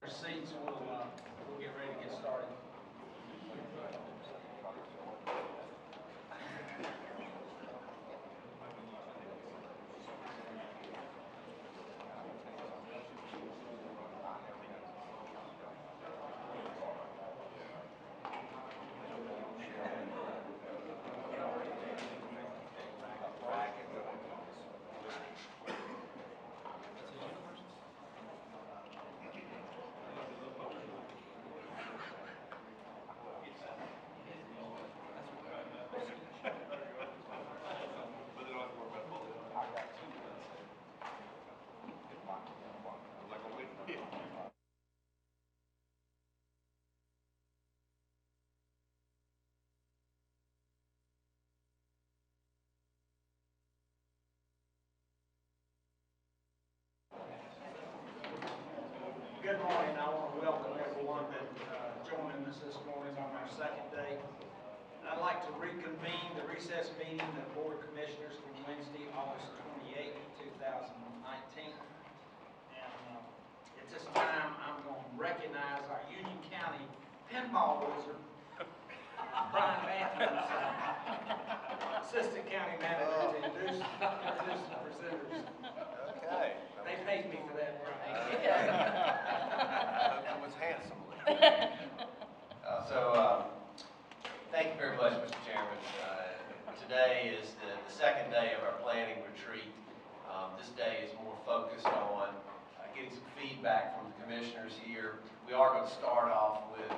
Seats, we'll get ready to get started. Good morning. I want to welcome everyone that joining us this morning on our second day. I'd like to reconvene the recess meeting of the Board of Commissioners from Wednesday, August 28, 2019. And at this time, I'm going to recognize our Union County pinball wizard, Brian Matthews, Assistant County Manager, to introduce the presenters. Okay. They paid me for that, Brian. That was handsomely. Thank you very much, Mr. Chairman. Today is the second day of our planning retreat. This day is more focused on getting some feedback from the commissioners here. We are going to start off with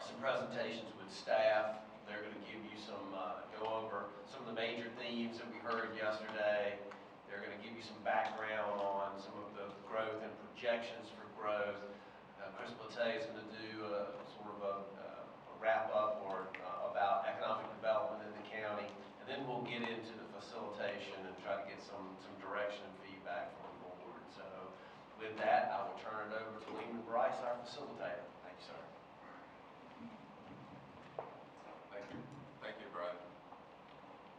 some presentations with staff. They're going to give you go over some of the major themes that we heard yesterday. They're going to give you some background on some of the growth and projections for growth. Chris Platte is going to do sort of a wrap-up about economic development in the county, and then we'll get into the facilitation and try to get some direction and feedback from the board. So with that, I will turn it over to Lehman Bryce, our facilitator. Thank you, sir. Thank you, Brad.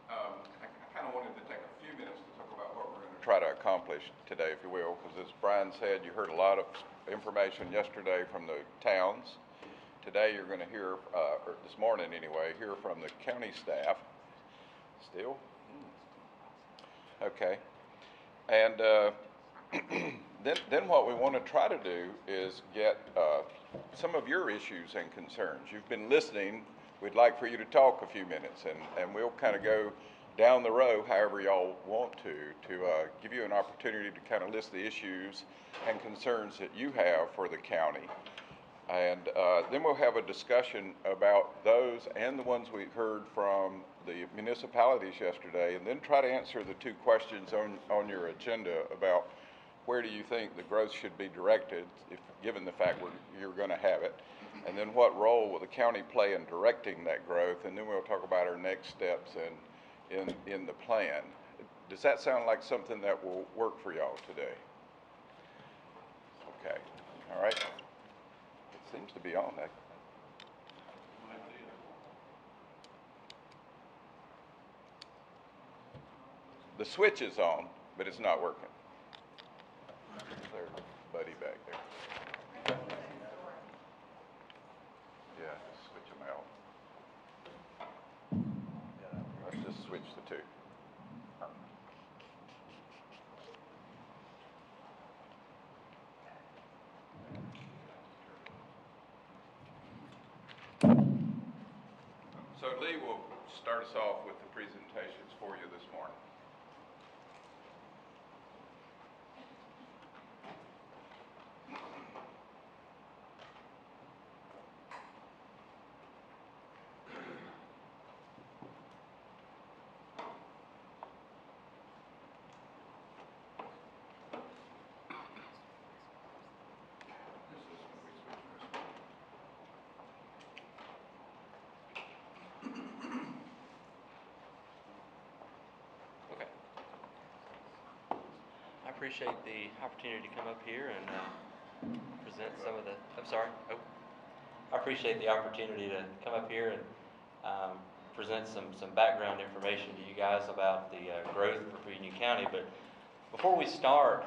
I kind of wanted to take a few minutes to talk about what we're going to try to accomplish today, if you will, because as Brian said, you heard a lot of information yesterday from the towns. Today you're going to hear, or this morning anyway, hear from the county staff. Still? Okay. And then what we want to try to do is get some of your issues and concerns. You've been listening. We'd like for you to talk a few minutes, and we'll kind of go down the row however y'all want to give you an opportunity to kind of list the issues and concerns that you have for the county. And then we'll have a discussion about those and the ones we heard from the municipalities yesterday, and then try to answer the two questions on your agenda about where do you think the growth should be directed, if given the fact you're going to have it, and then what role will the county play in directing that growth, and then we'll talk about our next steps in the plan. Does that sound like something that will work for y'all today? Okay, all right. It seems to be on that. The switch is on, but it's not working. There's Buddy back there. Yeah, just switch them out. Let's just switch the two. So Lee will start us off with the presentations for you this morning. I appreciate the opportunity to come up here and present some of the, I appreciate the opportunity to come up here and present some background information to you guys about the growth for Union County. But before we start,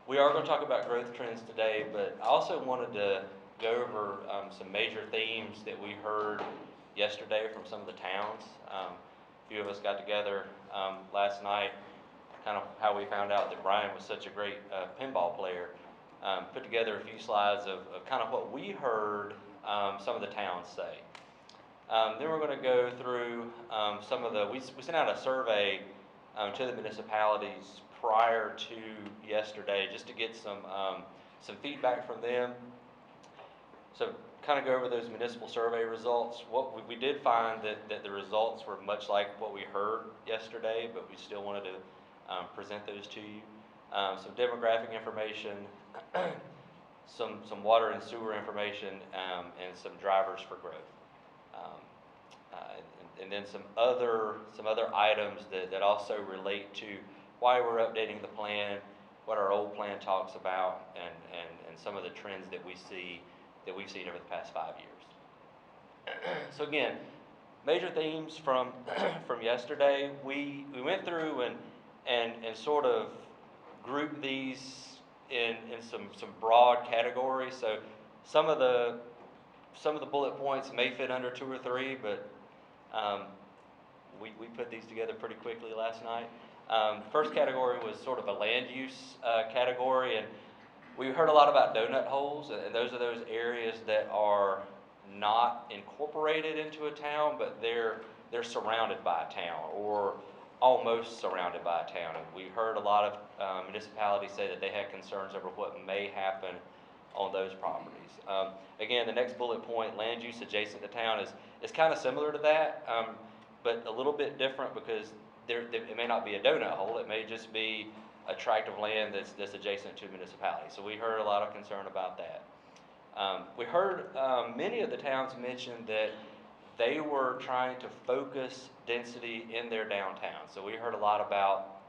We are going to talk about growth trends today, but I also wanted to go over some major themes that we heard yesterday from some of the towns. A few of us got together last night, kind of how we found out that Brian was such a great pinball player. Put together a few slides of kind of what we heard some of the towns say. Then we're going to go through some of the, we sent out a survey to the municipalities prior to yesterday just to get some feedback from them. So kind of go over those municipal survey results. What we did find that the results were much like what we heard yesterday, but we still wanted to present those to you. Some demographic information, some water and sewer information, and some drivers for growth. And then some other items that also relate to why we're updating the plan, what our old plan talks about, and some of the trends that we've seen over the past 5 years. So again, major themes from yesterday. We went through and sort of grouped these in some broad categories. So some of the bullet points may fit under 2 or 3, but we put these together pretty quickly last night. First category was sort of a land use category, and we heard a lot about donut holes, and those are those areas that are not incorporated into a town, but they're surrounded by a town or almost surrounded by a town. And we heard a lot of municipalities say that they had concerns over what may happen on those properties. Again, the next bullet point, land use adjacent to town, is kind of similar to that, but a little bit different because it may not be a donut hole. It may just be a tract of land that's adjacent to a municipality. So we heard a lot of concern about that. We heard many of the towns mention that they were trying to focus density in their downtown. So we heard a lot about,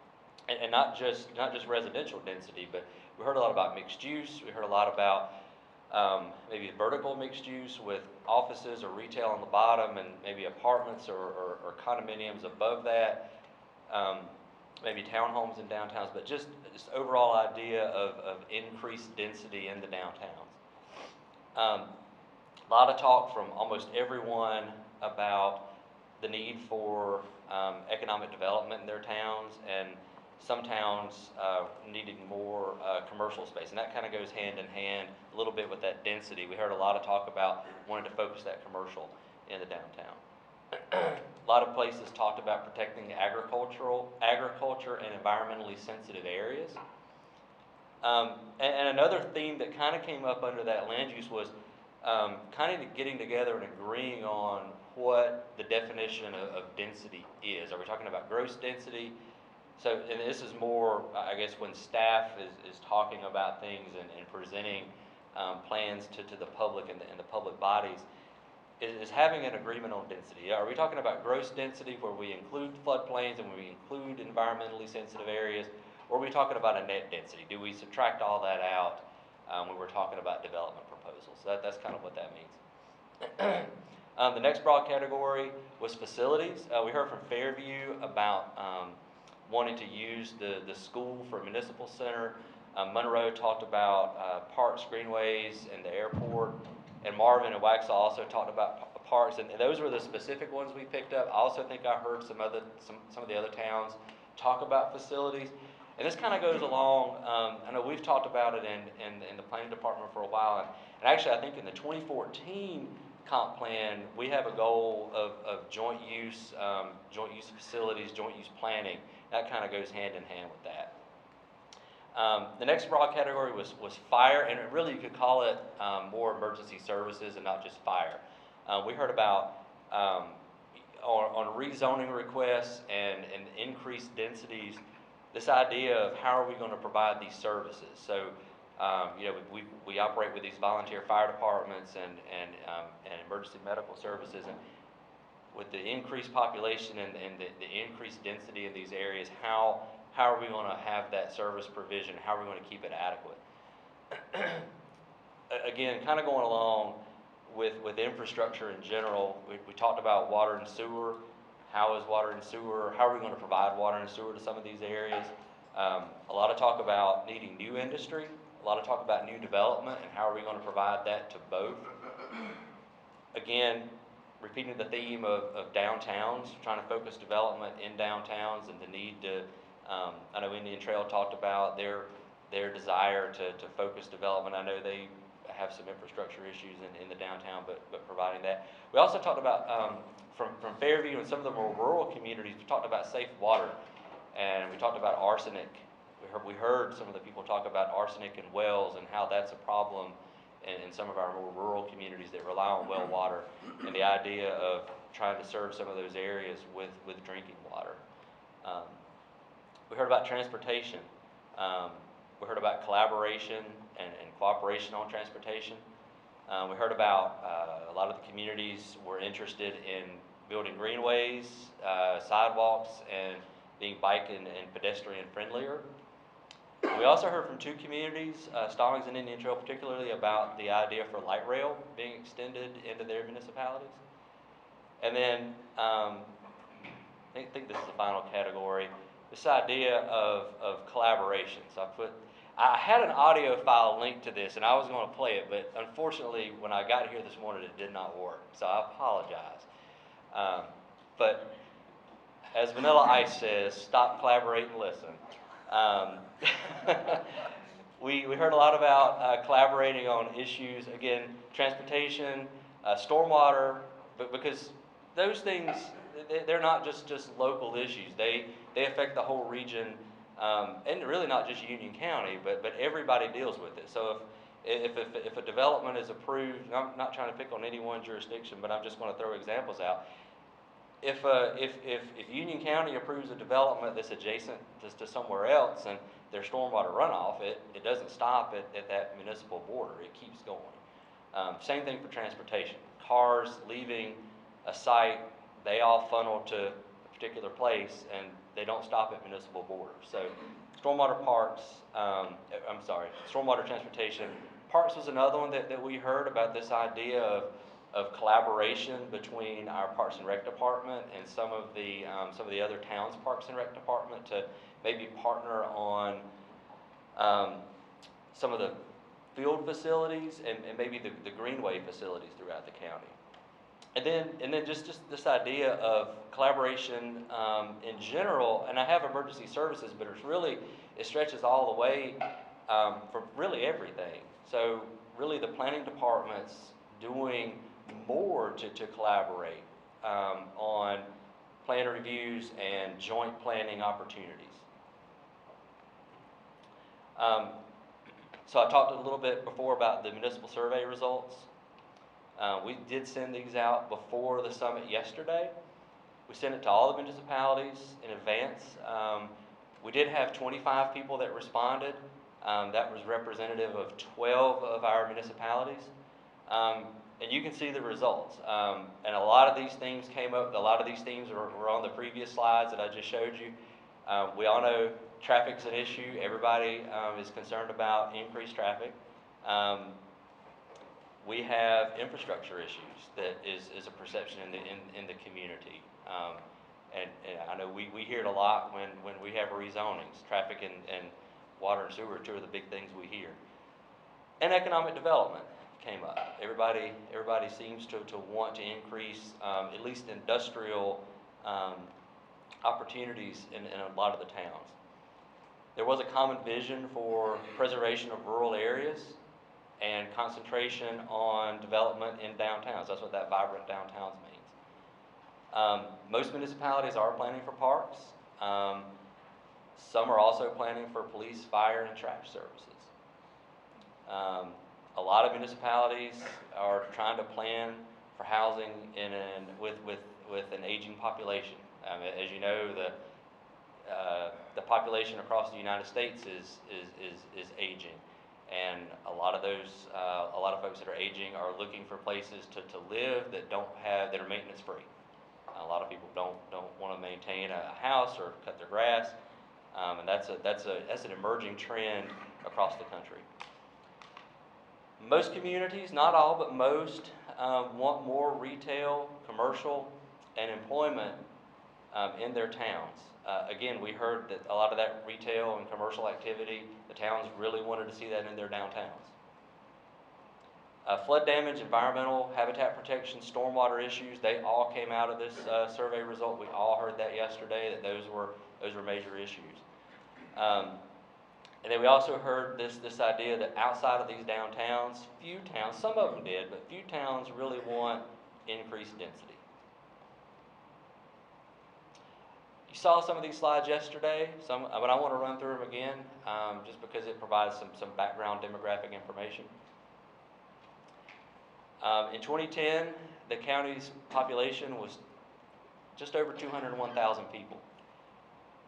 and not just residential density, but we heard a lot about mixed use. We heard a lot about maybe vertical mixed use with offices or retail on the bottom and maybe apartments or condominiums above that. Maybe townhomes in downtowns, but just overall idea of increased density in the downtowns. A lot of talk from almost everyone about the need for economic development in their towns, and some towns needing more commercial space, and that kind of goes hand in hand a little bit with that density. We heard a lot of talk about wanting to focus that commercial in the downtown. A lot of places talked about protecting agriculture and environmentally sensitive areas. And another theme that kind of came up under that land use was kind of getting together and agreeing on what the definition of density is. Are we talking about gross density? So, and this is more, I guess, when staff is talking about things and presenting plans to the public and the public bodies, is having an agreement on density. Are we talking about gross density where we include floodplains and we include environmentally sensitive areas, or are we talking about a net density? Do we subtract all that out when we're talking about development proposals? So that's kind of what that means. The next broad category was facilities. We heard from Fairview about wanting to use the school for a municipal center. Monroe talked about parks, greenways, and the airport. And Marvin and Waxhaw also talked about parks, and those were the specific ones we picked up. I also think I heard some of the other towns talk about facilities. And this kind of goes along, I know we've talked about it in the planning department for a while, and actually I think in the 2014 comp plan, we have a goal of joint use facilities, joint use planning. That kind of goes hand in hand with that. The next broad category was fire, and really you could call it more emergency services and not just fire. We heard about on rezoning requests and increased densities, this idea of how are we going to provide these services. So we operate with these volunteer fire departments and emergency medical services, and with the increased population and the increased density in these areas, how are we going to have that service provision? How are we going to keep it adequate? Again, kind of going along with infrastructure in general, we talked about water and sewer. How is water and sewer, how are we going to provide water and sewer to some of these areas? A lot of talk about needing new industry, a lot of talk about new development and how are we going to provide that to both. Again, repeating the theme of downtowns, trying to focus development in downtowns and the need to, I know Indian Trail talked about their desire to focus development. I know they have some infrastructure issues in the downtown, but providing that. We also talked about, from Fairview and some of the more rural communities, we talked about safe water, and we talked about arsenic. We heard some of the people talk about arsenic in wells and how that's a problem in some of our more rural communities that rely on well water, and the idea of trying to serve some of those areas with drinking water. We heard about transportation. We heard about collaboration and cooperation on transportation. We heard about a lot of the communities were interested in building greenways, sidewalks, and being bike and pedestrian friendlier. We also heard from two communities, Stallings and Indian Trail particularly, about the idea for light rail being extended into their municipalities. And then I think this is the final category, this idea of collaboration. So I had an audio file linked to this and I was going to play it, but unfortunately when I got here this morning it did not work, so I apologize. But as Vanilla Ice says, stop, collaborate, and listen. We heard a lot about collaborating on issues, again, transportation, stormwater, but because those things, they're not just local issues. They affect the whole region, and really not just Union County, but everybody deals with it. So if a development is approved, and I'm not trying to pick on any one jurisdiction, but I'm just going to throw examples out. If Union County approves a development that's adjacent to somewhere else and their stormwater runoff, it doesn't stop at that municipal border. It keeps going. Same thing for transportation. Cars leaving a site, they all funnel to a particular place and they don't stop at municipal borders. So stormwater parks, stormwater transportation. Parks was another one that we heard about, this idea of collaboration between our Parks and Rec Department and some of the other towns' Parks and Rec Department to maybe partner on some of the field facilities and maybe the greenway facilities throughout the county. And then just this idea of collaboration in general, and I have emergency services, but it stretches all the way for really everything. So really the planning departments doing more to collaborate on plan reviews and joint planning opportunities. So I talked a little bit before about the municipal survey results. We did send these out before the summit yesterday. We sent it to all the municipalities in advance. We did have 25 people that responded. That was representative of 12 of our municipalities. And you can see the results. And a lot of these themes came up. A lot of these themes were on the previous slides that I just showed you. We all know traffic's an issue. Everybody is concerned about increased traffic. We have infrastructure issues that is a perception in the community. And I know we hear it a lot when we have rezonings. Traffic and water and sewer are two of the big things we hear. And economic development came up. Everybody seems to want to increase at least industrial opportunities in a lot of the towns. There was a common vision for preservation of rural areas and concentration on development in downtowns. That's what that vibrant downtowns means. Most municipalities are planning for parks. Some are also planning for police, fire, and trash services. A lot of municipalities are trying to plan for housing with an aging population. As you know, the population across the United States is aging, and a lot of folks that are aging are looking for places to live that are maintenance free. A lot of people don't want to maintain a house or cut their grass, and that's an emerging trend across the country. Most communities, not all, but most, want more retail, commercial, and employment in their towns. Again, we heard that a lot of that retail and commercial activity, the towns really wanted to see that in their downtowns. Flood damage, environmental, habitat protection, stormwater issues, they all came out of this survey result. We all heard that yesterday, that those were major issues. And then we also heard this idea that outside of these downtowns, few towns, some of them did, but few towns really want increased density. You saw some of these slides yesterday, but I want to run through them again, just because it provides some background demographic information. In 2010, the county's population was just over 201,000 people.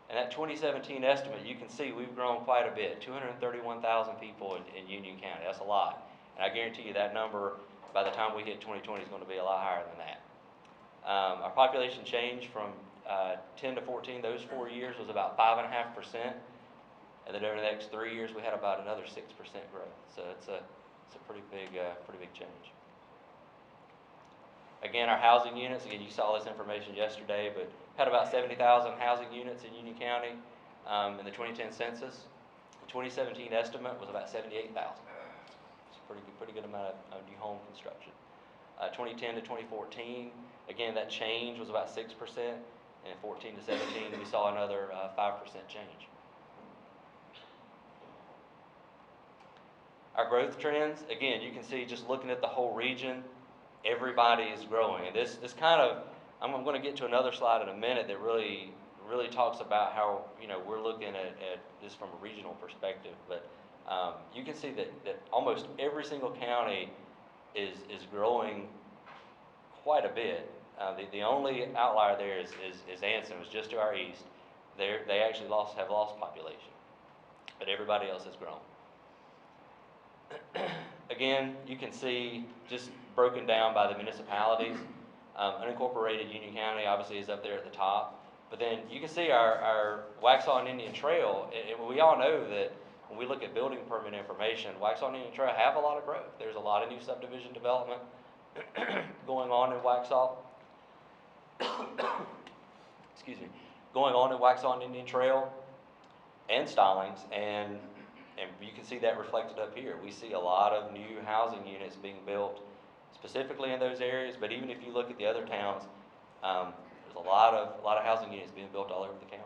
And that 2017 estimate, you can see we've grown quite a bit, 231,000 people in Union County. That's a lot. And I guarantee you that number, by the time we hit 2020, is going to be a lot higher than that. Our population change from 10 to 14, those 4 years was about 5.5%. And then over the next 3 years, we had about another 6% growth. So it's a pretty big change. Again, our housing units, again, you saw this information yesterday, but had about 70,000 housing units in Union County in the 2010 census. The 2017 estimate was about 78,000. It's a pretty good amount of new home construction. 2010 to 2014, again, that change was about 6%, and 14 to 17, we saw another 5% change. Our growth trends, again, you can see just looking at the whole region, everybody is growing. And this kind of, I'm going to get to another slide in a minute that really talks about how, we're looking at this from a regional perspective. But you can see that almost every single county is growing quite a bit. The only outlier there is Anson, was just to our east. They actually have lost population, but everybody else has grown. Again, you can see just broken down by the municipalities. Unincorporated Union County obviously is up there at the top. But then you can see our Waxhaw and Indian Trail, and we all know that when we look at building permit information, Waxhaw and Indian Trail have a lot of growth. There's a lot of new subdivision development going on in Waxhaw. Excuse me. Going on in Waxhaw and Indian Trail and Stallings, and you can see that reflected up here. We see a lot of new housing units being built specifically in those areas, but even if you look at the other towns, there's a lot of housing units being built all over the county.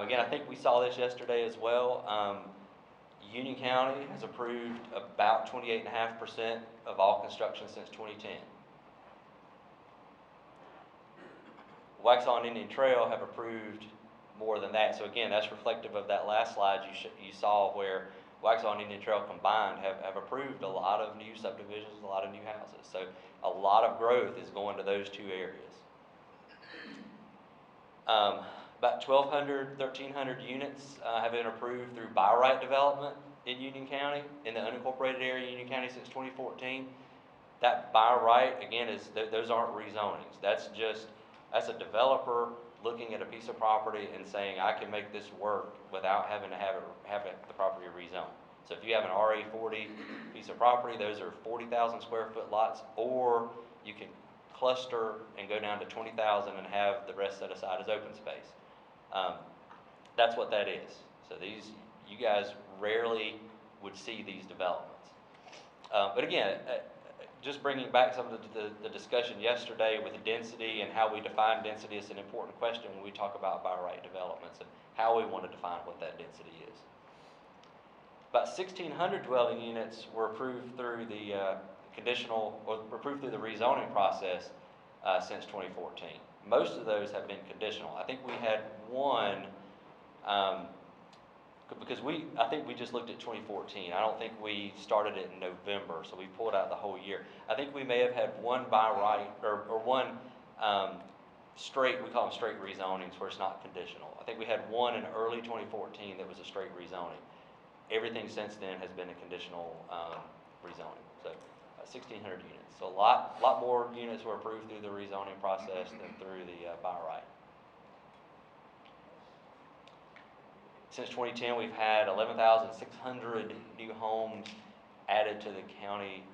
Again, I think we saw this yesterday as well. Union County has approved about 28.5% of all construction since 2010. Waxhaw and Indian Trail have approved more than that. So again, that's reflective of that last slide you saw where Waxhaw and Indian Trail combined have approved a lot of new subdivisions, a lot of new houses. So a lot of growth is going to those two areas. About 1,200, 1,300 units have been approved through by right development in Union County, in the unincorporated area of Union County since 2014. That by right, again, those aren't rezonings. That's a developer looking at a piece of property and saying, I can make this work without having to have the property rezoned. So if you have an RA40 piece of property, those are 40,000 square foot lots, or you can cluster and go down to 20,000 and have the rest set aside as open space. That's what that is. So you guys rarely would see these developments. But again, just bringing back some of the discussion yesterday with the density and how we define density is an important question when we talk about by right developments and how we want to define what that density is. About 1,600 dwelling units were approved through the approved through the rezoning process since 2014. Most of those have been conditional. I think we had one, because I think we just looked at 2014. I don't think we started it in November, so we pulled out the whole year. I think we may have had one by right, or one straight, we call them straight rezonings, where it's not conditional. I think we had one in early 2014 that was a straight rezoning. Everything since then has been a conditional rezoning. So 1,600 units. So a lot more units were approved through the rezoning process than through the by right. Since 2010, we've had 11,600 new homes added to the county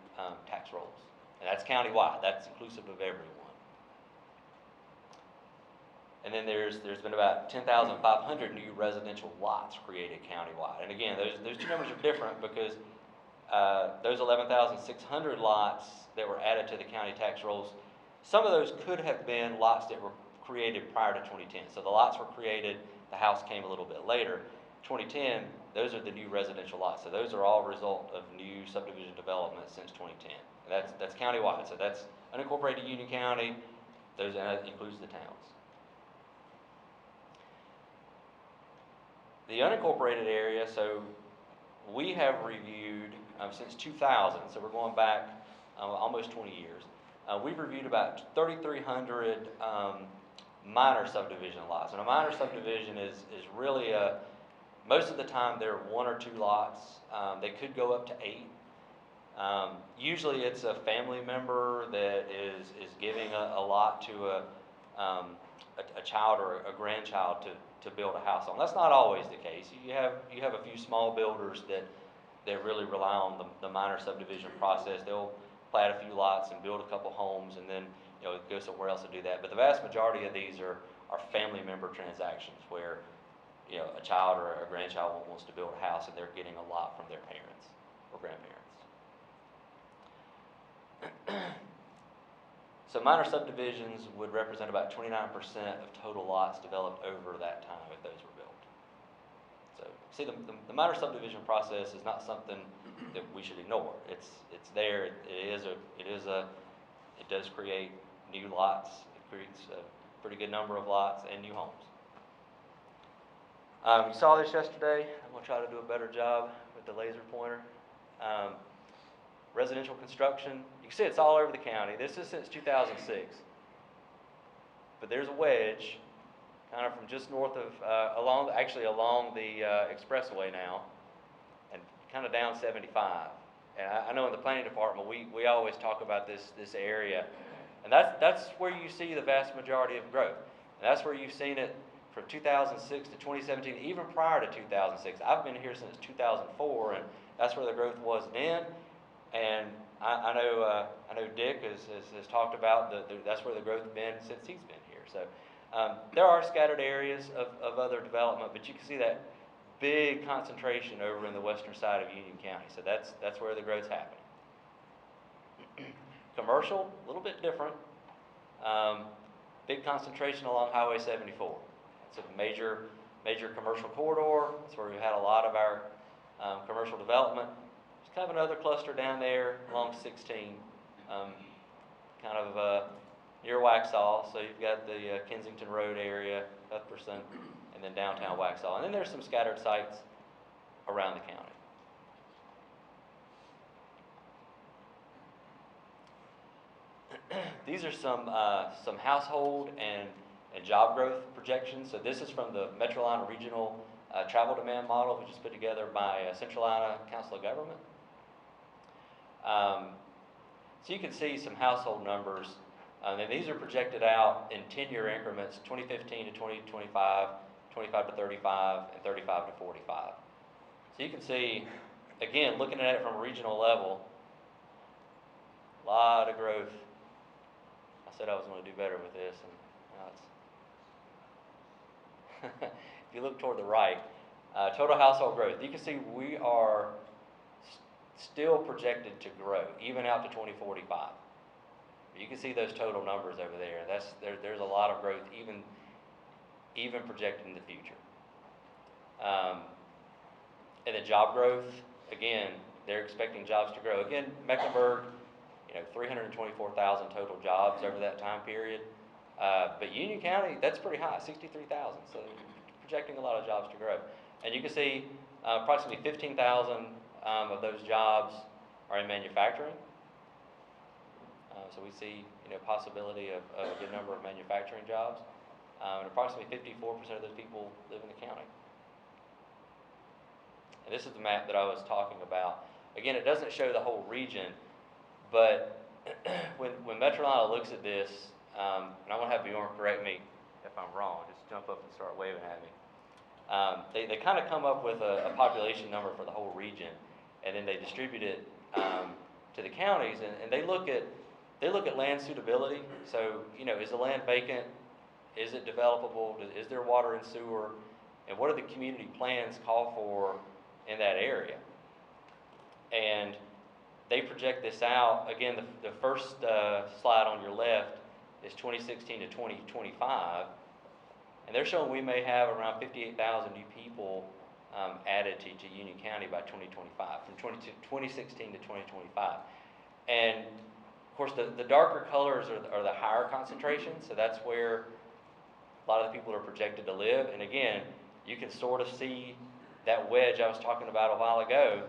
tax rolls. And that's countywide. That's inclusive of everyone. And then there's been about 10,500 new residential lots created countywide. And again, those two numbers are different because those 11,600 lots that were added to the county tax rolls, some of those could have been lots that were created prior to 2010. So the lots were created, the house came a little bit later. 2010, those are the new residential lots. So those are all a result of new subdivision development since 2010. And that's countywide. So that's unincorporated Union County, and that includes the towns. The unincorporated area, so we have reviewed since 2000, so we're going back almost 20 years. We've reviewed about 3,300 minor subdivision lots. And a minor subdivision is really most of the time they're 1 or 2 lots. They could go up to 8. Usually it's a family member that is giving a lot to a child or a grandchild to build a house on. That's not always the case. You have a few small builders that really rely on the minor subdivision process. They'll plat a few lots and build a couple homes and then go somewhere else to do that. But the vast majority of these are family member transactions where a child or a grandchild wants to build a house and they're getting a lot from their parents or grandparents. So minor subdivisions would represent about 29% of total lots developed over that time if those were built. So see, the minor subdivision process is not something that we should ignore. It's there. It does create new lots. It creates a pretty good number of lots and new homes. You saw this yesterday. I'm going to try to do a better job with the laser pointer. Residential construction. You can see it's all over the county. This is since 2006. But there's a wedge kind of from just north of, along the expressway now, and kind of down 75. And I know in the planning department, we always talk about this area. And that's where you see the vast majority of growth. And that's where you've seen it from 2006 to 2017, even prior to 2006. I've been here since 2004, and that's where the growth was then. And I know Dick has talked about that's where the growth has been since he's been here. So there are scattered areas of other development, but you can see that big concentration over in the western side of Union County. So that's where the growth's happening. Commercial, a little bit different. Big concentration along Highway 74. It's a major commercial corridor. That's where we've had a lot of our commercial development. There's kind of another cluster down there along 16, kind of near Waxhaw. So you've got the Kensington Road area, Cuthbertson, and then downtown Waxhaw. And then there's some scattered sites around the county. These are some household and job growth projections. So this is from the Metrolina Regional Travel Demand Model, which is put together by Central Iowa Council of Government. So you can see some household numbers. And these are projected out in 10-year increments, 2015 to 2025, 25 to 35, and 35 to 45. So you can see, again, looking at it from a regional level, a lot of growth. I said I was going to do better with this, and now it's if you look toward the right, total household growth, you can see we are still projected to grow, even out to 2045. You can see those total numbers over there. There's a lot of growth, even projected in the future. And the job growth, again, they're expecting jobs to grow. Again, Mecklenburg, 324,000 total jobs over that time period. But Union County, that's pretty high, 63,000. So projecting a lot of jobs to grow. And you can see approximately 15,000 of those jobs are in manufacturing. So we see, possibility of a good number of manufacturing jobs. And approximately 54% of those people live in the county. And this is the map that I was talking about. Again, it doesn't show the whole region, but when Metrolina looks at this, and I'm going to have Bjorn correct me if I'm wrong, just jump up and start waving at me. They kind of come up with a population number for the whole region, and then they distribute it to the counties, and they look at land suitability. So, is the land vacant? Is it developable? Is there water and sewer? And what do the community plans call for in that area? And they project this out. Again, the first slide on your left is 2016 to 2025. And they're showing we may have around 58,000 new people added to Union County by 2025, from 2016 to 2025. And of course, the darker colors are the higher concentration, so that's where a lot of the people are projected to live. And again, you can sort of see that wedge I was talking about a while ago.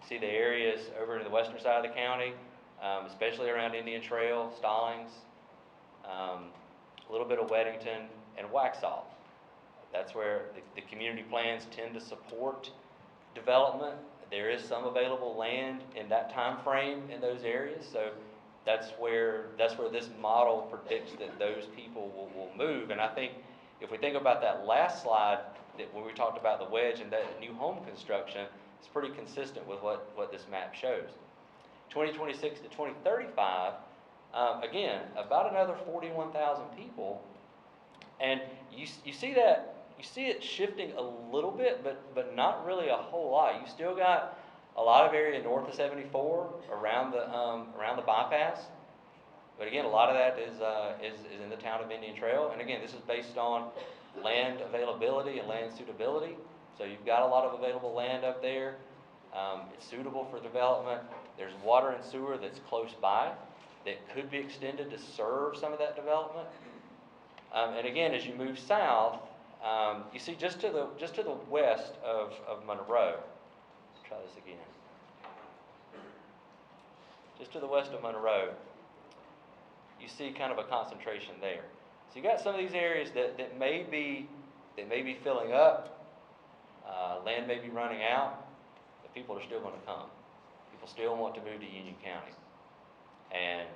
See the areas over in the western side of the county, especially around Indian Trail, Stallings, a little bit of Weddington, and Waxhaw. That's where the community plans tend to support development. There is some available land in that time frame in those areas, so that's where this model predicts that those people will move. And I think if we think about that last slide, that when we talked about the wedge and that new home construction, it's pretty consistent with what this map shows. 2026 to 2035, again, about another 41,000 people, and you see that. You see it shifting a little bit, but not really a whole lot. You still got a lot of area north of 74 around the bypass, but again, a lot of that is in the town of Indian Trail. And again, this is based on land availability and land suitability. So you've got a lot of available land up there. It's suitable for development. There's water and sewer that's close by that could be extended to serve some of that development. And again, as you move south, you see just to the west of Monroe. Try this again. Just to the west of Monroe, you see kind of a concentration there. So you got some of these areas that may be filling up. Land may be running out, but people are still going to come. People still want to move to Union County, and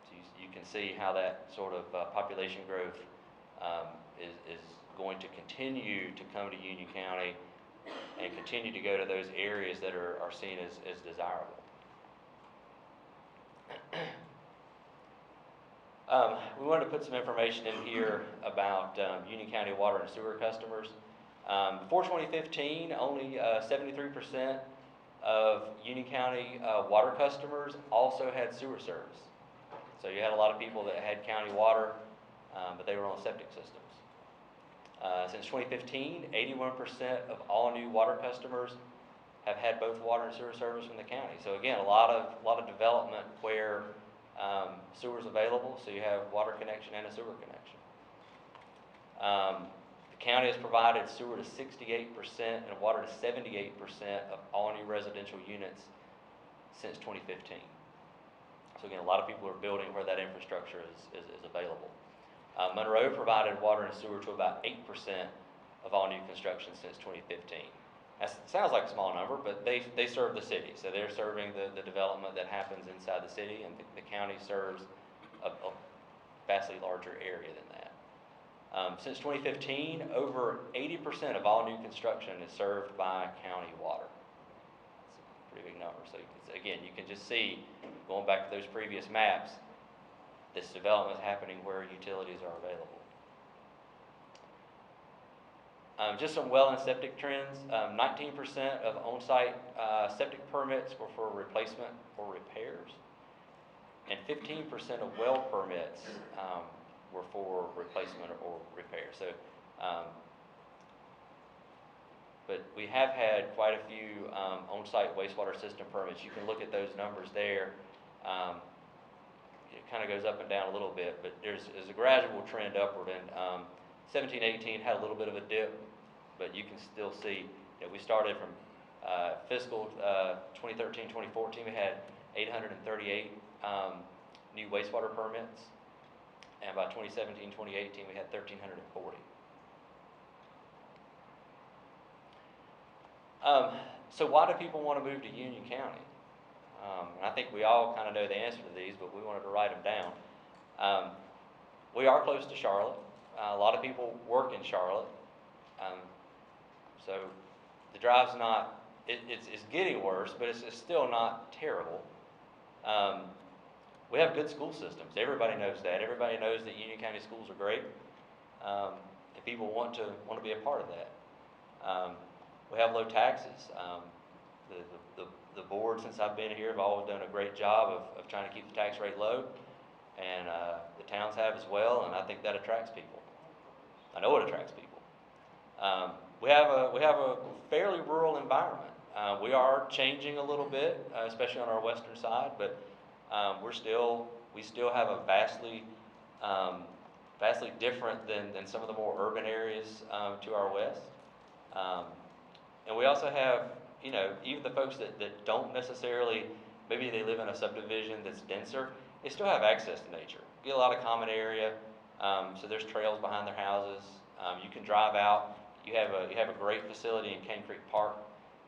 so you can see how that sort of population growth is going to continue to come to Union County and continue to go to those areas that are seen as desirable. We wanted to put some information in here about Union County water and sewer customers. Before 2015, only 73% of Union County water customers also had sewer service. So you had a lot of people that had county water, but they were on septic systems. Since 2015, 81% of all new water customers have had both water and sewer service from the county. So again, a lot of development where sewer is available, so you have water connection and a sewer connection. The county has provided sewer to 68% and water to 78% of all new residential units since 2015. So again, a lot of people are building where that infrastructure is available. Monroe provided water and sewer to about 8% of all new construction since 2015. That sounds like a small number, but they serve the city. So they're serving the development that happens inside the city, and the county serves a vastly larger area than that. Since 2015, over 80% of all new construction is served by county water. That's a pretty big number. So again, you can just see, going back to those previous maps, this development is happening where utilities are available. Just some well and septic trends. 19% of on-site septic permits were for replacement or repairs, and 15% of well permits were for replacement or repair. So, but we have had quite a few on-site wastewater system permits. You can look at those numbers there. It kind of goes up and down a little bit, but there's a gradual trend upward. And 17-18 had a little bit of a dip, but you can still see that we started from fiscal 2013-2014. We had 838 new wastewater permits, and by 2017-2018 we had 1,340. So why do people want to move to Union County? And I think we all kind of know the answer to these, but we wanted to write them down. We are close to Charlotte. A lot of people work in Charlotte. So the drive's not, it's getting worse, but it's still not terrible. we have good school systems. Everybody knows that. Everybody knows that Union County schools are great, and people want to be a part of that. We have low taxes. The board, since I've been here, have always done a great job of trying to keep the tax rate low, and the towns have as well, and I think that attracts people. I know it attracts people. We have a fairly rural environment. We are changing a little bit, especially on our western side, but we still have a vastly different than some of the more urban areas to our west. And we also have, you know, even the folks that don't necessarily, maybe they live in a subdivision that's denser, they still have access to nature. Get a lot of common area, so there's trails behind their houses. You can drive out. You have a great facility in Cane Creek Park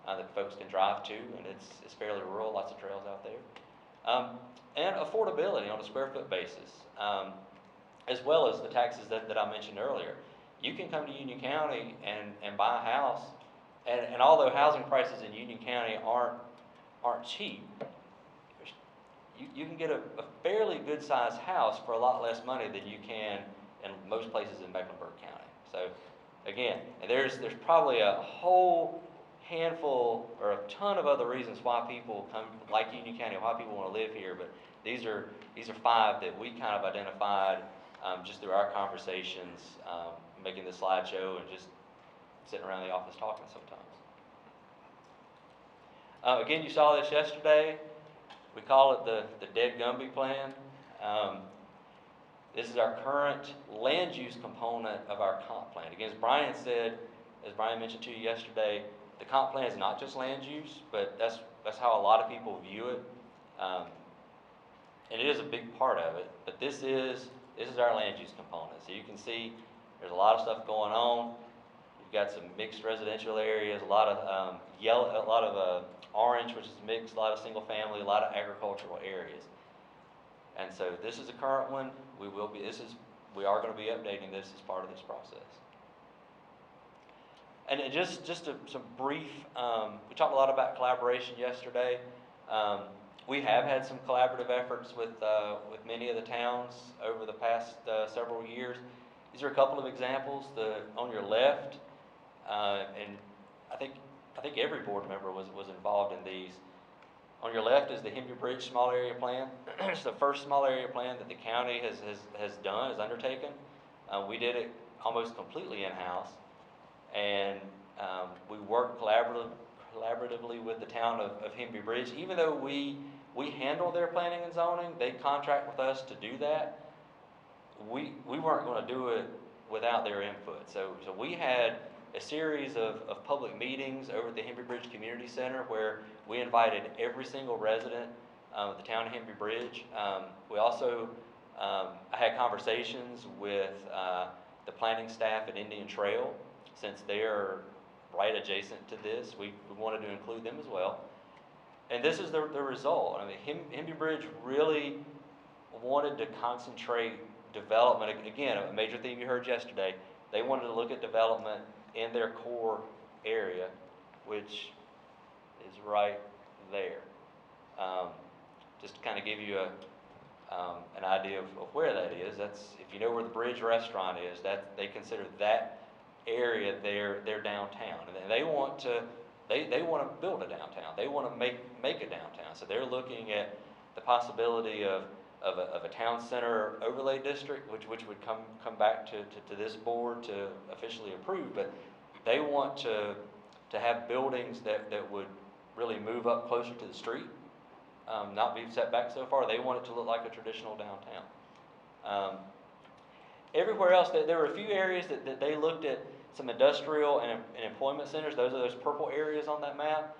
that folks can drive to, and it's fairly rural. Lots of trails out there, and affordability on a square foot basis, as well as the taxes that I mentioned earlier. You can come to Union County and buy a house, and although housing prices in Union County aren't cheap, you can get a fairly good sized house for a lot less money than you can in most places in Mecklenburg County. So again, there's probably a whole handful or a ton of other reasons why people come like Union County, why people want to live here, but these are 5 that we kind of identified just through our conversations, making the slideshow and just sitting around the office talking sometimes. Again, you saw this yesterday. We call it the Dead Gumby Plan. This is our current land use component of our comp plan. Again, as Brian mentioned to you yesterday, the comp plan is not just land use, but that's how a lot of people view it. And it is a big part of it, but this is our land use component. So you can see there's a lot of stuff going on. You've got some mixed residential areas, a lot of yellow, a lot of orange, which is mixed, a lot of single family, a lot of agricultural areas. And so this is a current one. We are going to be updating this as part of this process. And just some brief, we talked a lot about collaboration yesterday. We have had some collaborative efforts with many of the towns over the past several years. These are a couple of examples. On your left, and I think every board member was involved in these. On your left is the Henry Bridge Small Area Plan. It's the first small area plan that the county has undertaken. We did it almost completely in-house, and we worked collaboratively with the town of Henry Bridge. Even though we handle their planning and zoning, they contract with us to do that. We weren't going to do it without their input. So we had a series of public meetings over at the Henry Bridge Community Center where we invited every single resident of the town of Henry Bridge. We also I had conversations with the planning staff at Indian Trail, since they are right adjacent to this. We wanted to include them as well. And this is the result. I mean, Henry Bridge really wanted to concentrate development. Again, a major theme you heard yesterday, they wanted to look at development in their core area, which is right there. Just to kind of give you an idea of where that is. That's, if you know where the Bridge Restaurant is, that they consider that area their downtown, and they want to build a downtown. They want to make a downtown. So they're looking at the possibility of a town center overlay district, which would come back to this board to officially approve. But they want to have buildings that would really move up closer to the street, not be set back so far. They want it to look like a traditional downtown. Everywhere else, there were a few areas that they looked at, some industrial and employment centers. Those are those purple areas on that map.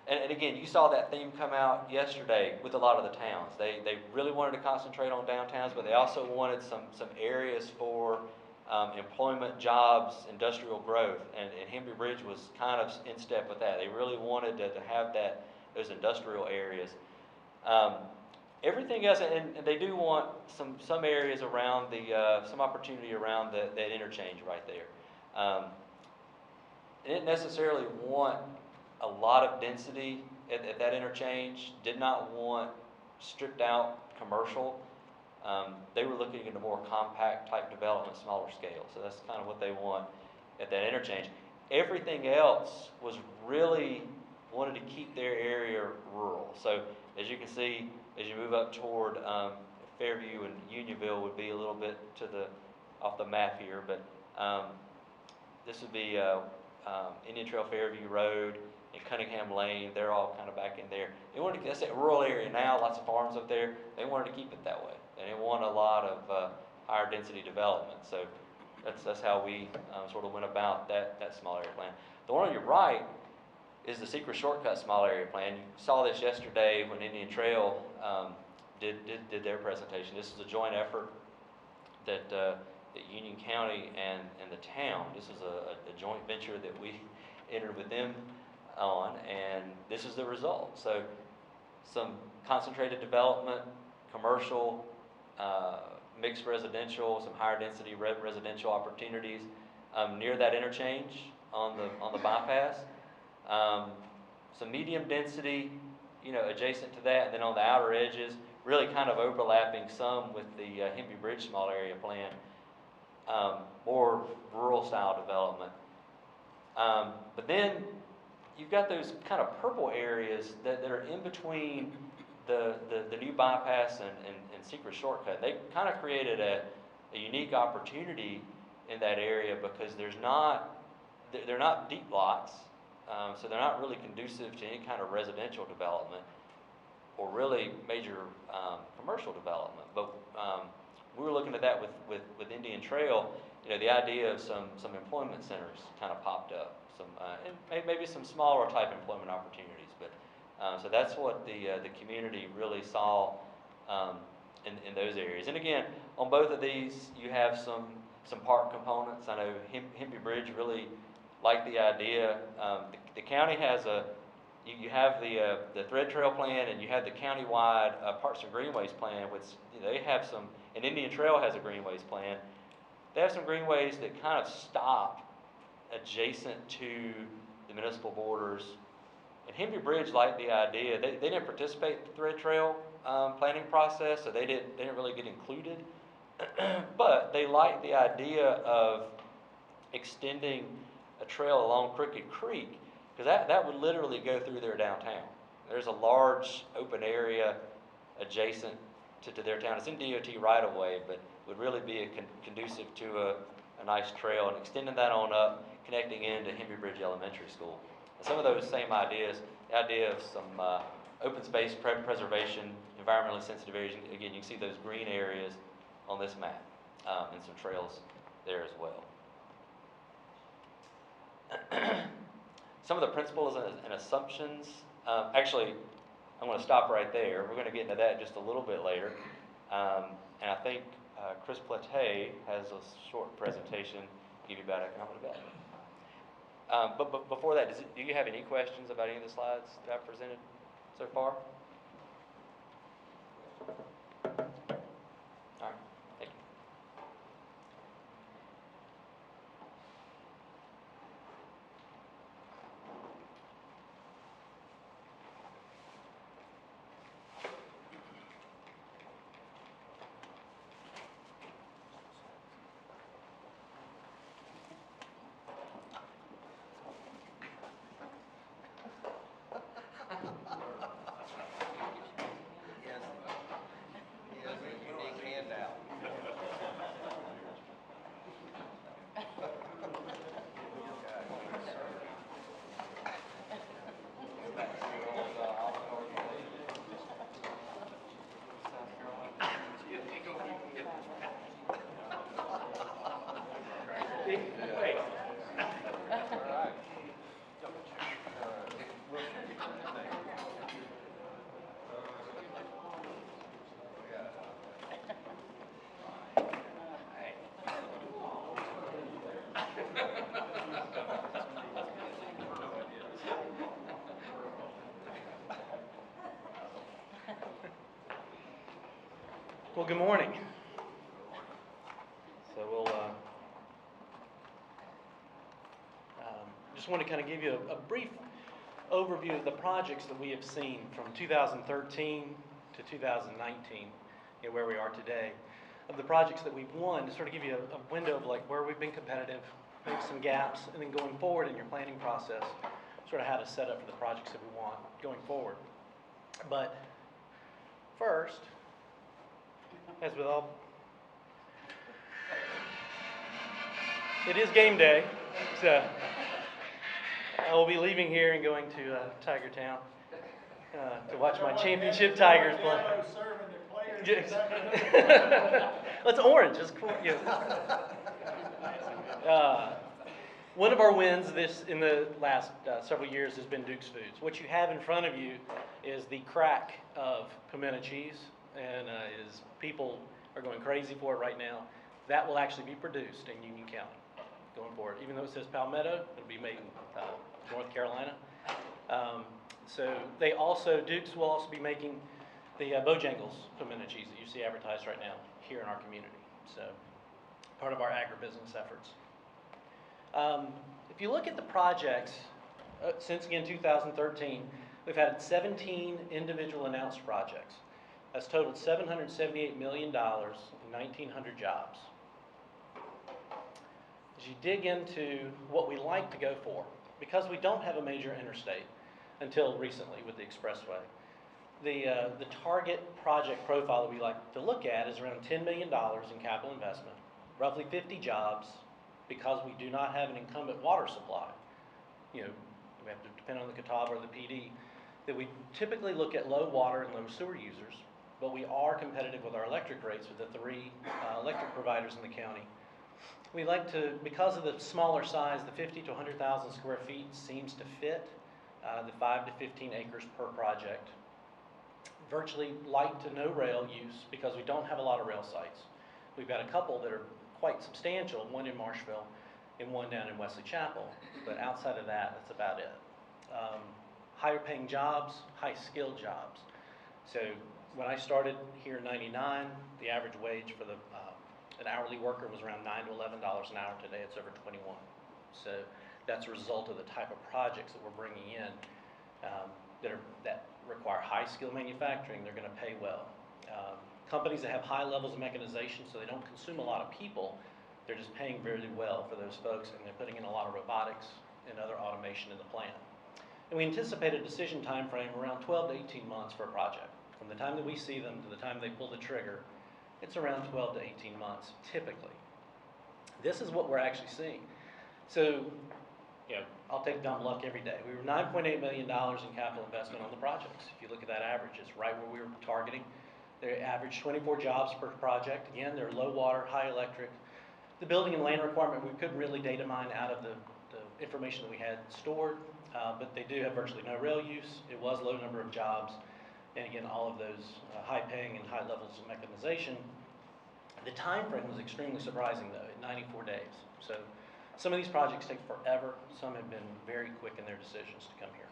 And again, you saw that theme come out yesterday with a lot of the towns. They really wanted to concentrate on downtowns, but they also wanted some areas for employment, jobs, industrial growth. And Henry Bridge was kind of in step with that. They really wanted to have those industrial areas. Everything else, and they do want some areas around some opportunity around that interchange right there. They didn't necessarily want a lot of density at that interchange. Did not want stripped out commercial. They were looking at a more compact type development, smaller scale. So that's kind of what they want at that interchange. Everything else was really wanted to keep their area rural. So as you can see, as you move up toward Fairview and Unionville would be a little bit to the off the map here, but this would be Indian Trail Fairview Road and Cunningham Lane. They're all kind of back in there. They wanted to, that's a rural area now, lots of farms up there. They wanted to keep it that way. They didn't want a lot of higher density development. So that's how we sort of went about that small area plan. The one on your right is the Secret Shortcut Small Area Plan. You saw this yesterday when Indian Trail did their presentation. This is a joint effort that Union County and the town. This is a joint venture that we entered with them on, and this is the result. So some concentrated development, commercial, mixed residential, some higher density residential opportunities near that interchange on the bypass. Some medium density, adjacent to that, and then on the outer edges, really kind of overlapping some with the Hemby Bridge Small Area Plan, more rural style development. But then you've got those kind of purple areas that are in between the new bypass and Secret Shortcut. They kind of created a unique opportunity in that area because they're not deep lots, so they're not really conducive to any kind of residential development or really major commercial development. But we were looking at that with Indian Trail. The idea of some employment centers kind of popped up, and maybe some smaller type employment opportunities. But so that's what the community really saw in those areas. And again, on both of these, you have some park components. I know Hemby Bridge really liked the idea. The county has you have the Thread Trail plan, and you have the countywide Parks and Greenways plan, which they have some, and Indian Trail has a Greenways plan. They have some greenways that kind of stop adjacent to the municipal borders. And Hemby Bridge liked the idea. They didn't participate in the Thread Trail planning process, so they didn't really get included. But they liked the idea of extending a trail along Crooked Creek, because that would literally go through their downtown. There's a large open area adjacent to their town. It's in DOT right of way, but would really be conducive to a nice trail, and extending that on up, connecting into Hemby Bridge Elementary School. And some of those same ideas, the idea of some open space preservation, environmentally sensitive areas. Again, you can see those green areas on this map, and some trails there as well. Some of the principles and assumptions, actually, I'm going to stop right there. We're going to get into that just a little bit later. And I think Chris Platay has a short presentation to give you about economic development. But before that, do you have any questions about any of the slides that I've presented so far? All right, thank you. Well, good morning. So we'll just want to kind of give you a brief overview of the projects that we have seen from 2013 to to 2019, where we are today, of the projects that we've won, to sort of give you a window of like where we've been competitive, maybe some gaps, and then going forward in your planning process, sort of how to set up for the projects that we want going forward. But first, as with all, it is game day, so I will be leaving here and going to Tiger Town to watch my championship Tigers play. Well, it's orange. It's cool. One of our wins in the last several years has been Duke's Foods. What you have in front of you is the crack of pimento cheese, and people are going crazy for it right now. That will actually be produced in Union County going forward. Even though it says Palmetto, it'll be made in North Carolina. So Duke's will also be making the Bojangles pimento cheese that you see advertised right now here in our community. So part of our agribusiness efforts. If you look at the projects, since again 2013, we've had 17 individual announced projects. That's totaled $778 million and 1,900 jobs. As you dig into what we like to go for, because we don't have a major interstate until recently with the expressway, the target project profile that we like to look at is around $10 million in capital investment, roughly 50 jobs, because we do not have an incumbent water supply. We have to depend on the Catawba or the PD, that we typically look at low water and low sewer users, but we are competitive with our electric rates with the 3 electric providers in the county. We like to, because of the smaller size, the 50 to 100,000 square feet seems to fit, the 5 to 15 acres per project. Virtually light to no rail use because we don't have a lot of rail sites. We've got a couple that are quite substantial, one in Marshville and one down in Wesley Chapel, but outside of that, that's about it. Higher paying jobs, high skilled jobs. So when I started here in '99, the average wage for an hourly worker was around $9 to $11 an hour. Today it's over 21. So that's a result of the type of projects that we're bringing in that require high skill manufacturing. They're going to pay well. Companies that have high levels of mechanization, so they don't consume a lot of people, they're just paying very well for those folks, and they're putting in a lot of robotics and other automation in the plant. And we anticipate a decision time frame around 12 to 18 months for a project. From the time that we see them to the time they pull the trigger, it's around 12 to 18 months, typically. This is what we're actually seeing. So, I'll take dumb luck every day. We were $9.8 million in capital investment on the projects. If you look at that average, it's right where we were targeting. They average 24 jobs per project. Again, they're low water, high electric. The building and land requirement, we couldn't really data mine out of the information that we had stored, but they do have virtually no rail use. It was low number of jobs. And again, all of those high paying and high levels of mechanization. The time frame was extremely surprising though, at 94 days. So some of these projects take forever. Some have been very quick in their decisions to come here.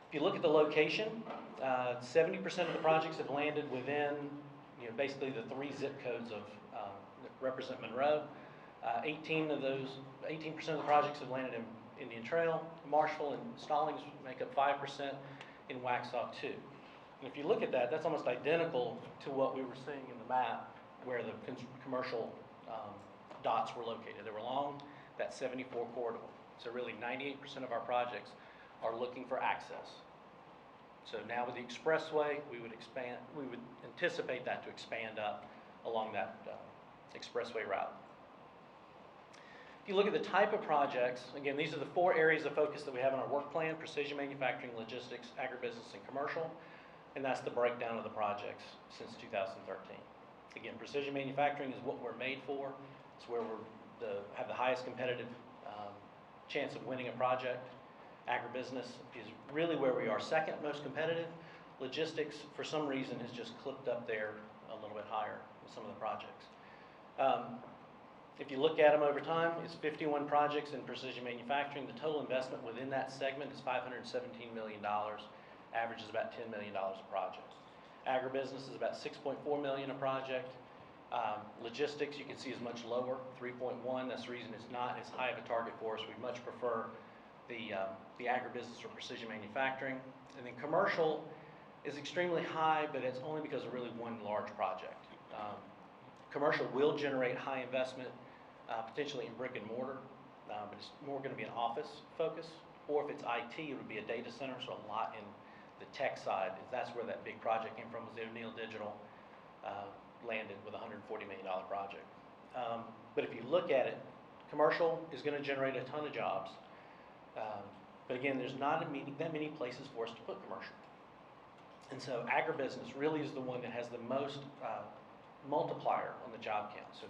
If you look at the location, 70% of the projects have landed within, basically the 3 zip codes that represent Monroe. 18% of the projects have landed in Indian Trail. Marshville and Stallings make up 5%, in Waxhaw 2. And if you look at that, that's almost identical to what we were seeing in the map where the commercial dots were located. They were along that 74 corridor. So really 98% of our projects are looking for access. So now with the expressway, we would anticipate that to expand up along that expressway route. If you look at the type of projects, again, these are the 4 areas of focus that we have in our work plan: precision manufacturing, logistics, agribusiness, and commercial. And that's the breakdown of the projects since 2013. Again, precision manufacturing is what we're made for. It's where we have the highest competitive chance of winning a project. Agribusiness is really where we are second most competitive. Logistics, for some reason, has just clipped up there a little bit higher with some of the projects. If you look at them over time, it's 51 projects in precision manufacturing. The total investment within that segment is $517 million. Average is about $10 million a project. Agribusiness is about $6.4 million a project. Logistics, you can see, is much lower, 3.1. That's the reason it's not as high of a target for us. We much prefer the agribusiness or precision manufacturing. And then commercial is extremely high, but it's only because of really one large project. Commercial will generate high investment, potentially in brick and mortar, but it's more going to be an office focus. Or if it's IT, it would be a data center, so a lot in the tech side. That's where that big project came from, was the O'Neill Digital landed with a $140 million project. But if you look at it, commercial is going to generate a ton of jobs. But again, there's not that many places for us to put commercial. And so agribusiness really is the one that has the most multiplier on the job count. So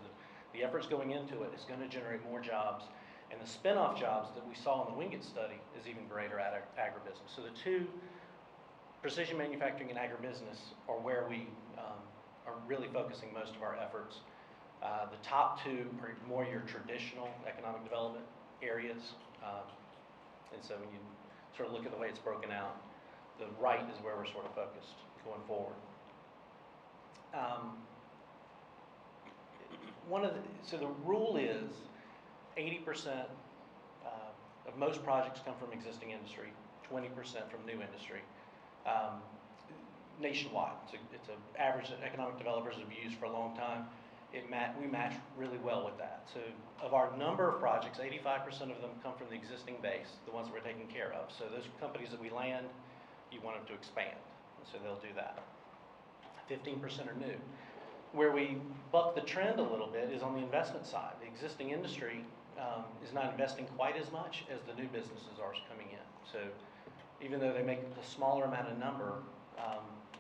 the efforts going into it is going to generate more jobs. And the spin-off jobs that we saw in the Wingate study is even greater at agribusiness. So the two, precision manufacturing and agribusiness, are where we are really focusing most of our efforts. The top two are more your traditional economic development areas. And so when you sort of look at the way it's broken out, the right is where we're sort of focused going forward. So the rule is 80% of most projects come from existing industry, 20% from new industry, nationwide. It's an average that economic developers have used for a long time. We match really well with that. So of our number of projects, 85% of them come from the existing base, the ones that we're taking care of. So those companies that we land, you want them to expand, so they'll do that. 15% are new. Where we buck the trend a little bit is on the investment side. The existing industry is not investing quite as much as the new businesses are coming in. So even though they make a smaller amount of number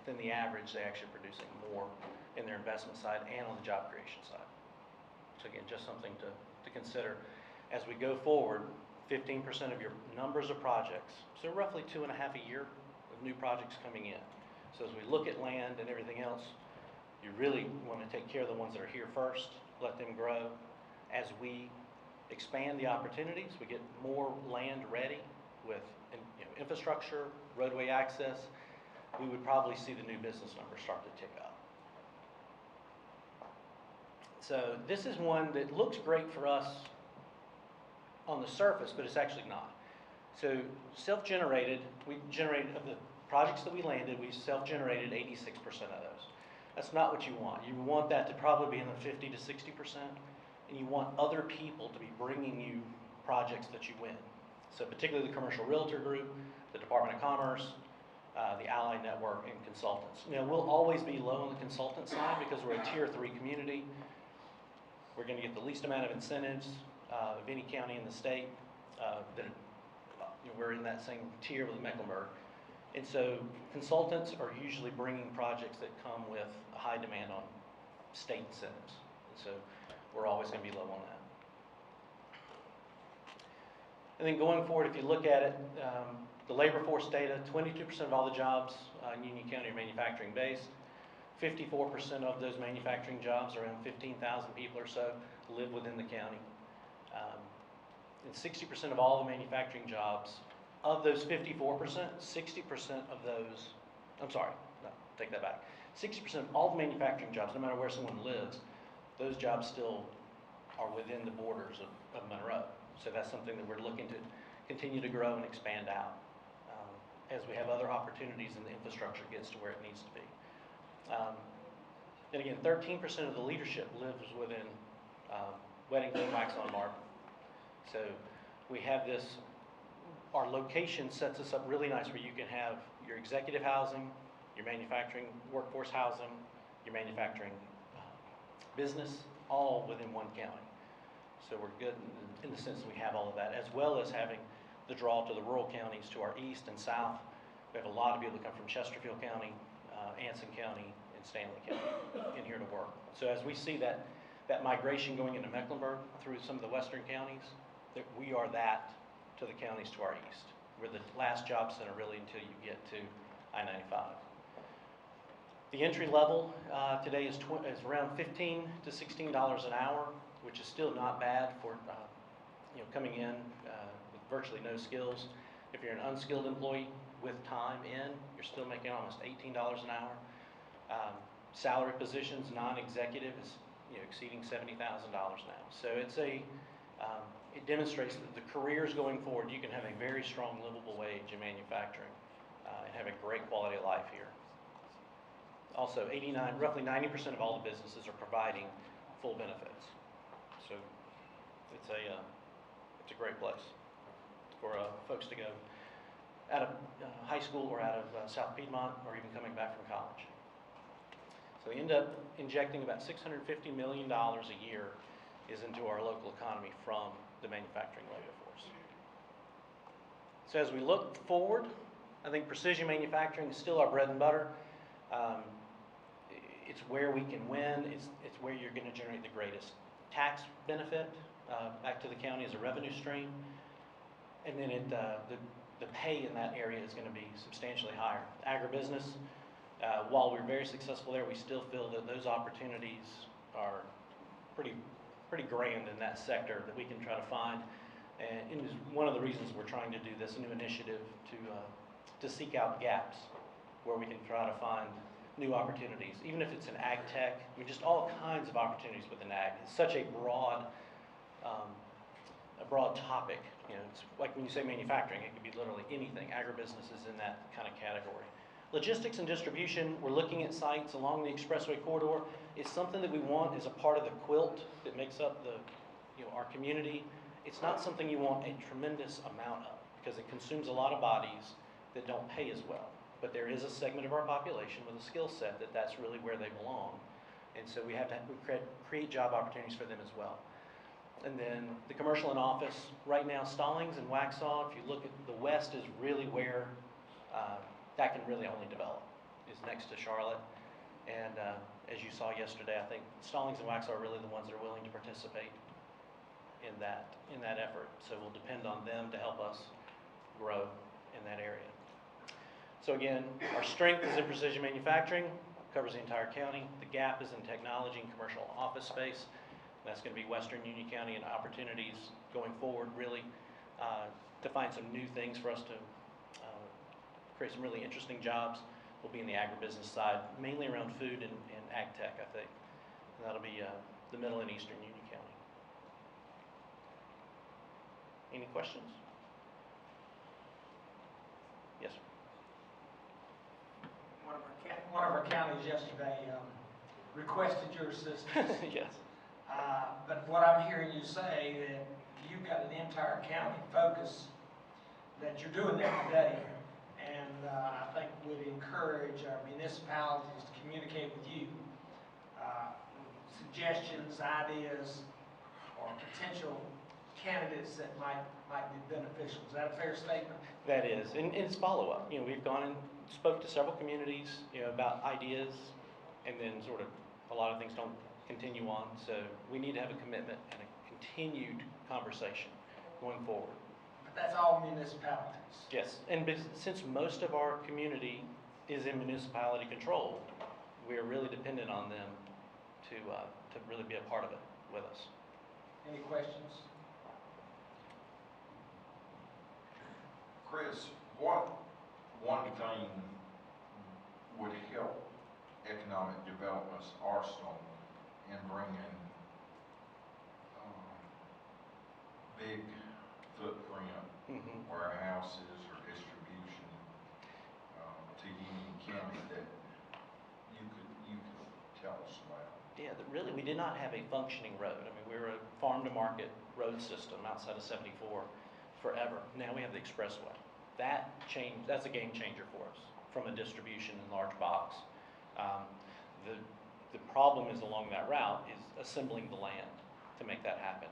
than the average, they're actually producing more in their investment side and on the job creation side. So again, just something to consider. As we go forward, 15% of your numbers of projects, so roughly 2.5 a year of new projects coming in. So as we look at land and everything else, you really want to take care of the ones that are here first, let them grow. As we expand the opportunities, we get more land ready with infrastructure, roadway access, we would probably see the new business numbers start to tick up. So this is one that looks great for us on the surface, but it's actually not. So self-generated, of the projects that we landed, we self-generated 86% of those. That's not what you want. You want that to probably be in the 50 to 60%, and you want other people to be bringing you projects that you win. So particularly the commercial realtor group, the Department of Commerce, the Ally Network, and consultants. We'll always be low on the consultant side because we're a tier 3 community. We're going to get the least amount of incentives of any county in the state. We're in that same tier with Mecklenburg. And so consultants are usually bringing projects that come with a high demand on state incentives. And so we're always going to be low on that. And then going forward, if you look at it, the labor force data, 22% of all the jobs in Union County are manufacturing based. 54% of those manufacturing jobs, around 15,000 people or so, live within the county. And 60% of all the manufacturing jobs, of those 54%, 60% of those, I'm sorry, no, take that back. 60% of all the manufacturing jobs, no matter where someone lives, those jobs still are within the borders of Monroe. So that's something that we're looking to continue to grow and expand out as we have other opportunities and the infrastructure gets to where it needs to be. And again, 13% of the leadership lives within Weddington, Waxhaw, Marvin. So we have this, our location sets us up really nice where you can have your executive housing, your manufacturing workforce housing, your manufacturing business, all within one county. So we're good in the sense that we have all of that, as well as having the draw to the rural counties to our east and south. We have a lot of people that come from Chesterfield County, Anson County, and Stanley County in here to work. So as we see that migration going into Mecklenburg through some of the western counties, that we are that to the counties to our east. We're the last job center really until you get to I-95. The entry level today is around $15 to $16 an hour, which is still not bad for coming in with virtually no skills. If you're an unskilled employee with time in, you're still making almost $18 an hour. Salary positions, non-executive, is exceeding $70,000 now. So it demonstrates that the careers going forward, you can have a very strong livable wage in manufacturing and have a great quality of life here. Also, roughly 90% of all the businesses are providing full benefits. So it's a great place for folks to go out of high school or out of South Piedmont or even coming back from college. So we end up injecting about $650 million a year is into our local economy from the manufacturing labor force. So as we look forward, I think precision manufacturing is still our bread and butter. It's where we can win. It's where you're going to generate the greatest tax benefit back to the county as a revenue stream. And then the pay in that area is going to be substantially higher. Agribusiness, while we're very successful there, we still feel that those opportunities are pretty grand in that sector that we can try to find. And it is one of the reasons we're trying to do this new initiative to seek out gaps where we can try to find new opportunities, even if it's in ag tech. I mean, just all kinds of opportunities within ag. It's such a broad topic. You know, it's like when you say manufacturing, it could be literally anything. Agribusiness is in that kind of category. Logistics and distribution, we're looking at sites along the expressway corridor. It's something that we want as a part of the quilt that makes up our community. It's not something you want a tremendous amount of because it consumes a lot of bodies that don't pay as well. But there is a segment of our population with a skill set that's really where they belong. And so we have to create job opportunities for them as well. And then the commercial and office, right now Stallings and Waxhaw, if you look at the west is really where that can really only develop, is next to Charlotte. And as you saw yesterday, I think Stallings and Waxhaw are really the ones that are willing to participate in that effort. So we'll depend on them to help us grow in that area. So again, our strength is in precision manufacturing, covers the entire county. The gap is in technology and commercial office space. That's going to be Western Union County, and opportunities going forward really to find some new things for us to create some really interesting jobs will be in the agribusiness side, mainly around food and ag tech, I think. And that'll be the Middle and Eastern Union County. Any questions? Yes, sir. One of our counties yesterday requested your assistance. Yes. But what I'm hearing you say that you've got an entire county focus that you're doing that today, and I think would encourage our municipalities to communicate with you suggestions, ideas, or potential candidates that might be beneficial. Is that a fair statement? That is, and it's follow-up. You know, we've gone and spoke to several communities, about ideas, and then sort of a lot of things don't continue on. So we need to have a commitment and a continued conversation going forward. But that's all municipalities. Yes, and since most of our community is in municipality control, we are really dependent on them to really be a part of it with us. Any questions? Chris, what one thing would help economic development's arsenal in bringing big footprint warehouses or distribution to Union County that you could tell us about? Yeah, really, we did not have a functioning road. I mean, we were a farm-to-market road system outside of 74 forever. Now we have the expressway. That's a game changer for us from a distribution and large box. The problem is along that route is assembling the land to make that happen.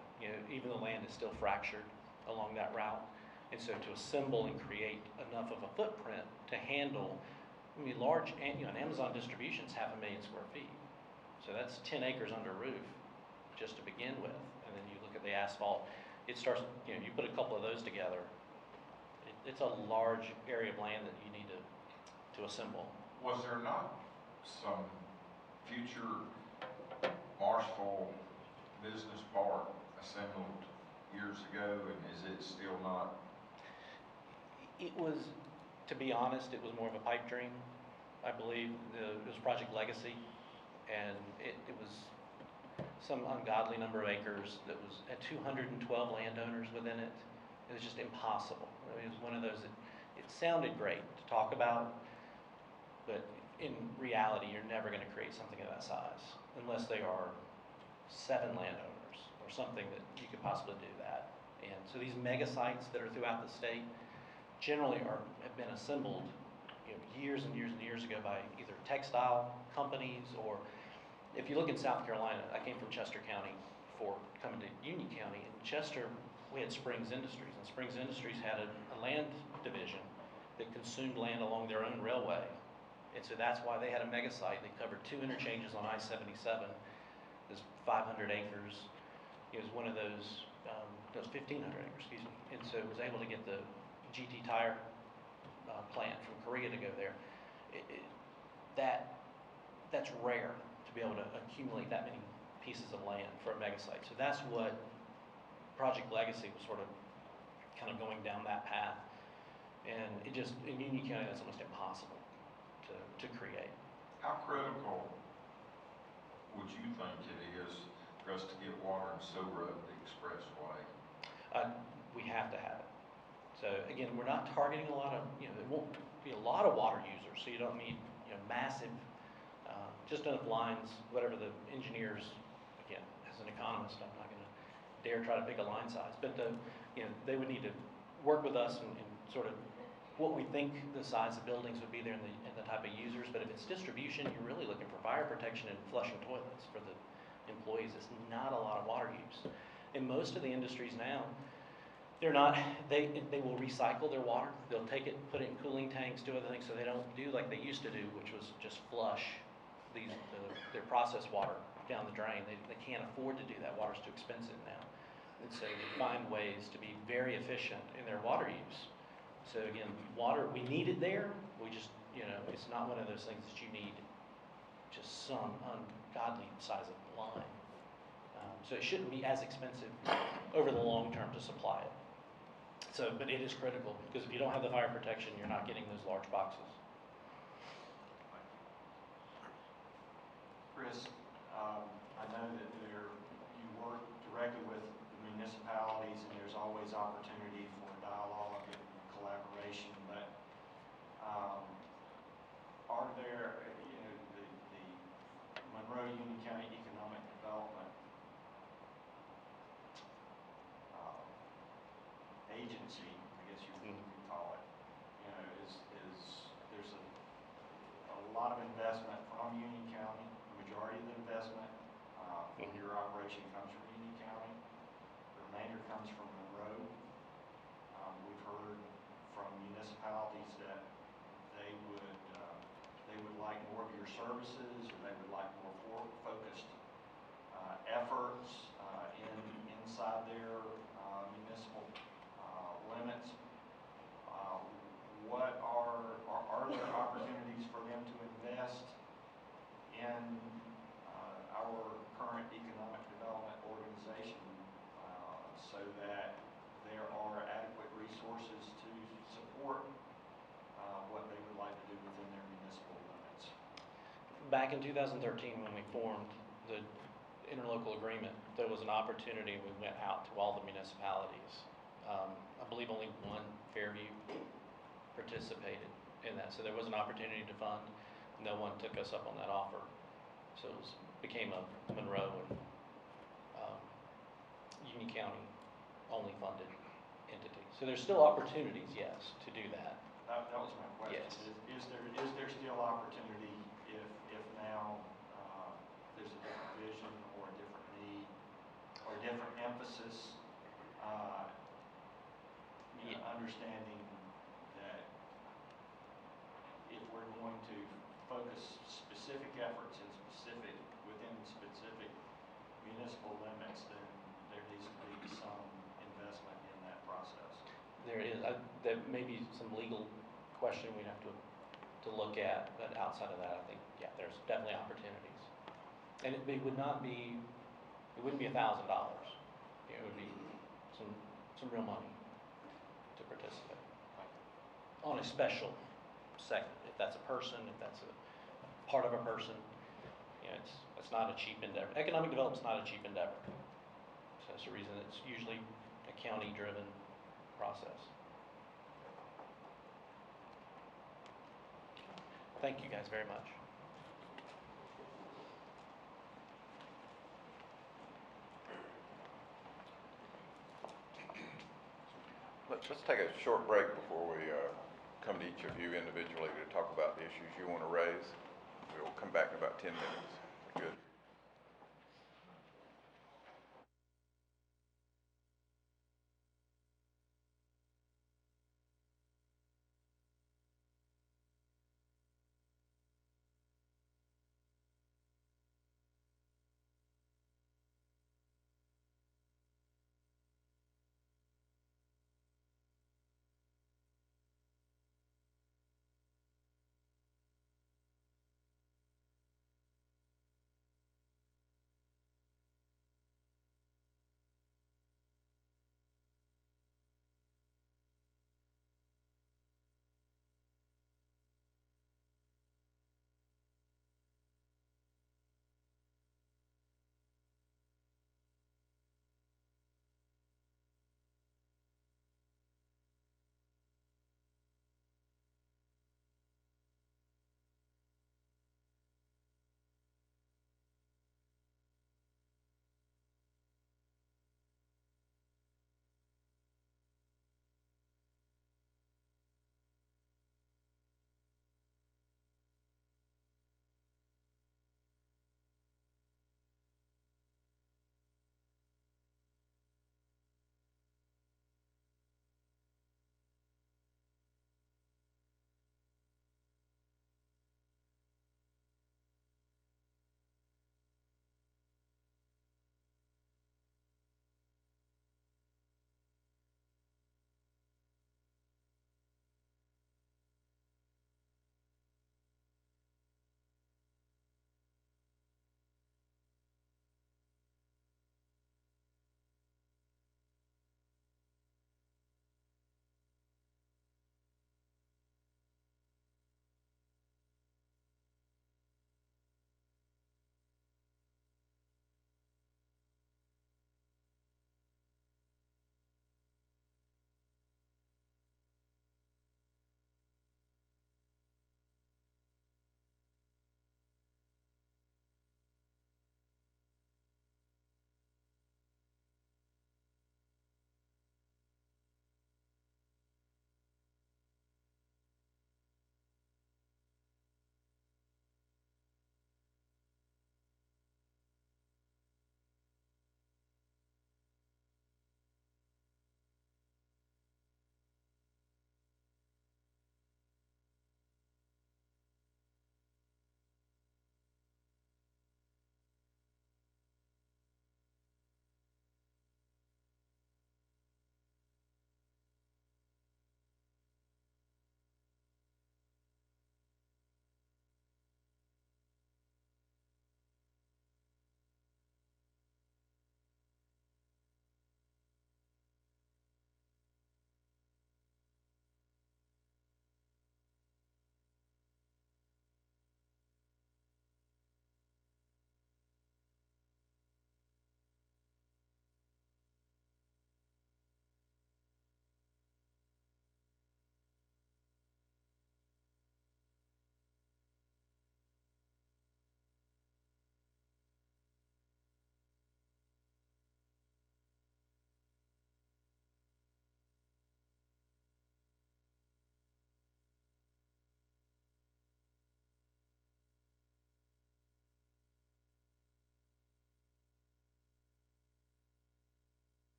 Even the land is still fractured along that route. And so to assemble and create enough of a footprint to handle, large, an Amazon distribution's 500,000 square feet. So that's 10 acres under roof just to begin with. And then you look at the asphalt, it starts, you put a couple of those together, it's a large area of land that you need to assemble. Was there not some future Marshall Business Park assembled years ago, and is it still not? It was, to be honest, it was more of a pipe dream. I believe it was Project Legacy, and it was some ungodly number of acres that was at 212 landowners within it. It was just impossible. It was one of those that it sounded great to talk about, but in reality, you're never gonna create something of that size unless they are 7 landowners or something that you could possibly do that. And so these mega sites that are throughout the state generally have been assembled, years and years and years ago by either textile companies, or if you look in South Carolina, I came from Chester County before coming to Union County. In Chester, we had Springs Industries, and Springs Industries had a land division that consumed land along their own railway. And so that's why they had a mega site. They covered 2 interchanges on I-77. It was 500 acres. It was one of those, it was 1,500 acres, excuse me. And so it was able to get the GT Tire plant from Korea to go there. That's rare to be able to accumulate that many pieces of land for a mega site. So that's what Project Legacy was sort of kind of going down that path. And it just, in Union County, that's almost impossible to create. How critical would you think it is for us to get water and sewer up the expressway? We have to have it. So again, we're not targeting a lot of, there won't be a lot of water users, so you don't need, massive, just enough lines, whatever the engineers, again, as an economist, I'm not gonna dare try to pick a line size, but they would need to work with us and sort of what we think the size of buildings would be there and the type of users. But if it's distribution, you're really looking for fire protection and flushing toilets for the employees. It's not a lot of water use. In most of the industries now, they're not, they will recycle their water. They'll take it, put it in cooling tanks, do other things, so they don't do like they used to do, which was just flush their processed water down the drain. They can't afford to do that. Water's too expensive now. And so they find ways to be very efficient in their water use. So again, water, we need it there. We just, it's not one of those things that you need just some ungodly size of line. So it shouldn't be as expensive over the long term to supply it. So, but it is critical, because if you don't have the fire protection, you're not getting those large boxes. Chris, I know that you work directly with the municipalities, and there's always opportunity for dialogue and collaboration, but are there, the Monroe Union County Economic Development agency, I guess you would call it, there's a lot of investment from Union County. The majority of the investment for your operation comes from Union County. The remainder comes from Monroe. We've heard from municipalities that they would like more of your services, or they would like more focused efforts inside their municipal limits. What are there opportunities for them to invest in our current economic development organization so that there are adequate resources to support what they would like to do within their municipal limits? Back in 2013, when we formed the interlocal agreement, there was an opportunity. We went out to all the municipalities. I believe only one, Fairview, participated in that. So there was an opportunity to fund. No one took us up on that offer. So it became a Monroe and Union County only funded entity. So there's still opportunities, yes, to do that. That was my question. Yes. Is there still opportunity if now there's a different vision or a different need or a different emphasis, understanding that if we're going to focus specific efforts within specific municipal limits, then there needs to be some investment in that process. There is. There may be some legal question we'd have to look at, but outside of that, I think, yeah, there's definitely opportunities. And it wouldn't be $1,000. It would be some real money to participate on a special segment. If that's a person, if that's a part of a person, it's not a cheap endeavor. Economic development's not a cheap endeavor. So that's the reason it's usually a county-driven process. Thank you guys very much. Let's take a short break before we come to each of you individually to talk about the issues you want to raise. We'll come back in about 10 minutes. Good.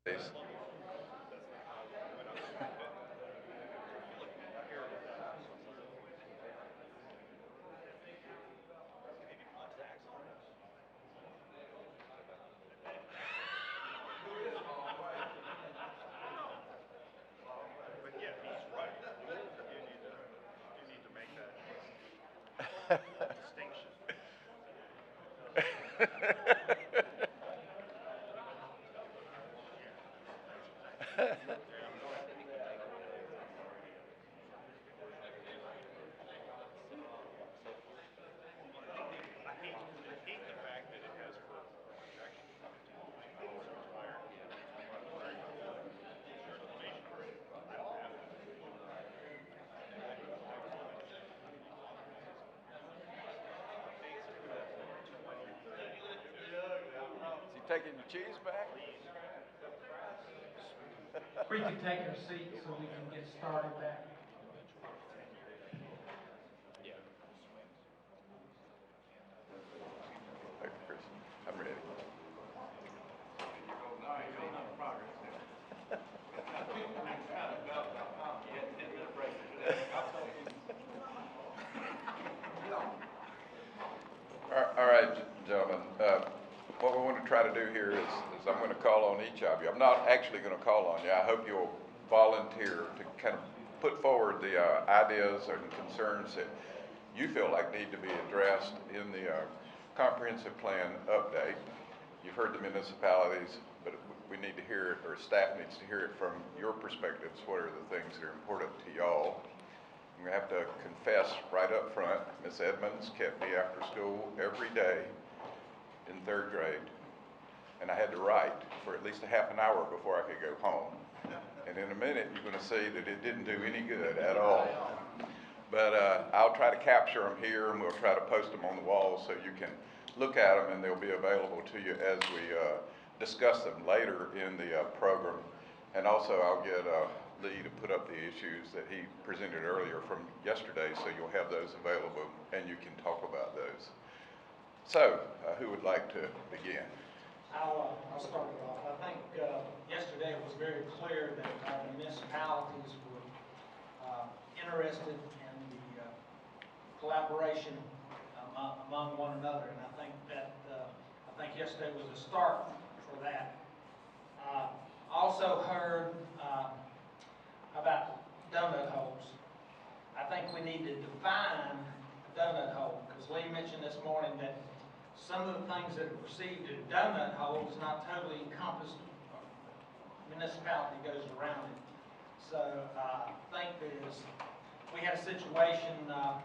Please. But yeah, he's right. You need to make that distinction. I hate the fact that it has for projection. Is he taking your cheese back? We can take our seats so we can get started back. Thank you, Chris. I'm ready. All right, gentlemen, what we want to try to do here is I'm going to call on each of you. I'm not actually going to call on you. I hope you'll volunteer to kind of put forward the ideas and concerns that you feel like need to be addressed in the comprehensive plan update. You've heard the municipalities, but we need to hear it, or staff needs to hear it from your perspectives. What are the things that are important to y'all? I'm gonna have to confess right up front, Miss Edmonds kept me after school every day in 3rd grade. And I had to write for at least a half an hour before I could go home. And in a minute, you're gonna see that it didn't do any good at all. But I'll try to capture them here, and we'll try to post them on the wall so you can look at them, and they'll be available to you as we discuss them later in the program. And also, I'll get Lee to put up the issues that he presented earlier from yesterday, so you'll have those available, and you can talk about those. So, who would like to begin? I'll start it off. I think yesterday it was very clear that our municipalities were interested in the collaboration among one another, and I think yesterday was a start for that. Also heard about donut holes. I think we need to define a donut hole, because Lee mentioned this morning that some of the things that are perceived as donut holes not totally encompassed municipality goes around it. So I think we had a situation a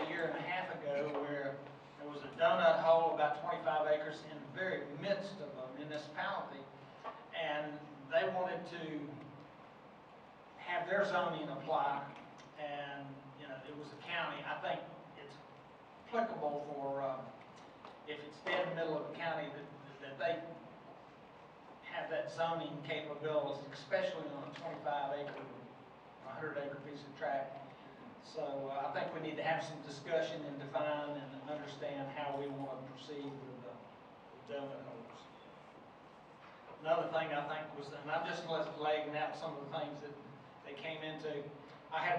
year and a half ago where there was a donut hole about 25 acres in the very midst of a municipality, and they wanted to have their zoning apply, and it was a county. I think it's applicable for if it's dead in the middle of the county that they have that zoning capabilities, especially on a 25 acre, 100 acre piece of tract. So I think we need to have some discussion and define and understand how we want to proceed with the donut holes. Another thing I think was, and I'm just laying out some of the things that they came into. I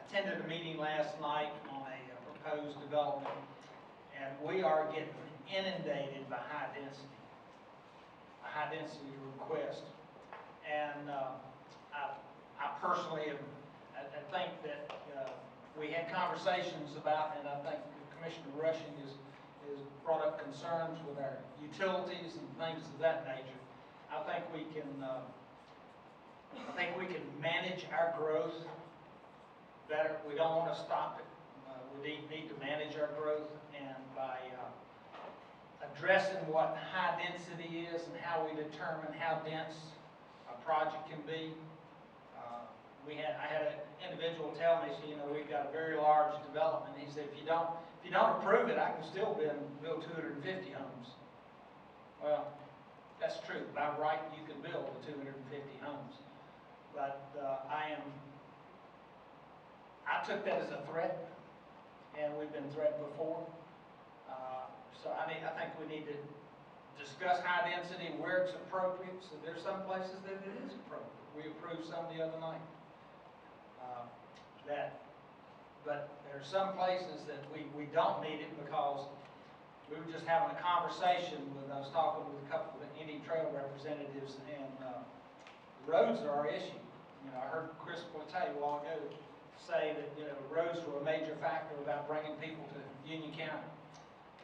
attended a meeting last night on a proposed development, and we are getting inundated by high density request. And I personally I think that we had conversations about, and I think Commissioner Rushing has brought up concerns with our utilities and things of that nature. I think we can manage our growth better. We don't want to stop it. We need to manage our growth, and by addressing what high density is and how we determine how dense a project can be. I had an individual tell me, we've got a very large development. He said, if you don't approve it, I can still build 250 homes. Well, that's true. By right, you can build the 250 homes. But I took that as a threat, and we've been threatened before. So I think we need to discuss high density where it's appropriate. So there's some places that it is appropriate. We approved some the other night. But there are some places that we don't need it because we were just having a conversation with, I was talking with a couple of Indian Trail representatives, and roads are our issue. You know, I heard Chris Pointe a while ago say that, you know, roads were a major factor about bringing people to Union County.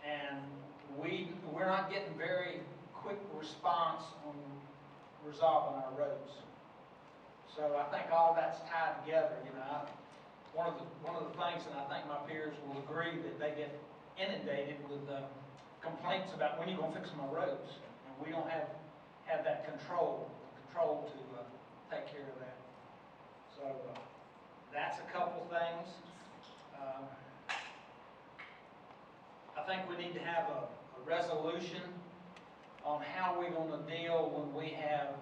And we're not getting very quick response on resolving our roads. So I think all that's tied together, you know. One of the things, and I think my peers will agree, that they get inundated with complaints about when you're going to fix my roads, and we don't have that control to take care of that. So that's a couple things. I think we need to have a resolution on how we're going to deal when we have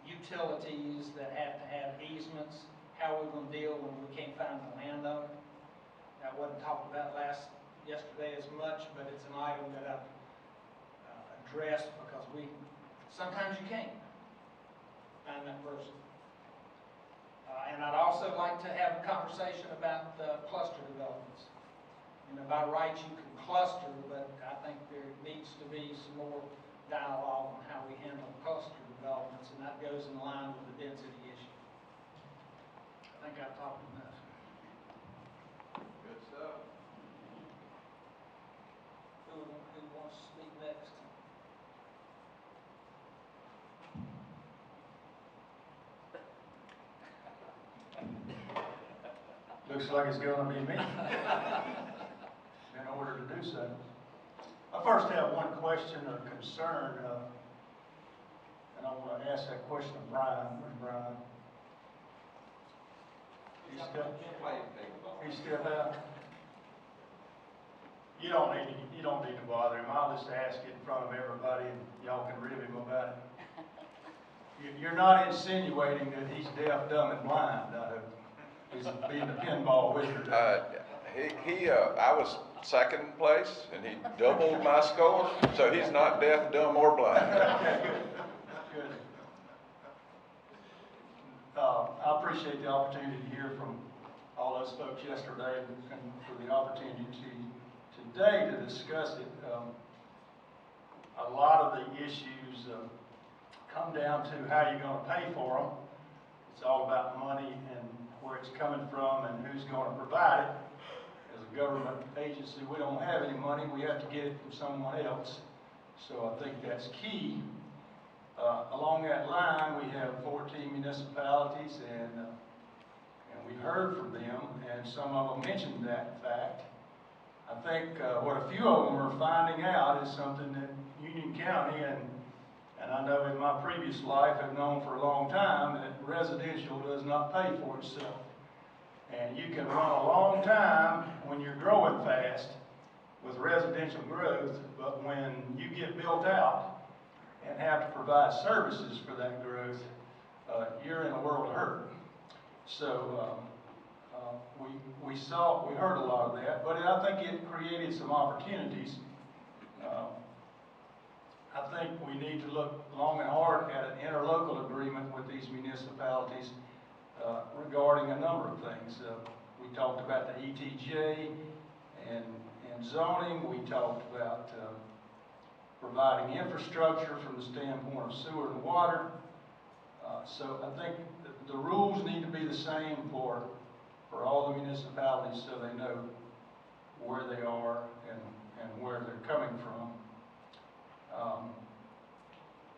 utilities that have to have easements. How we're going to deal when we can't find the landowner. That wasn't talked about yesterday as much, but it's an item that I've addressed because sometimes you can't find that person. And I'd also like to have a conversation about cluster developments. You know, by rights you can cluster, but I think there needs to be some more dialogue on how we handle cluster developments, and that goes in line with the density issue. I think I've talked enough. Good stuff. Who wants to speak next? Looks like it's going to be me, in order to do so. I first have one question or concern, and I want to ask that question of Brian. Where's Brian? He's still out. You don't need to bother him. I'll just ask it in front of everybody, and y'all can rib him about it. You're not insinuating that he's deaf, dumb, and blind, I hope. He's being the pinball wizard. I was second place, and he doubled my score, so he's not deaf, dumb, or blind. Okay, good. I appreciate the opportunity to hear from all those folks yesterday and for the opportunity today to discuss it. A lot of the issues come down to how you're going to pay for them. It's all about money and where it's coming from and who's going to provide it. As a government agency, we don't have any money. We have to get it from someone else. So I think that's key. Along that line, we have 14 municipalities, and we've heard from them, and some of them mentioned that fact. I think what a few of them are finding out is something that Union County, and I know in my previous life have known for a long time, that residential does not pay for itself. And you can run a long time when you're growing fast with residential growth, but when you get built out and have to provide services for that growth, you're in a world of hurt. So we heard a lot of that, but I think it created some opportunities. I think we need to look long and hard at an interlocal agreement with these municipalities regarding a number of things. We talked about the ETJ and zoning. We talked about providing infrastructure from the standpoint of sewer and water. So I think the rules need to be the same for all the municipalities so they know where they are and where they're coming from.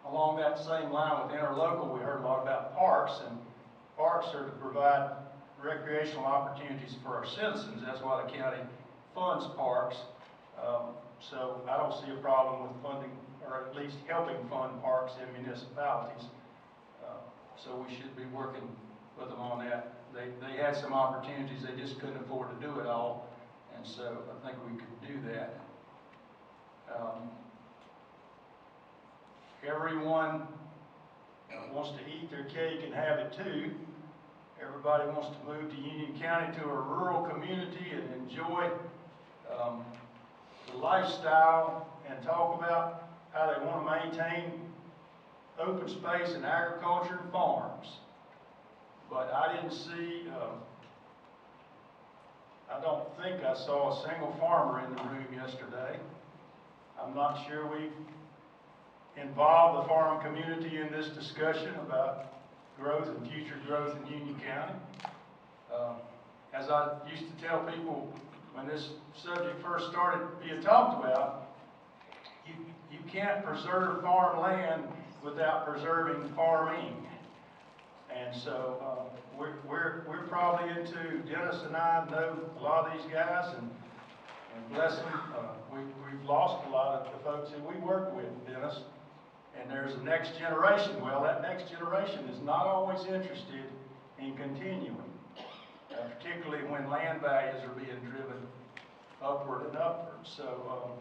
Along that same line with interlocal, we heard a lot about parks, and parks are to provide recreational opportunities for our citizens. That's why the county funds parks. So I don't see a problem with funding, or at least helping fund parks in municipalities. So we should be working with them on that. They had some opportunities, they just couldn't afford to do it all, and so I think we could do that. Everyone wants to eat their cake and have it too. Everybody wants to move to Union County, to a rural community, and enjoy the lifestyle and talk about how they want to maintain open space in agriculture and farms. But I didn't see, I don't think I saw a single farmer in the room yesterday. I'm not sure we've involved the farm community in this discussion about growth and future growth in Union County. As I used to tell people when this subject first started being talked about, you can't preserve farmland without preserving farming. And so we're probably into, Dennis and I know a lot of these guys, and bless them, we've lost a lot of the folks that we work with, Dennis. And there's a next generation. Well, that next generation is not always interested in continuing, particularly when land values are being driven upward and upward. So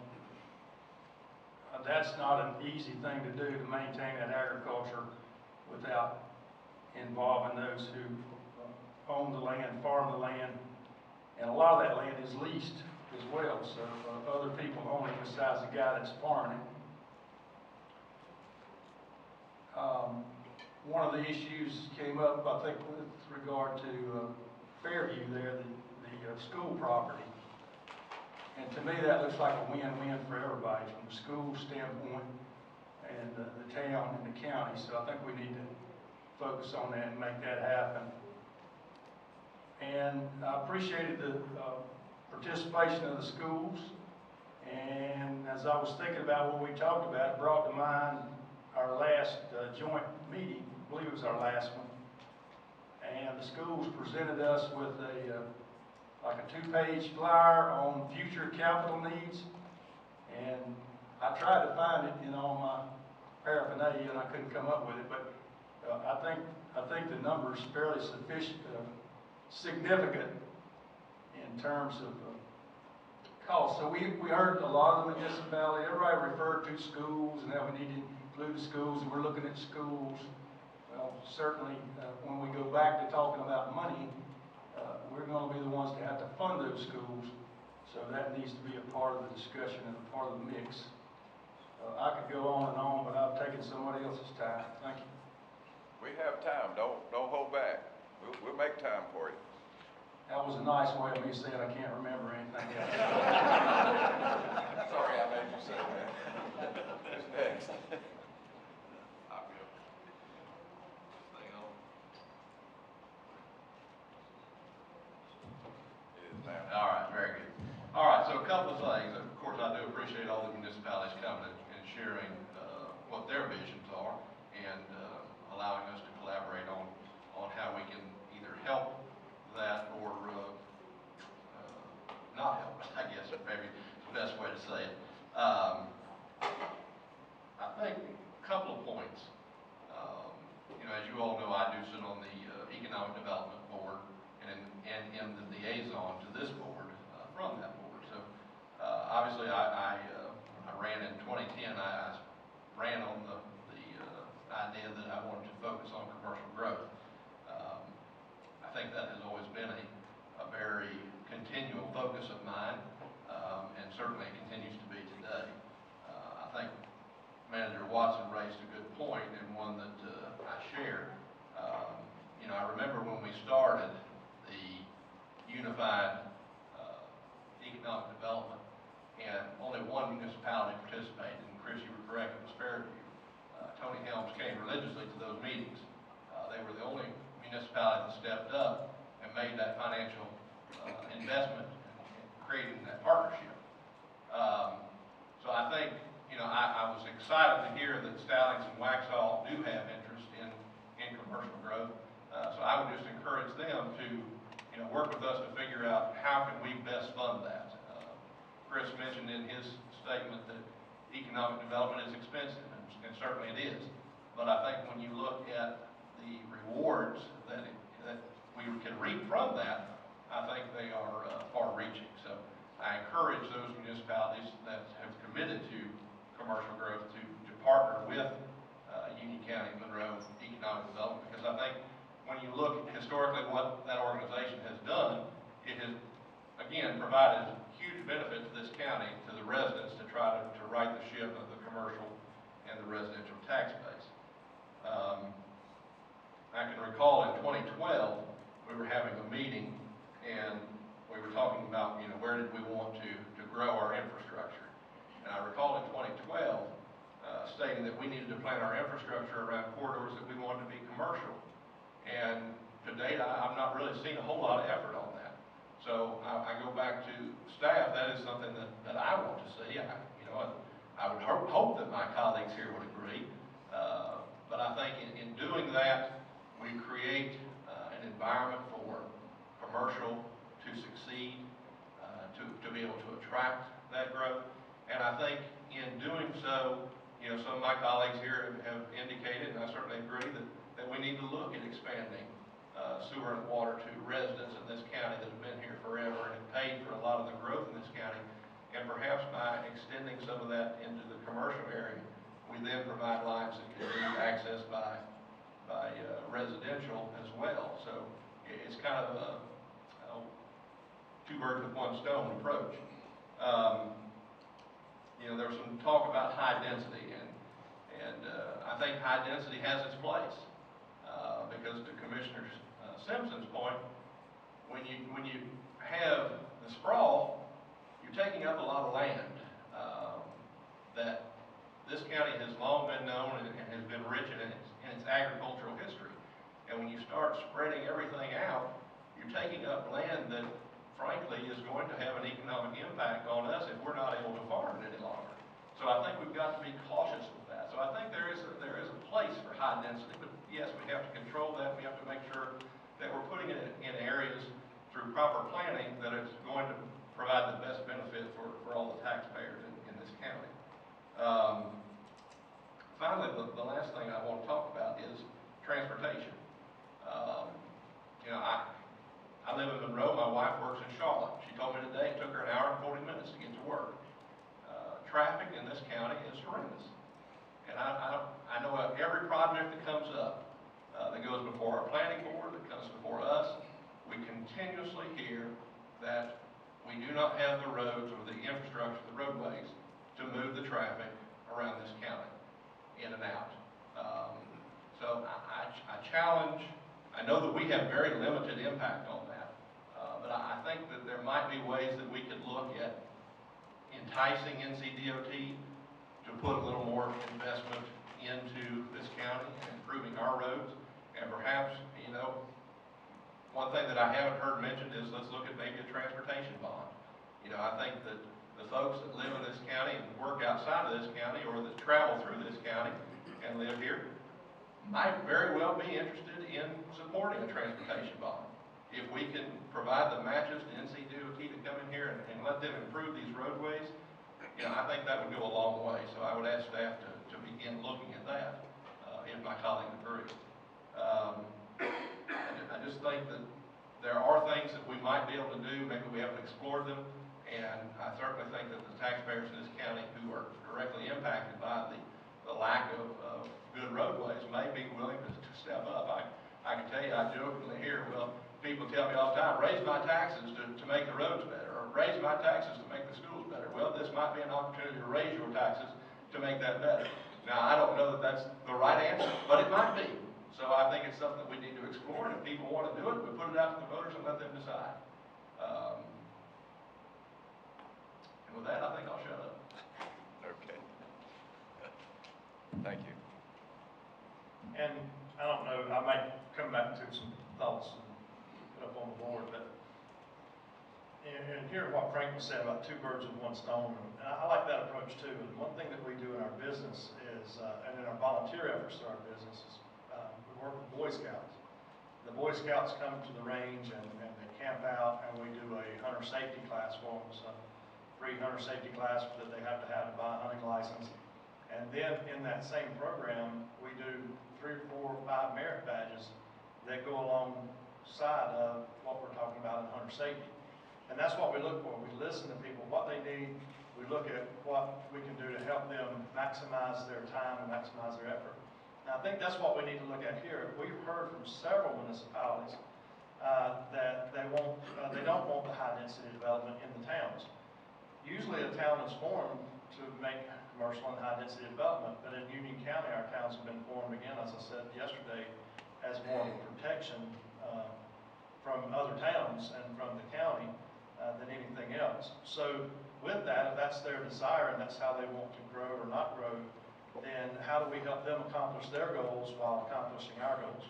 that's not an easy thing to do, to maintain that agriculture without involving those who own the land, farm the land, and a lot of that land is leased as well, so other people own it besides the guy that's farming it. One of the issues came up, I think, with regard to Fairview there, the school property. And to me, that looks like a win-win for everybody, from the school standpoint and the town and the county. So I think we need to focus on that and make that happen. And I appreciated the participation of the schools. And as I was thinking about what we talked about, it brought to mind our last joint meeting. I believe it was our last one. And the schools presented us with like a 2-page flyer on future capital needs. And I tried to find it in all my paraphernalia, and I couldn't come up with it. But I think the number is fairly significant in terms of cost. So we heard a lot of the municipality, everybody referred to schools and how we need to include the schools, and we're looking at schools. Well, certainly when we go back to talking about money, we're going to be the ones that have to fund those schools. So that needs to be a part of the discussion and a part of the mix. I could go on, but I've taken somebody else's time. Thank you. We have time. Don't hold back. We'll make time for you. That was a nice way of me saying I can't remember anything else. Sorry I made you say that. Who's next? All right, very good. All right, so a couple of things. Of course, I do appreciate all the municipalities coming and sharing what their visions are, and allowing us to collaborate on how we can either help that or not help, I guess, maybe the best way to say it. I think a couple of points. As you all know, I do sit on the Economic Development Board and in the liaison to this board from that board. So obviously, I ran in 2010. I ran on the idea that I wanted to focus on commercial growth. I think that has always been a very continual focus of mine, and certainly continues to be today. I think Manager Watson raised a good point, and one that I share. I remember when we started the unified economic development, and only one municipality participated, and Chris, you were correct, it was Fairview. Tony Helms came religiously to those meetings. They were the only municipality that stepped up and made that financial investment in creating that partnership. So I think, I was excited to hear that Stallings and Waxhaw do have interest in commercial growth. So I would just encourage them to, work with us to figure out how can we best fund that. Chris mentioned in his statement that economic development is expensive, and certainly it is. But I think when you look at the rewards that we can reap from that, I think they are far-reaching. So I encourage those municipalities that have committed to commercial growth to partner with Union County Monroe Economic Development, because I think when you look historically what that organization has done, it has, again, provided huge benefit to this county, to the residents, to try to right the ship of the commercial stating that we needed to plan our infrastructure around corridors that we wanted to be commercial. And to date, I've not really seen a whole lot of effort on that. So I go back to staff, that is something that I want to see. I would hope that my colleagues here would agree. But I think in doing that, we create an environment for commercial to succeed, to be able to attract that growth. And I think in doing so, some of my colleagues here have indicated, and I certainly agree, that we need to look at expanding sewer and water to residents in this county that have been here forever and have paid for a lot of the growth in this county. And perhaps by extending some of that into the commercial area, we then provide lines that can be accessed by residential as well. So it's kind of a two birds with one stone approach. There was some talk about high density, and I think high density has its place because to Commissioner Simpson's point, when you have the sprawl, you're taking up a lot of land that this county has long been known and has been rich in its agricultural history. And when you start spreading everything out, you're taking up land that, frankly, is going to have an economic impact on us if we're not able to farm it any longer. So I think we've got to be cautious with that. So I think there is a place for high density, but yes, we have to control that. We have to make sure that we're putting it in areas through proper planning that is going to provide the best benefit for all the taxpayers in this county. Finally, the last thing I want to talk about is transportation. I live in Monroe. My wife works in Charlotte. She told me today it took her an hour and 40 minutes to get to work. Traffic in this county is horrendous. And I know of every project that comes up, that goes before our planning board, that comes before us, we continuously hear that we do not have the roads or the infrastructure, the roadways, to move the traffic around this county, in and out. So I challenge, I know that we have very limited impact on that, but I think that there might be ways that we could look at enticing NCDOT to put a little more investment into this county and improving our roads. And perhaps, one thing that I haven't heard mentioned is let's look at maybe a transportation bond. I think that the folks that live in this county and work outside of this county or that travel through this county and live here might very well be interested in supporting a transportation bond. If we can provide the matches to NCDOT to come in here and let them improve these roadways, I think that would go a long way. So I would ask staff to begin looking at that, if my colleague agrees. I just think that there are things that we might be able to do, maybe we haven't explored them, and I certainly think that the taxpayers in this county who are directly impacted by the lack of good roadways may be willing to step up. I can tell you, I jokingly hear, well, people tell me all the time, raise my taxes to make the roads better, or raise my taxes to make the schools better. Well, this might be an opportunity to raise your taxes to make that better. Now, I don't know that that's the right answer, but it might be. So I think it's something that we need to explore, and if people want to do it, we put it out to the voters and let them decide. And with that, I think I'll shut up. Okay. Thank you. And I don't know, I might come back to some thoughts and put up on the board, but and hearing what Frank was saying about two birds with one stone, and I like that approach too. And one thing that we do in our business is, and in our volunteer efforts to our business is, we work with Boy Scouts. The Boy Scouts come to the range and they camp out, and we do a hunter safety class for them. So free hunter safety class that they have to buy a hunting license. And then in that same program, we do 3 or 4 or 5 merit badges that go alongside of what we're talking about in hunter safety. And that's what we look for. We listen to people, what they need. We look at what we can do to help them maximize their time and maximize their effort. And I think that's what we need to look at here. We've heard from several municipalities that they don't want the high density development in the towns. Usually a town is formed to make commercial and high density development, but in Union County, our towns have been formed again, as I said yesterday, as more of a protection from other towns and from the county than anything else. So with that, if that's their desire and that's how they want to grow or not grow, then how do we help them accomplish their goals while accomplishing our goals?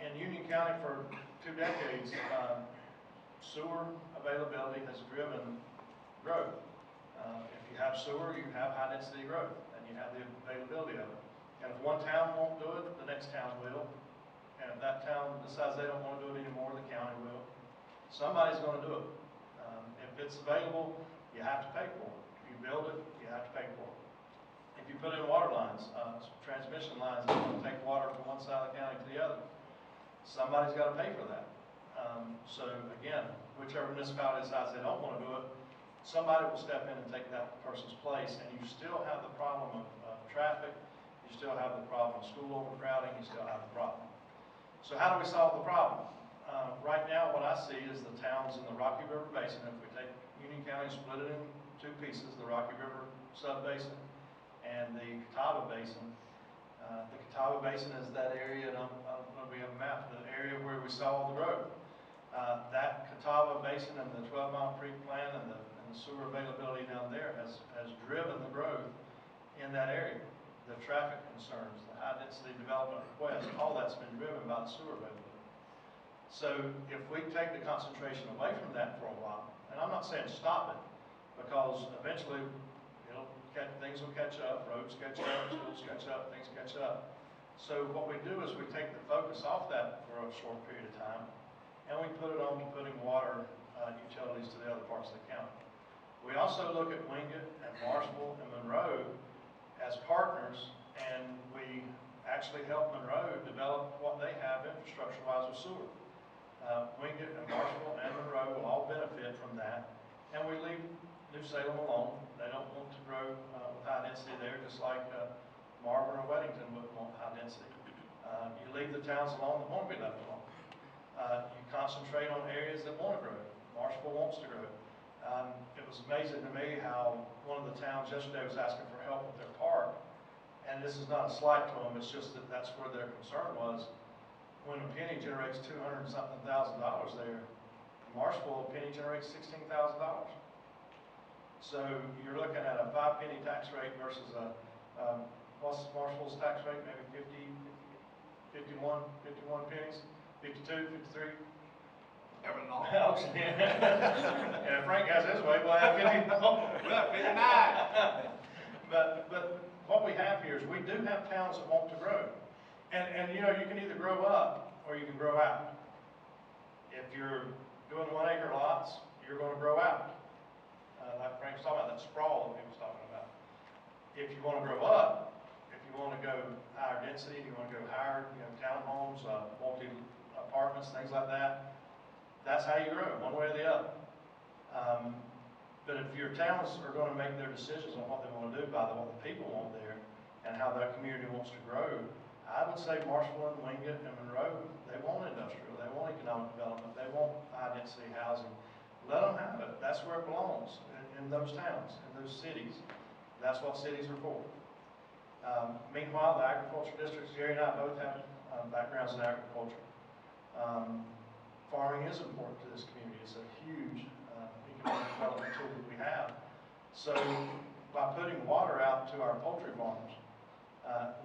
In Union County for 2 decades, sewer availability has driven growth. If you have sewer, you have high density growth, and you have the availability of it. And if one town won't do it, the next town will. And if that town decides they don't want to do it anymore, the county will. Somebody's going to do it. If it's available, you have to pay for it. If you build it, you have to pay for it. If you put in water lines, transmission lines that are going to take water from one side of the county to the other, somebody's got to pay for that. So again, whichever municipality decides they don't want to do it, somebody will step in and take that person's place, and you still have the problem of traffic, you still have the problem of school overcrowding, you still have the problem. So how do we solve the problem? Right now, what I see is the towns in the Rocky River Basin. If we take Union County and split it in 2 pieces, the Rocky River sub-basin and the Catawba Basin. The Catawba Basin is that area, and we have a map, the area where we saw all the growth. That Catawba Basin and the 12-mile creek plan and the sewer availability down there has driven the growth in that area. The traffic concerns, the high-density development requests, all that's been driven by the sewer availability. So if we take the concentration away from that for a while, and I'm not saying stop it, because eventually things will catch up, roads catch up, schools catch up, things catch up. So what we do is we take the focus off that for a short period of time, and we put it on to putting water utilities to the other parts of the county. We also look at Wingate and Marshall and Monroe as partners, and we actually help Monroe develop what they have infrastructure-wise with sewer. Wingate and Marshall and Monroe will all benefit from that, and we leave New Salem alone. They don't want to grow with high density there, just like Marvin or Weddington wouldn't want high density. You leave the towns alone that won't be left alone. You concentrate on areas that want to grow. Marshall wants to grow. It was amazing to me how one of the towns yesterday was asking for help with their park, and this is not a slight to them, it's just that that's where their concern was. When a penny generates $200-something thousand there, Marshall, a penny generates $16,000. So you're looking at a 5-penny tax rate versus what's Marshall's tax rate? Maybe 51 pennies, 52, 53. Never know. Yeah, Frank has his way, we'll have 50. We'll have 59. But what we have here is we do have towns that want to grow. And you know, you can either grow up or you can grow out. If you're doing 1-acre lots, you're going to grow out. Like Frank's talking about, that sprawl that he was talking about. If you want to grow up, if you want to go higher density, if you want to go higher, townhomes, multi-apartments, things like that, that's how you grow, one way or the other. But if your towns are going to make their decisions on what they want to do by what the people want there and how that community wants to grow, I would say Marshall and Wingate and Monroe, they want industrial, they want economic development, they want high-density housing. Let them have it. That's where it belongs, in those towns, in those cities. That's what cities are for. Meanwhile, the agriculture districts, Jerry and I both have backgrounds in agriculture. Farming is important to this community. It's a huge economic development tool that we have. So by putting water out to our poultry farmers,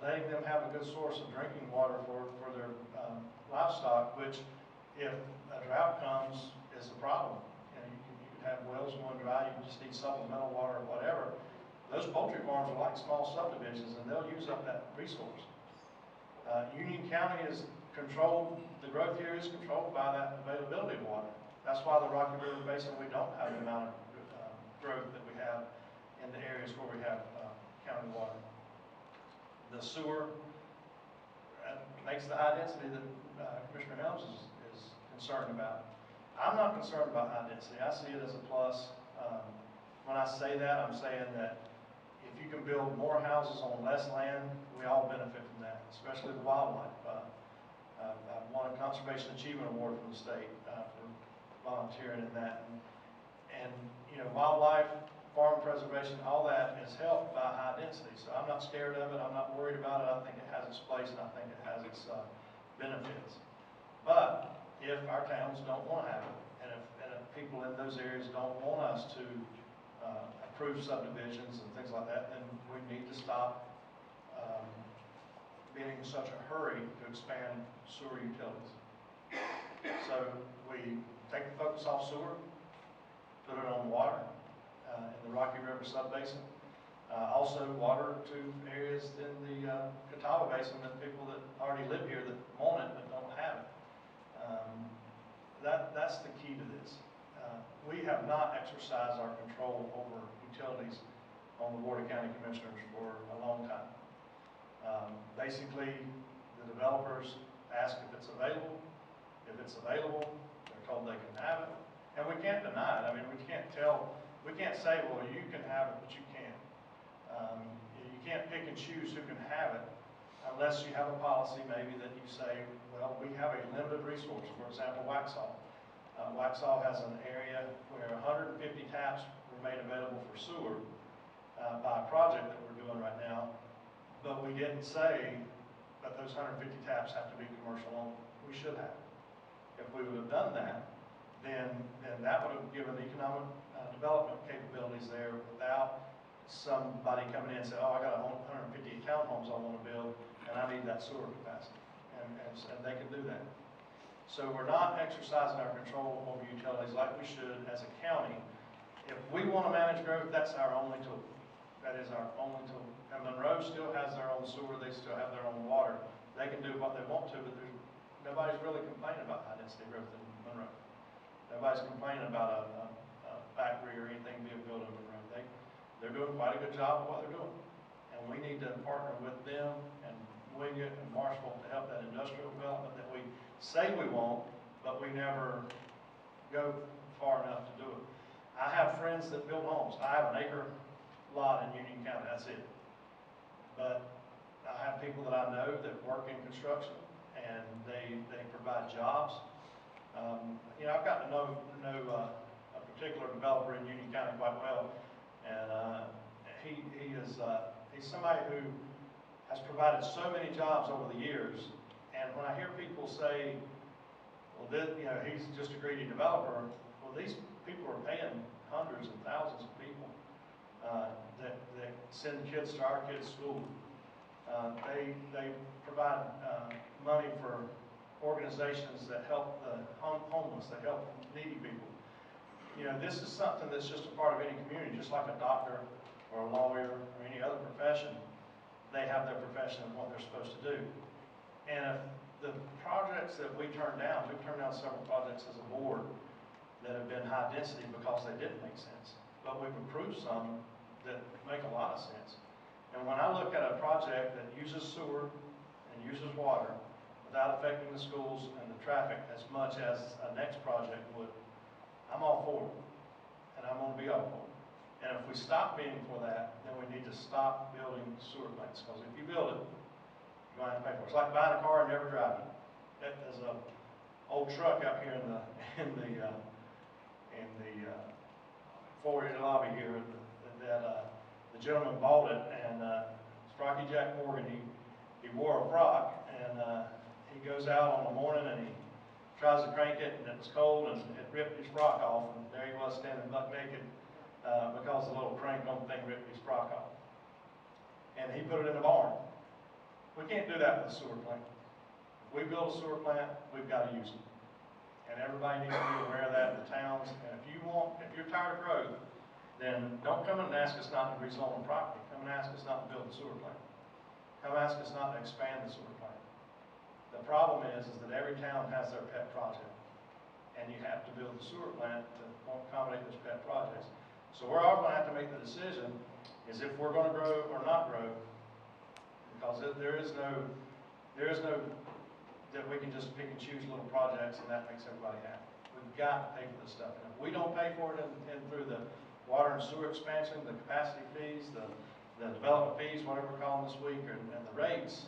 letting them have a good source of drinking water for their livestock, which if a drought comes is a problem. You could have wells going dry, you just need supplemental water or whatever. Those poultry farms are like small subdivisions and they'll use up that resource. Union County is controlled, the growth here is controlled by that availability of water. That's why the Rocky River Basin, we don't have the amount of growth that we have in the areas where we have county water. The sewer makes the high density that Commissioner Helms is concerned about. I'm not concerned about high density. I see it as a plus. When I say that, I'm saying that if you can build more houses on less land, we all benefit from that, especially the wildlife. I've won a Conservation Achievement Award from the state for volunteering in that. And wildlife, farm preservation, all that is helped by high density. So I'm not scared of it. I'm not worried about it. I think it has its place and I think it has its benefits. But if our towns don't want to have it, and if people in those areas don't want us to approve subdivisions and things like that, then we need to stop being in such a hurry to expand sewer utilities. So we take the focus off sewer, put it on water in the Rocky River subbasin. Also water to areas in the Catawba Basin that people that already live here that want it but don't have it. That's the key to this. We have not exercised our control over utilities on the Board of County Commissioners for a long time. Basically, the developers ask if it's available. If it's available, they're told they can have it. And we can't deny it. I mean, we can't say, well, you can have it, but you can't. You can't pick and choose who can have it unless you have a policy maybe that you say, well, we have a limited resource. For example, Waxhaw. Waxhaw has an area where 150 taps were made available for sewer by a project that we're doing right now, but we didn't say that those 150 taps have to be commercial only. We should have. If we would have done that, then that would have given economic development capabilities there without somebody coming in and saying, oh, I got 150 townhomes I want to build, and I need that sewer capacity. And they can do that. So we're not exercising our control over utilities like we should as a county. If we want to manage growth, that's our only tool. That is our only tool. And Monroe still has their own sewer, they still have their own water. They can do what they want to, but nobody's really complaining about high density growth in Monroe. Nobody's complaining about a factory or anything being built in Monroe. They're doing quite a good job of what they're doing. And we need to partner with them and Wingate and Marshall to help that industrial development that we say we want, but we never go far enough to do it. I have friends that build homes. I have an acre lot in Union County, that's it. But I have people that I know that work in construction and they provide jobs. You know, I've gotten to know a particular developer in Union County quite well, and he's somebody who has provided so many jobs over the years. And when I hear people say, well, you know, he's just a greedy developer, well, these people are paying hundreds and thousands of people that send kids to our kids' school. They provide money for organizations that help the homeless, that help needy people. You know, this is something that's just a part of any community, just like a doctor or a lawyer or any other profession. They have their profession and what they're supposed to do. And if the projects that we turn down, we've turned down several projects as a board that have been high density because they didn't make sense. But we've approved some that make a lot of sense. And when I look at a project that uses sewer and uses water without affecting the schools and the traffic as much as a next project would, I'm all for it. And I'm going to be all for it. And if we stop being for that, then we need to stop building sewer plants. Because if you build it, you're going to have to pay for it. It's like buying a car and never driving it. There's an old truck out here in the foyer lobby here that the gentleman bought it, and it's Rocky Jack Morgan. He wore a frock, and he goes out on the morning and he tries to crank it, and it was cold, and it ripped his frock off, and there he was standing buck naked because the little crank on the thing ripped his frock off. And he put it in the barn. We can't do that with a sewer plant. If we build a sewer plant, we've got to use it. And everybody needs to be aware of that in the towns. And if you're tired of growth, then don't come and ask us not to rezone the property. Come and ask us not to build a sewer plant. Come ask us not to expand the sewer plant. The problem is that every town has their pet project. And you have to build the sewer plant to accommodate those pet projects. So we're all going to have to make the decision is if we're going to grow or not grow, because there is no that we can just pick and choose little projects and that makes everybody happy. We've got to pay for this stuff. And if we don't pay for it and through the water and sewer expansion, the capacity fees, the development fees, whatever we're calling this week, and the rates,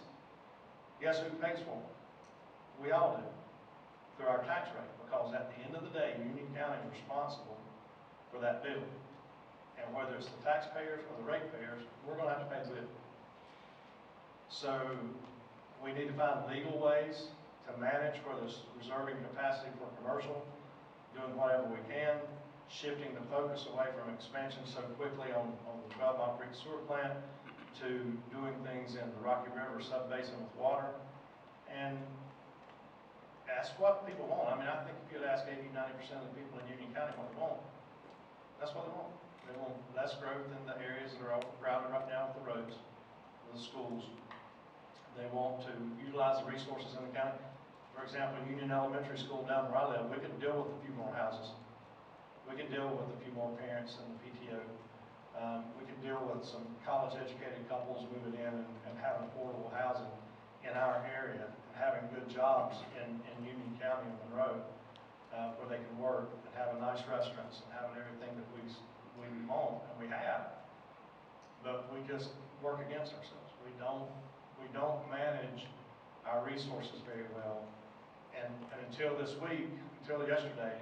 guess who pays for them? We all do, through our tax rate, because at the end of the day, Union County is responsible for that bill. And whether it's the taxpayers or the ratepayers, we're going to have to pay the bill. So we need to find legal ways to manage whether it's reserving capacity for commercial, doing whatever we can, shifting the focus away from expansion so quickly on the 12-mile creek sewer plant, to doing things in the Rocky River subbasin with water. And that's what people want. I mean, I think if you'd ask 80–90% of the people in Union County what they want, that's what they want. They want less growth in the areas that are crowded right now with the roads, the schools. They want to utilize the resources in the county. For example, Union Elementary School down where I live, we could deal with a few more houses. We could deal with a few more parents in the PTO. We could deal with some college-educated couples moving in and having affordable housing in our area and having good jobs in Union County and Monroe where they can work and having nice restaurants and having everything that we want and we have. But we just work against ourselves. We don't manage our resources very well. And until this week, until yesterday,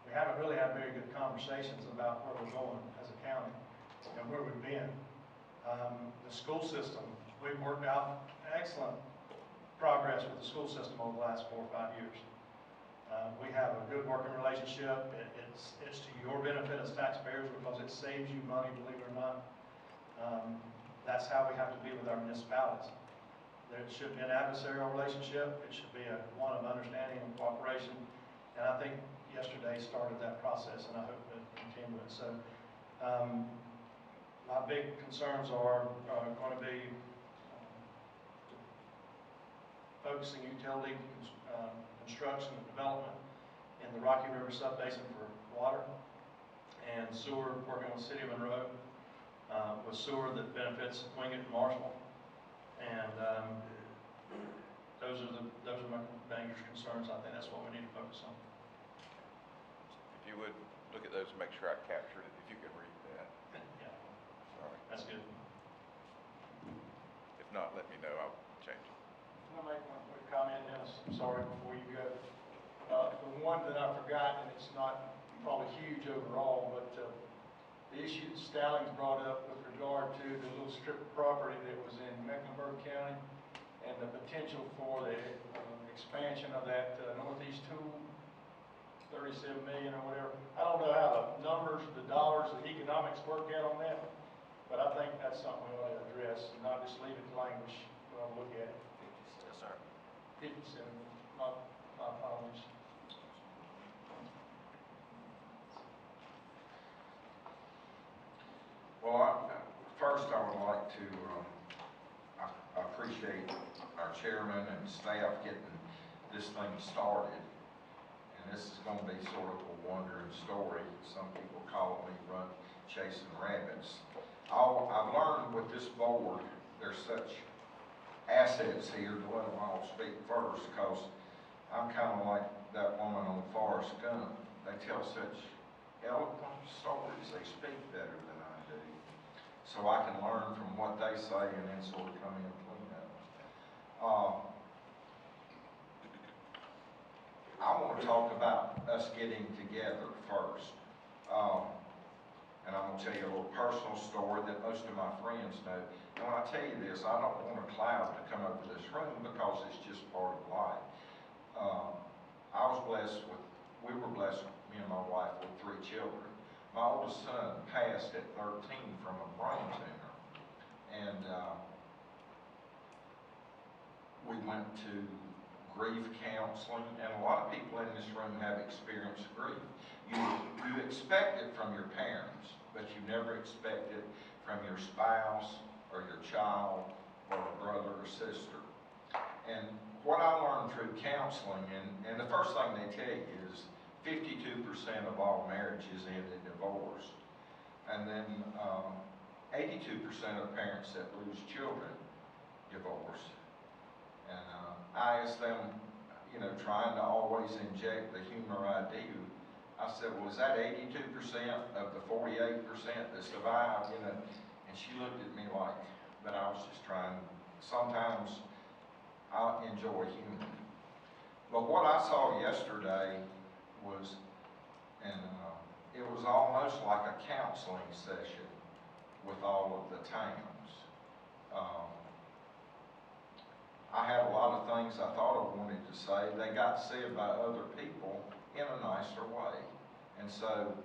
we haven't really had very good conversations about where we're going as a county and where we've been. The school system, we've worked out excellent progress with the school system over the last 4 or 5 years. We have a good working relationship. It's to your benefit as taxpayers because it saves you money, believe it or not. That's how we have to be with our municipalities. There should be an adversarial relationship. It should be one of understanding and cooperation. And I think yesterday started that process, and I hope to continue it. So my big concerns are going to be focusing utility construction and development in the Rocky River subbasin for water, and sewer, working with the City of Monroe with sewer that benefits Wingate and Marshall. And those are my dangerous concerns. I think that's what we need to focus on. If you would, look at those and make sure I captured it, if you could read that. Yeah, Sorry. that's good. If not, let me know, I'll change it. I'm going to make one quick comment, Dennis. I'm sorry, before you go. The one that I forgot, and it's not probably huge overall, but the issue that Stallings brought up with regard to the little strip of property that was in Mecklenburg County and the potential for the expansion of that northeast tool, 37 million or whatever. I don't know how the numbers, the dollars, the economics work out on that, but I think that's something we ought to address and not just leave it to language when I look at it. Yes, sir. 57, my apologies. Well, first I would like to, I appreciate our chairman and staff getting this thing started. And this is going to be sort of a wandering story. Some people call me chasing rabbits. I've learned with this board, there's such assets here to let them all speak first, because I'm kind of like that woman on Forrest Gump. They tell such eloquent stories. They speak better than I do. So I can learn from what they say and then sort of come in and clean up. I want to talk about us getting together first. And I'm going to tell you a little personal story that most of my friends know. And when I tell you this, I don't want a cloud to come over this room because it's just part of life. We were blessed, me and my wife, with 3 children. My oldest son passed at 13 from a brain tumor. And we went to grief counseling, and a lot of people in this room have experienced grief. You expect it from your parents, but you never expect it from your spouse or your child or a brother or sister. And what I learned through counseling, and the first thing they tell you is 52% of all marriages end in divorce. And then 82% of parents that lose children divorce. And I asked them, trying to always inject the humor I do, I said, well, is that 82% of the 48% that survived? And she looked at me like, but I was just trying. Sometimes I enjoy humor. But what I saw yesterday was, and it was almost like a counseling session with all of the towns. I had a lot of things I thought I wanted to say. They got said by other people in a nicer way. And so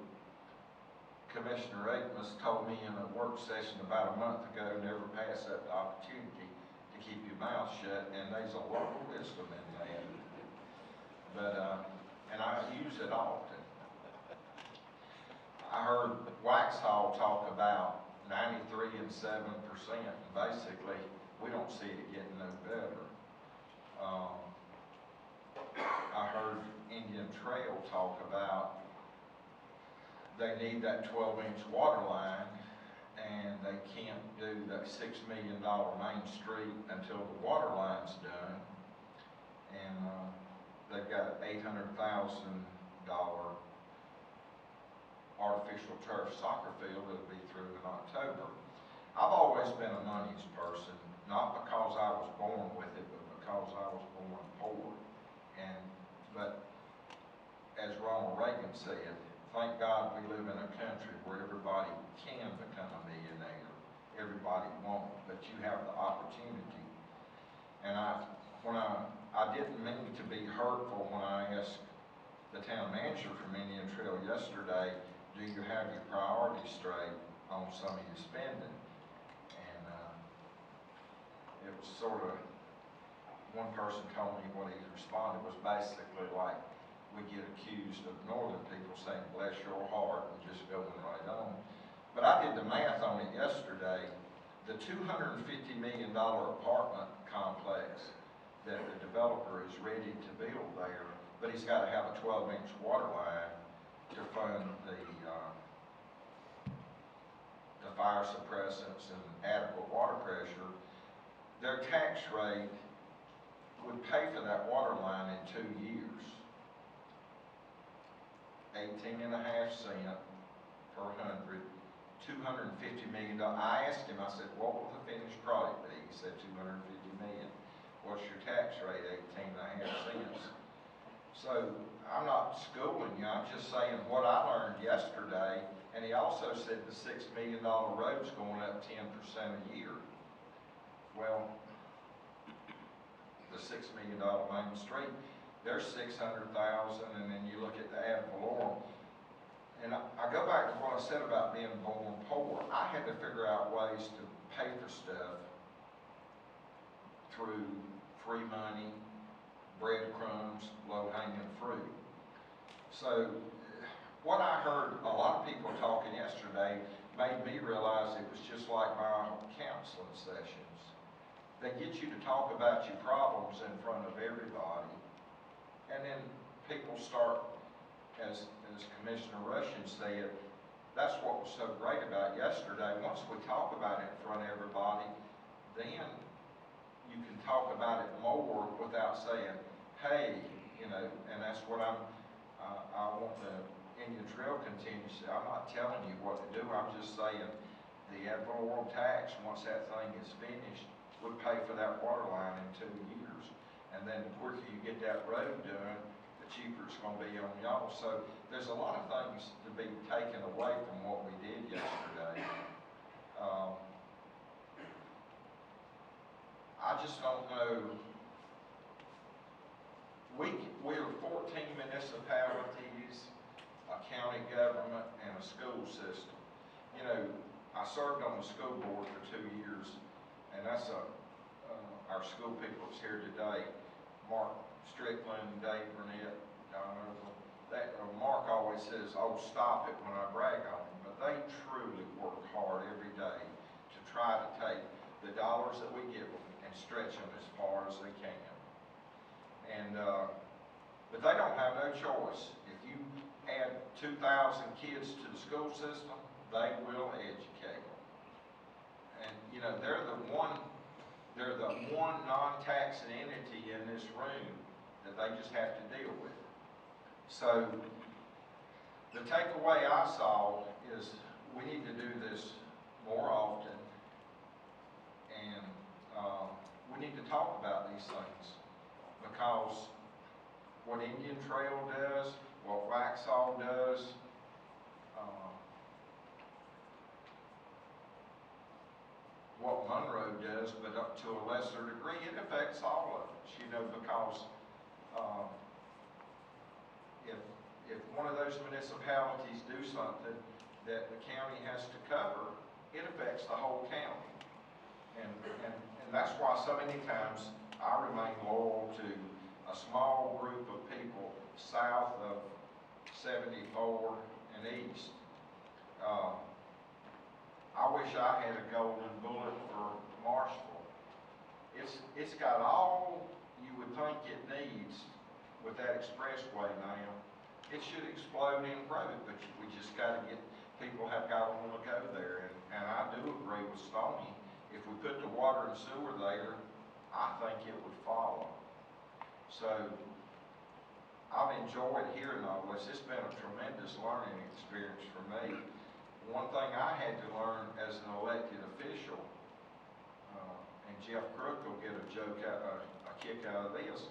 Commissioner Akmus told me in a work session about a month ago, never pass up the opportunity to keep your mouth shut, and there's a lot of wisdom in that. But, and I use it often. I heard Waxhaw talk about 93 and 7%, and basically, we don't see it getting no better. I heard Indian Trail talk about they need that 12-inch water line, and they can't do that $6 million Main Street until the water line's done. And they've got $800,000 artificial turf soccer field that'll be through in October. I've always been a money's person, not because I was born with it, but because I was born poor. But as Ronald Reagan said, thank God we live in a country where everybody can become a millionaire. Everybody won't, but you have the opportunity. And I didn't mean to be hurtful when I asked the town manager from Indian Trail yesterday, do you have your priorities straight on some of your spending? And it was sort of, one person told me what he responded was basically like, we get accused of northern people saying, bless your heart, and just going right on. But I did the math on it yesterday. The $250 million apartment complex that the developer is ready to build there, but he's got to have a 12-inch water line to fund the fire suppressants and adequate water pressure. Their tax rate would pay for that water line in 2 years. 18.5 cents per 100, $250 million. I asked him, I said, what will the finished product be? He said, 250 million. What's your tax rate? 18.5 cents. So I'm not schooling you, I'm just saying what I learned yesterday, and he also said the $6 million road's going up 10% a year. Well, the $6 million Main Street, there's 600,000, and then you look at the ad valorem. And I go back to what I said about being born poor. I had to figure out ways to pay for stuff through free money, breadcrumbs, low-hanging fruit. So what I heard a lot of people talking yesterday made me realize it was just like my counseling sessions. They get you to talk about your problems in front of everybody, and then people start, as Commissioner Rushing said, that's what was so great about yesterday. Once we talk about it in front of everybody, then you can talk about it more without saying, hey, you know, and that's what I want the Indian Trail contingency. I'm not telling you what to do, I'm just saying the ad valorem tax, once that thing is finished, would pay for that water line in 2 years. And then the quicker you get that road done, the cheaper it's going to be on y'all. So there's a lot of things to be taken away from what we did yesterday. I just don't know. We're 14 municipalities, a county government, and a school system. You know, I served on the school board for 2 years, and that's our school people that's here today, Mark Strickland, Dave Burnett, Don Ogle. Mark always says, oh, stop it when I brag on him, but they truly work hard every day to try to take the dollars that we give them and stretch them as far as they can. And, but they don't have no choice. If you add 2,000 kids to the school system, they will educate them. And, you know, they're the one non-taxing entity in this room that they just have to deal with. So the takeaway I saw is we need to do this more often, and we need to talk about these things, because what Indian Trail does, what Waxhaw does, what Monroe does, but up to a lesser degree, it affects all of us, you know, because if one of those municipalities do something that the county has to cover, it affects the whole county. And that's why so many times I remain loyal to a small group of people south of 74 and east. I wish I had a golden bullet for Marshall. It's got all you would think it needs with that expressway now. It should explode in growth, but we just got to get, people have got to want to go there. And I do agree with Stoney. If we put the water and sewer there, I think it would follow. So I've enjoyed hearing all this. It's been a tremendous learning experience for me. One thing I had to learn as an elected official, and Jeff Crook will get a kick out of this,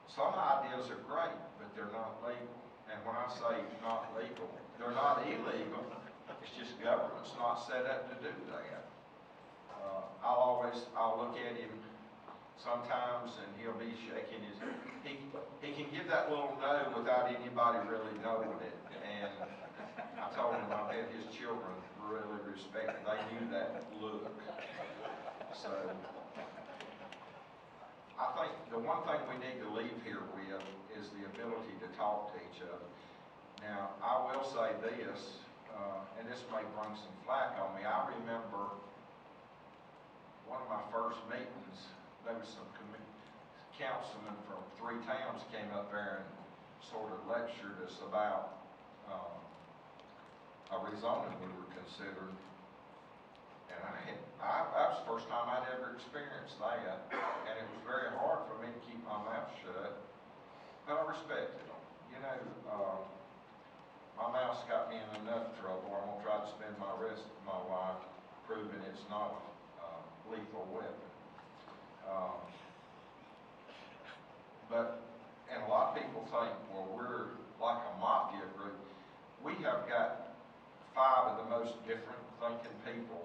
some ideas are great, but they're not legal. And when I say not legal, they're not illegal. It's just government's not set up to do that. I'll look at him sometimes and he'll be shaking his, he can give that little no without anybody really knowing it. And I told him I bet his children really respect it. They knew that look. So I think the one thing we need to leave here with is the ability to talk to each other. Now, I will say this, and this may bring some flack on me. I remember one of my first meetings, there was some councilmen from 3 towns came up there and sort of lectured us about a rezoning we were considering. And that was the first time I'd ever experienced that. And it was very hard for me to keep my mouth shut. But I respected them. You know, my mouth's got me in enough trouble. I'm going to try to spend my rest of my life proving it's not a lethal weapon. And a lot of people think, well, we're like a mafia group. We have got 5 of the most different thinking people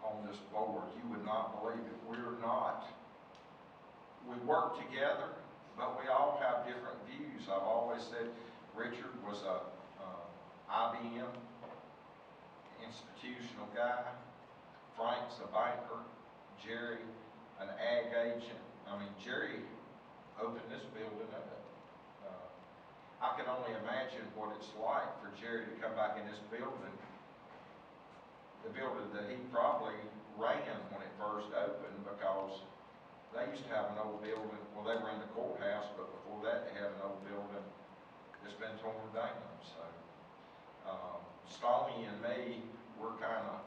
on this board. You would not believe it. We're not. We work together, but we all have different views. I've always said Richard was a IBM institutional guy. Frank's a banker. Jerry, an ag agent. I mean, Jerry opened this building up. I can only imagine what it's like for Jerry to come back in this building, the building that he probably ran when it first opened, because they used to have an old building, well, they were in the courthouse, but before that they had an old building that's been torn down. So Stoney and me, we're kind of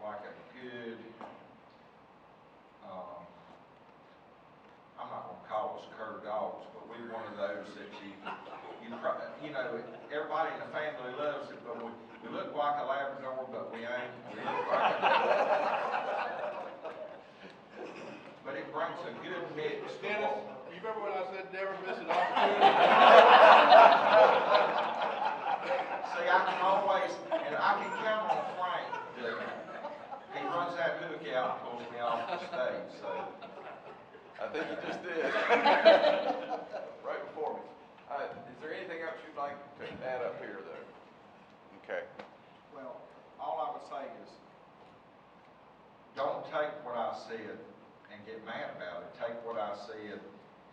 like a good, I'm not going to call us cur dogs, but we're one of those that you know, everybody in the family loves it, but we look like a Labrador, but we ain't. We look like but it brings a good mix. Dennis, you remember when I said never miss an opportunity? See, I can always, and I can count on Frank. He runs that hook out and pulls me off the stage, so. I think you just did. Right before me. Is there anything else you'd like to add up here, though? Okay. Well, all I would say is, don't take what I said and get mad about it. Take what I said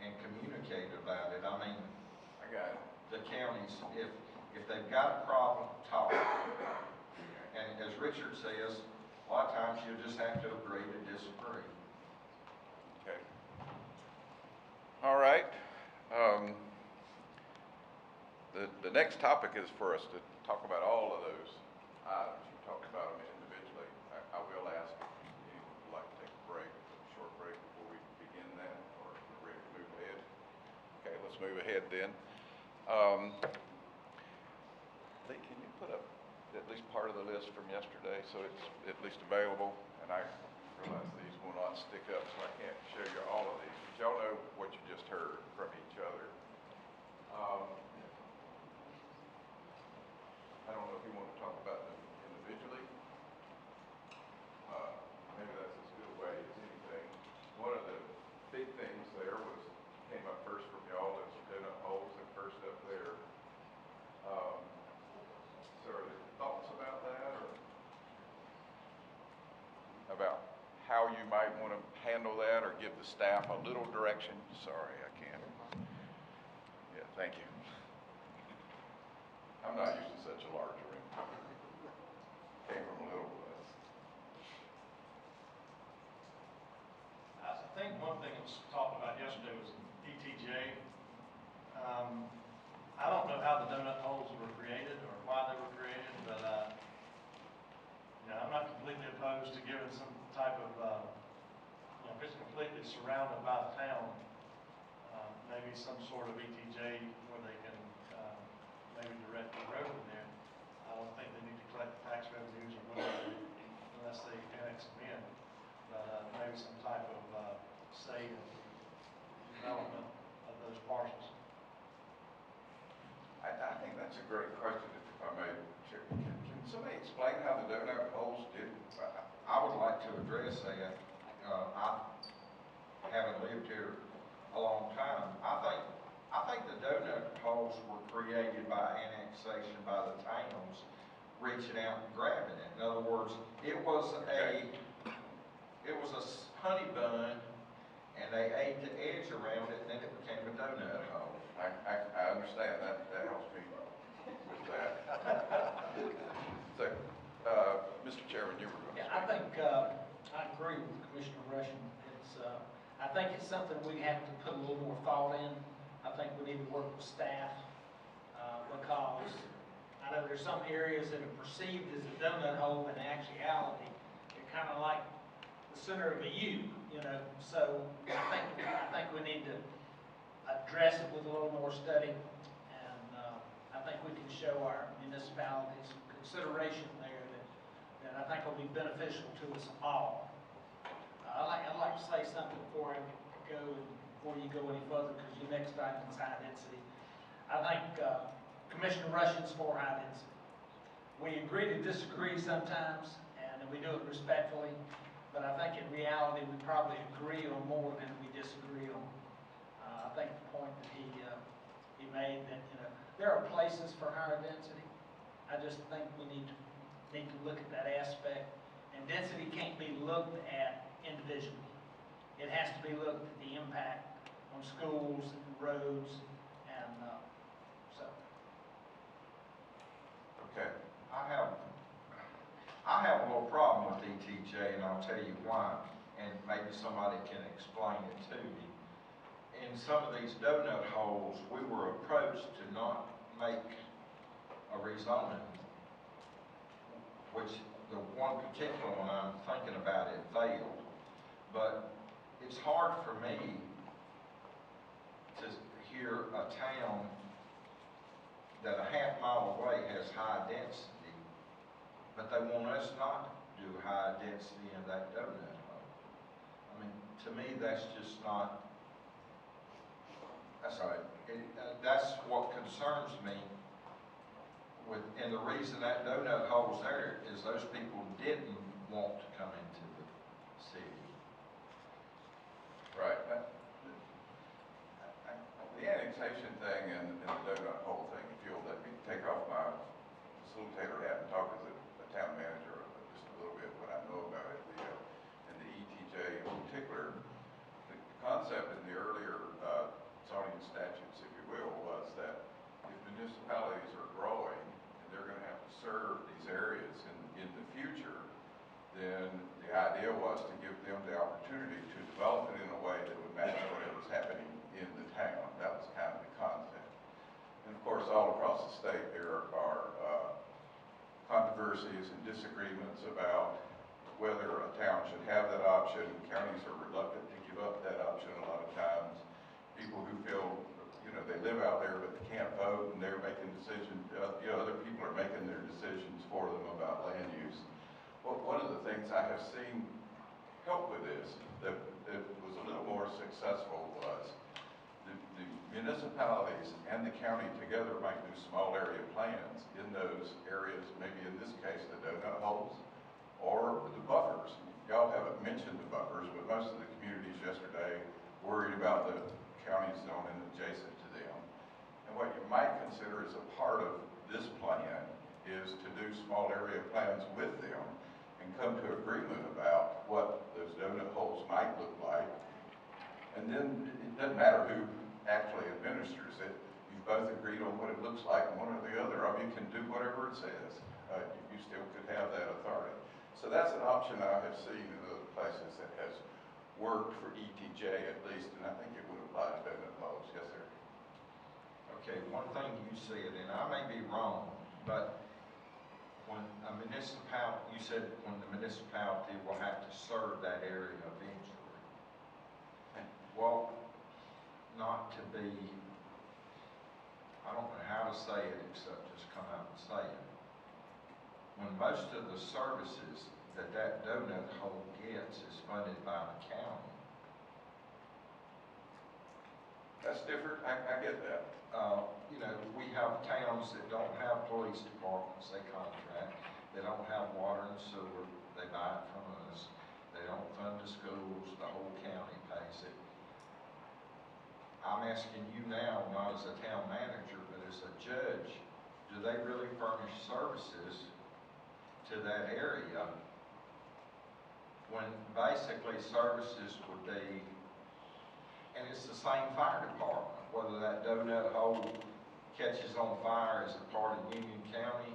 and communicate about it. I mean, I got it. the counties, if they've got a problem, talk. And as Richard says, a lot of times you just have to agree to disagree. Okay. All right. The next topic is for us to talk about all of those items. You talked about them individually. I will ask if you would like to take a break, a short break before we begin that, or if we're ready to move ahead. Okay, let's move ahead then. Lee, can you put up at least part of the list from yesterday so it's at least available? And I realize these will not stick up, so I can't show you all of these, but y'all know what you just heard from each other. I don't know if you want to talk about them individually. Maybe that's as good a way as anything. One of the big things there came up first from y'all is donut holes at first up there. So are there thoughts about that, or about how you you might want to handle that or give the staff a little direction? Sorry, I can't. Yeah, thank you. I'm not used to such a large room. Came from a little place. I think one thing that was talked about yesterday was ETJ. I don't know how the donut holes were created or why they were created, but, I'm not completely opposed to giving some type of, if it's completely surrounded by the town, maybe some sort of ETJ where they can, maybe direct the road in there. I don't think they need to collect tax revenues or whatever unless they annex them in. But, maybe some type of, say, development of those parcels. I think that's a great question, if I may. Can somebody explain how the donut holes did? I would like to address that. I haven't lived here a long time. I think the donut holes were created by annexation by the towns reaching out and grabbing it. In other words, it was a honey bun, and they ate the edge around it, and then it became a donut hole. I understand that. That helps me with that. So, Mr. Chairman, you were going to Yeah, speak. I think, I agree with Commissioner Rushing. I think it's something we have to put a little more thought in. I think we need to work with staff, because I know there's some areas that are perceived as a donut hole, but in actuality, they're kind of like the center of a U, so I think we need to address it with a little more study, and I think we can show our municipalities consideration there that I think will be beneficial to us all. I'd like to say something before you go any further, because your next item is high density. I think Commissioner Rushing's for high density. We agree to disagree sometimes, and we do it respectfully, but I think in reality we probably agree on more than we disagree on. I think the point that he made that there are places for higher density. I just think we need to look at that aspect, and density can't be looked at individually. It has to be looked at the impact on schools and roads, and so. Okay. I have a little problem with ETJ, and I'll tell you why, and maybe somebody can explain it to me. In some of these donut holes, we were approached to not make a rezoning, which the one particular one I'm thinking about, it failed. But it's hard for me to hear a town that a half-mile away has high density, but they want us not to do high density in that donut hole. I mean, to me, that's just not, that's right. That's what concerns me and the reason that donut hole's there is those people didn't want to come into the city. Right. The annexation thing and the donut hole thing, if you'll let me take off my facilitator hat and talk as a town manager just a little bit what I know about it, and the ETJ in particular. The concept in the earlier zoning statutes, if you will, was that if municipalities are growing and they're going to have to serve these areas in the future, then the idea was to give them the opportunity to develop it in a way that would match what was happening in the town. That was kind of the concept. And of course, all across the state, there are controversies and disagreements about whether a town should have that option. Counties are reluctant to give up that option a lot of times. People who feel, they live out there but they can't vote and they're making decisions, other people are making their decisions for them about land use. Well, one of the things I have seen help with this that was a little more successful was the municipalities and the county together might do small area plans in those areas, maybe in this case the donut holes or the buffers. Y'all haven't mentioned the buffers, but most of the communities yesterday worried about the county zone and adjacent to them. And what you might consider as a part of this plan is to do small area plans with them and come to agreement about what those donut then it doesn't matter who actually administers it. You've both agreed on what it looks like, and one or the other of you can do whatever it says. You still could have that authority. So that's an option I have seen in other places that has worked for ETJ at least, and I think it would apply to donut holes. Yes, sir. Okay, one thing you said, and I may be wrong, but when a municipality, you said when the municipality will have to serve that area eventually. Well, not to be, I don't know how to say it except just come out and say it. When most of the services that donut hole gets is funded by the county. That's different. I get that. You know, we have towns that don't have police departments, they contract. They don't have water and sewer, they buy it from us. They don't fund the schools, the whole county pays it. I'm asking you now, not as a town manager, but as a judge, do they really furnish services to that area when basically services would be, and it's the same fire department, whether that donut hole catches on fire as a part of Union County?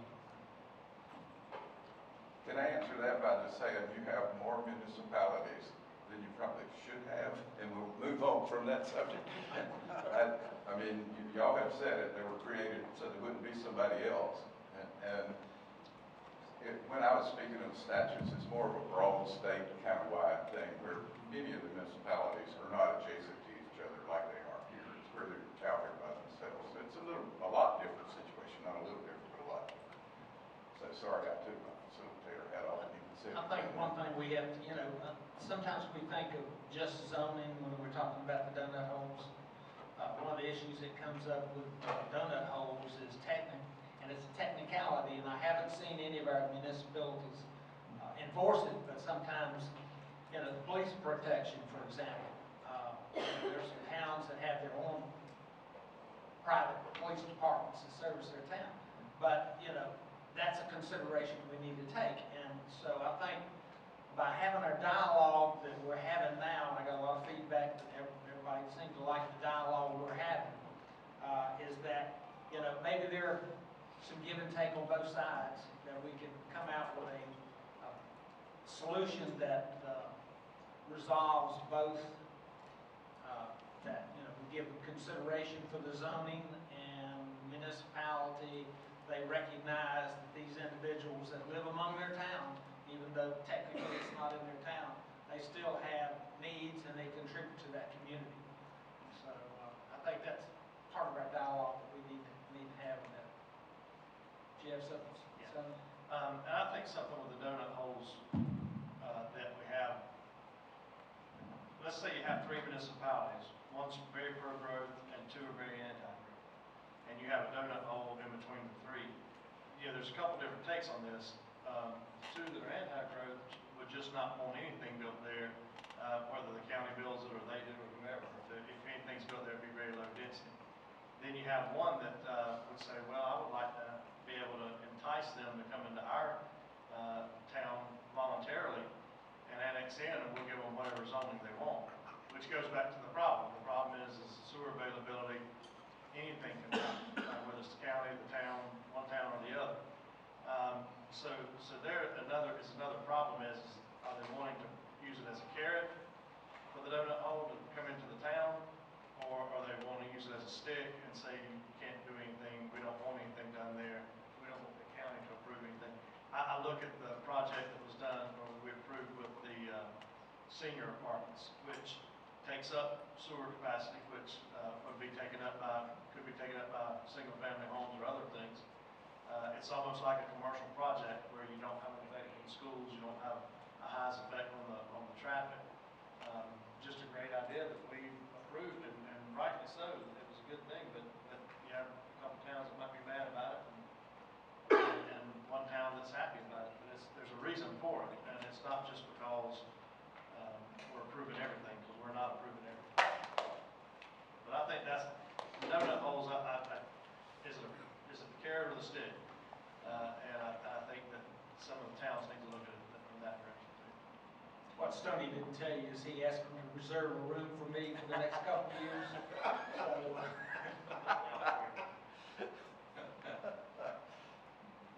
Can I answer that by just saying you have more municipalities than you probably should have, and we'll move on from that subject. I mean, y'all have said it, they were created so there wouldn't be somebody else. When I was speaking of the statutes, it's more of a broad state kind of wide thing where many of the municipalities are not adjacent to each other like they are here. It's where they're out there by themselves. So it's a lot different situation, not a little different, but a lot different. So sorry, I took my facilitator hat off and even said. I think one thing we have to, sometimes we think of just zoning when we're talking about the donut holes. One of the issues that comes up with donut holes is and it's a technicality, and I haven't seen any of our municipalities enforce it, but sometimes, the police protection, for example, there's some towns that have their own private police departments that service their town. But, that's a consideration we need to take. And so I think by having our dialogue that we're having now, and I got a lot of feedback that everybody seems to like the dialogue we're having, is that, maybe there are some give and take on both sides, that we can come out with a solution that resolves both, that, we give consideration for the zoning and municipality. They recognize that these individuals that live among their town, even though technically it's not in their town, they still have needs and they contribute to that community. So I think that's part of our dialogue that we need to have with that. Do you have something? Yeah. And I think something with the donut holes that we have, let's say you have 3 municipalities, one's very pro-growth and 2 are very anti-growth, and you have a donut hole in between the 3. There's a couple different takes on this. 2 that are anti-growth would just not want anything built there, whether the county builds it or they do or whoever. If anything's built there, it'd be very low density. Then you have one that would say, well, I would like to be able to entice them to come into our town voluntarily and annex in, and we'll give them whatever zoning they want, which goes back to the problem. The problem is sewer availability, anything can happen, whether it's the county, the town, one town or the other. So there another problem is are they wanting to use it as a carrot for the donut hole to come into the town, or are they wanting to use it as a stick and say you can't do anything, we don't want anything done there, we don't want the county to approve anything. I look at the project that was done, or we approved with the senior apartments, which takes up sewer capacity, which could be taken up by single-family homes or other things. It's almost like a commercial project where you don't have an effect on schools, you don't have a highest effect on the traffic. Just a great idea that we approved, and rightly so. It was a good thing, but you have a couple towns that might be mad about it, and one town that's happy about it. But there's a reason for it, and it's not just because we're approving everything, because we're not approving everything. But I think that's donut holes. Is it the carrot or the stick? And I think that some of the towns need to look at it in that direction too. What's Stoney didn't tell you is he asked me to reserve a room for me for the next couple of years. So,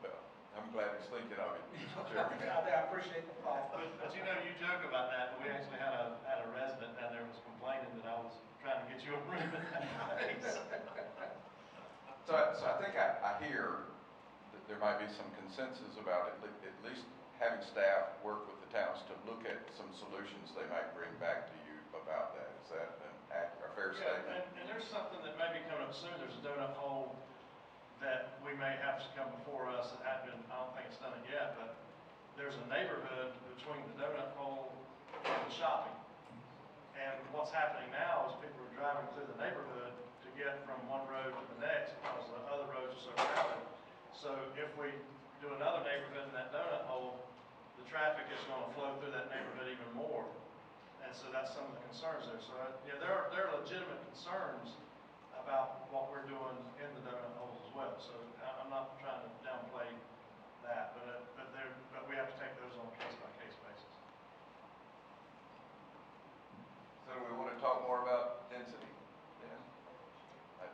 Well, I'm glad he's thinking of it, Mr. Chairman. I appreciate the thought. But you know, you joke about that, but we actually had a resident down there who was complaining that I was trying to get you a room in that place. So I think I hear that there might be some consensus about at least having staff work with the towns to look at some solutions they might bring back to you about that. Is that a fair statement? And there's something that may be coming up soon. There's a donut hole that we may have to come before us that hasn't been, I don't think it's done it yet, but there's a neighborhood between the donut hole and the shopping. And what's happening now is people are driving through the neighborhood to get from one road to the next because the other roads are so crowded. So if we do another neighborhood in that donut hole, the traffic is going to flow through that neighborhood even more. And so that's some of the concerns there. So yeah, there are legitimate concerns about what we're doing in the donut holes as well. So I'm not trying to downplay that, but we have to take those on a case-by-case basis. So do we want to talk more about density? Yeah.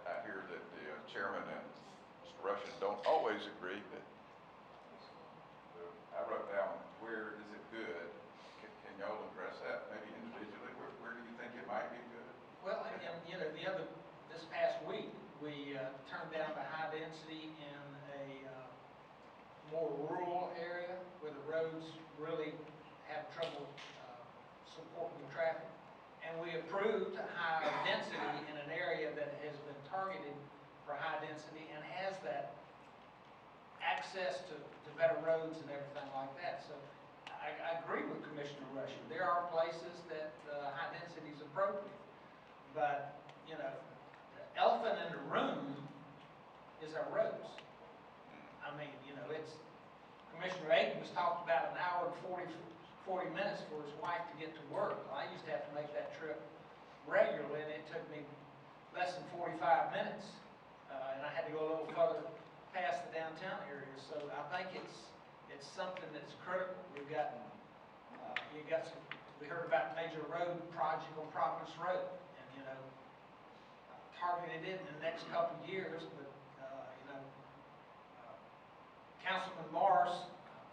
I hear that the chairman and Mr. Russian don't always agree, but I wrote down, where is it good? Can y'all address that maybe individually? Where do you think it might be good? Well, and you know, this past week, we turned down the high density in a more rural area where the roads really have trouble supporting the traffic. And we approved high density in an area that has been targeted for high density and has that access to better roads and everything like that. So I agree with Commissioner Rushing. There are places that high density is appropriate. But, you know, the elephant in the room is our roads. I mean, you know, Commissioner Aiken was talked about an hour and 40 minutes for his wife to get to work. Well, I used to have to make that trip regularly, and it took me less than 45 minutes. And I had to go a little further past the downtown area. So I think it's something that's critical. We heard about major road project on Providence Road. You know, targeted it in the next couple of years, but, you know, Councilman Morris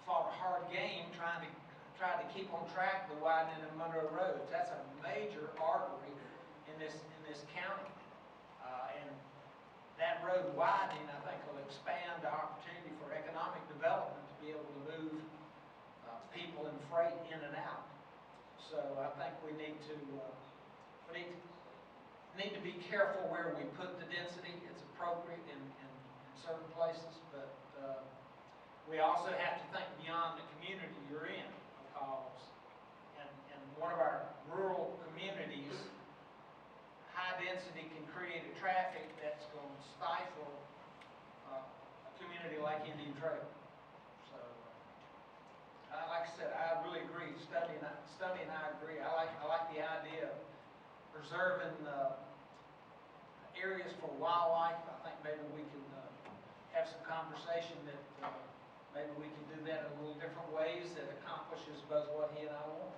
fought a hard game trying to keep on track the widening of Monroe Road. That's a major artery in this county. And that road widening, I think, will expand the opportunity for economic development to be able to move people and freight in and out. So I think we need to be careful where we put the density. It's appropriate in certain places, but we also have to think beyond the community you're in, because in one of our rural communities, high density can create a traffic that's going to stifle a community like Indian Trail. So, like I said, I really agree. Stubby and I agree. I like the idea of preserving areas for wildlife. I think maybe we can have some conversation that maybe we can do that in a little different ways that accomplishes both what he and I want.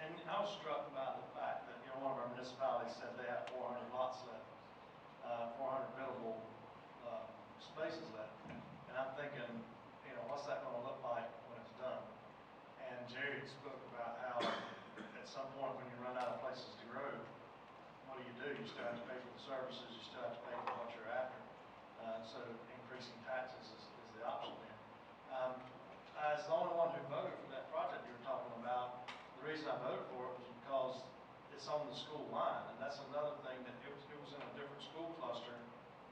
And I was struck by the fact that, you know, one of our municipalities said they have 400 lots left, 400 buildable spaces left. And I'm thinking, you know, what's that going to look like when it's done? And Jerry spoke about how at some point when you run out of places to grow, what do? You still have to pay for the services, you still have to pay for what you're after. So increasing taxes is the option there. As the only one who voted for that project you were talking about, the reason I voted for it was because it's on the school line, and that's another thing that it was in a different school cluster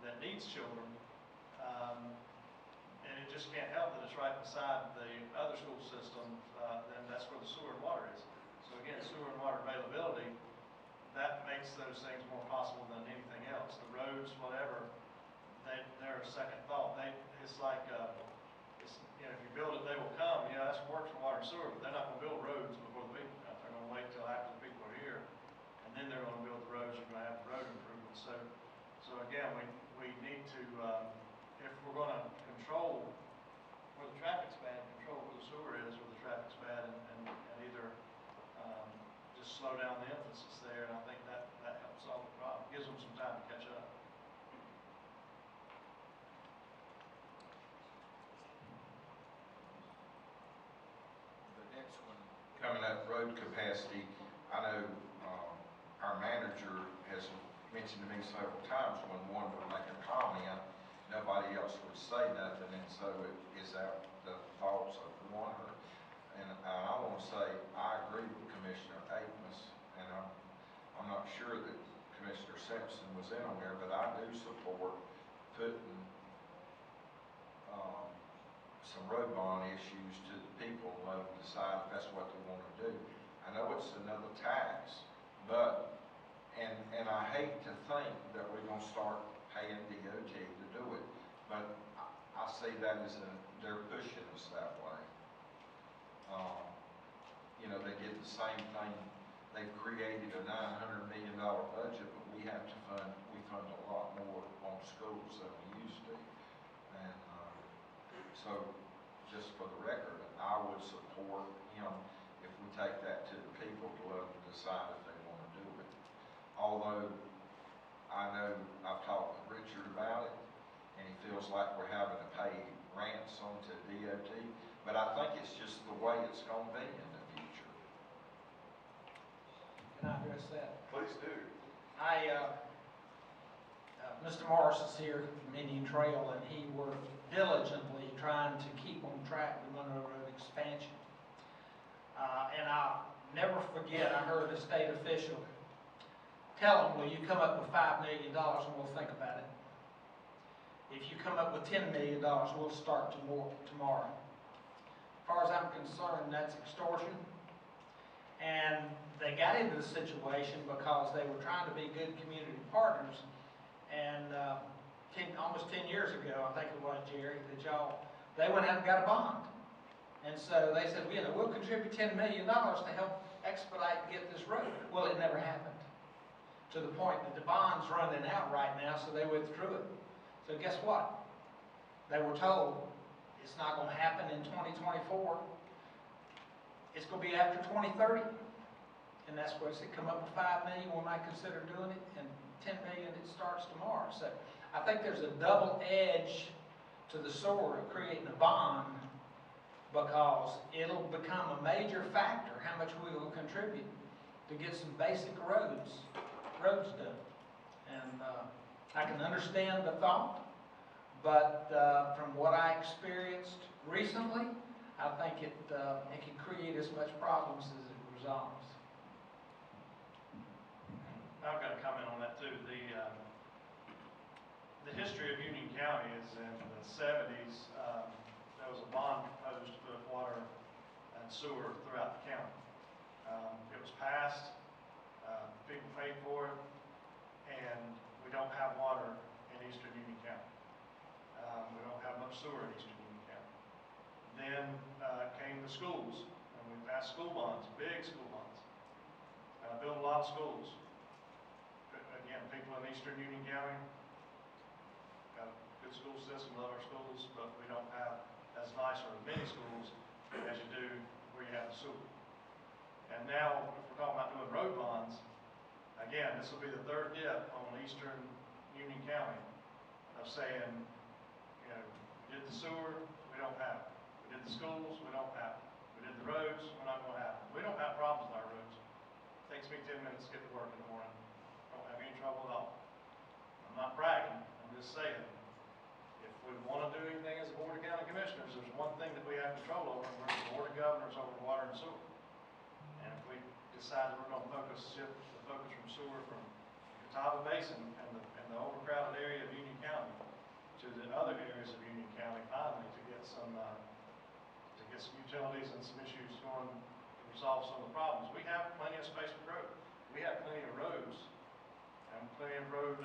that needs children. And it just can't help that it's right beside the other school system, and that's where the sewer and water is. So again, sewer and water availability, that makes those things more possible than anything else. The roads, whatever, they're a second thought. It's like, you know, if you build it, they will come. You know, that's works for water and sewer, but they're not going to build roads before the people come. They're going to wait till after the people are here, and then they're going to build the roads. You're going to have the road improvements. So again, we need to, if we're going to control where the traffic's bad, control where the sewer is where the traffic's bad, and either slow down the emphasis there, and I think that helps solve the problem, gives them some time to catch up. The next one, coming up, road capacity, I know, our manager has mentioned to me several times when one would make a comment, nobody else would say nothing, and so it is out the thoughts of one. And I want to say, I agree with Commissioner Akins, and I'm not sure that Commissioner Simpson was in on there, but I do support putting, some road bond issues to the people of decide if that's what they want to do. I know it's another tax, but, and I hate to think that we're gonna start paying DOT to do it, but I see that as they're pushing us that way. You know, they did the same thing, they've created a $900 million budget, but we fund a lot more on schools than we used to. And, so, just for the record, I would support him if we take that to the people to let them decide if they want to do it. Although, I know I've talked with Richard about it, and he feels like we're having to pay ransom to DOT, but I think it's just the way it's going to be in the future. Can I address that? Please do. Mr. Morris is here from Indian Trail, and he worked diligently trying to keep on track with Monroe Road expansion. And I'll never forget, I heard a state official tell him, well, you come up with $5 million and we'll think about it. If you come up with $10 million, we'll start tomorrow. As far as I'm concerned, that's extortion. And they got into the situation because they were trying to be good community partners. And almost 10 years ago, I think it was, Jerry, they went out and got a bond. And so they said, well, we'll contribute $10 million to help expedite and get this road. Well, it never happened. To the point that the bond's running out right now, so they withdrew it. So guess what? They were told it's not going to happen in 2024. It's going to be after 2030. And that's where they come up with $5 million, we might consider doing it, and $10 million, it starts tomorrow. So I think there's a double edge to the sword of creating a bond, because it'll become a major factor how much we will contribute to get some basic roads done. And I can understand the thought, but from what I experienced recently, I think it can create as much problems as it resolves. I've got a comment on that too. The history of Union County is in the 70s, there was a bond proposed to put water and sewer throughout the county. It was passed, people paid for it, and we don't have water in eastern Union County. We don't have much sewer in eastern Union County. Then came the schools, and we passed school bonds, big school bonds. Built a lot of schools. Again, people in eastern Union County got a good school system, love our schools, but we don't have as nice or as many schools as you do where you have the sewer. And now, if we're talking about doing road bonds, again, this will be the third dip on eastern Union County of saying, we did the sewer, we don't have it. We did the schools, we don't have it. We did the roads, we're not going to have it. We don't have problems with our roads. It takes me 10 minutes to get to work in the morning. Don't have any trouble at all. I'm not bragging, I'm just saying, if we want to do anything as a Board of County Commissioners, there's one thing that we have control over, and we're the Board of Governors over water and sewer. And if we decide that we're going to shift the focus from sewer from the Catawba Basin and the overcrowded area of Union County to the other areas of Union County, finally, to get some utilities and some issues going to resolve some of the problems. We have plenty of space for growth. We have plenty of roads and plenty of road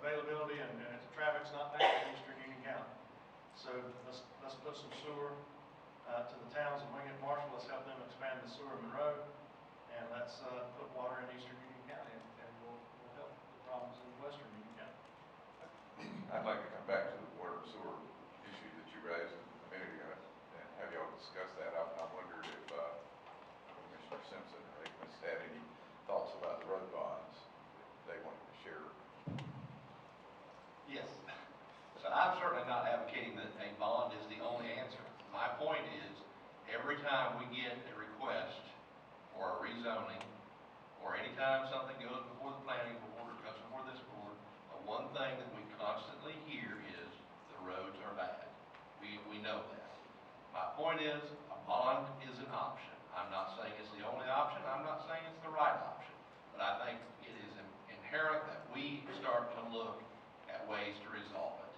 availability, and traffic's not bad in eastern Union County. So let's put some sewer to the towns of Wing and Marshall. Let's help them expand the sewer in Monroe, and let's put water in eastern Union County, and we'll help the problems in western Union County. I'd like to come back to the water and sewer issue that you raised a minute ago and have y'all discuss that. I wondered if Commissioner Simpson or Akins had any time something goes before the planning board or comes before this board, the one thing that we constantly hear is the roads are bad. We know that. My point is, a bond is an option. I'm not saying it's the only option. I'm not saying it's the right option. But I think it is inherent that we start to look at ways to resolve it.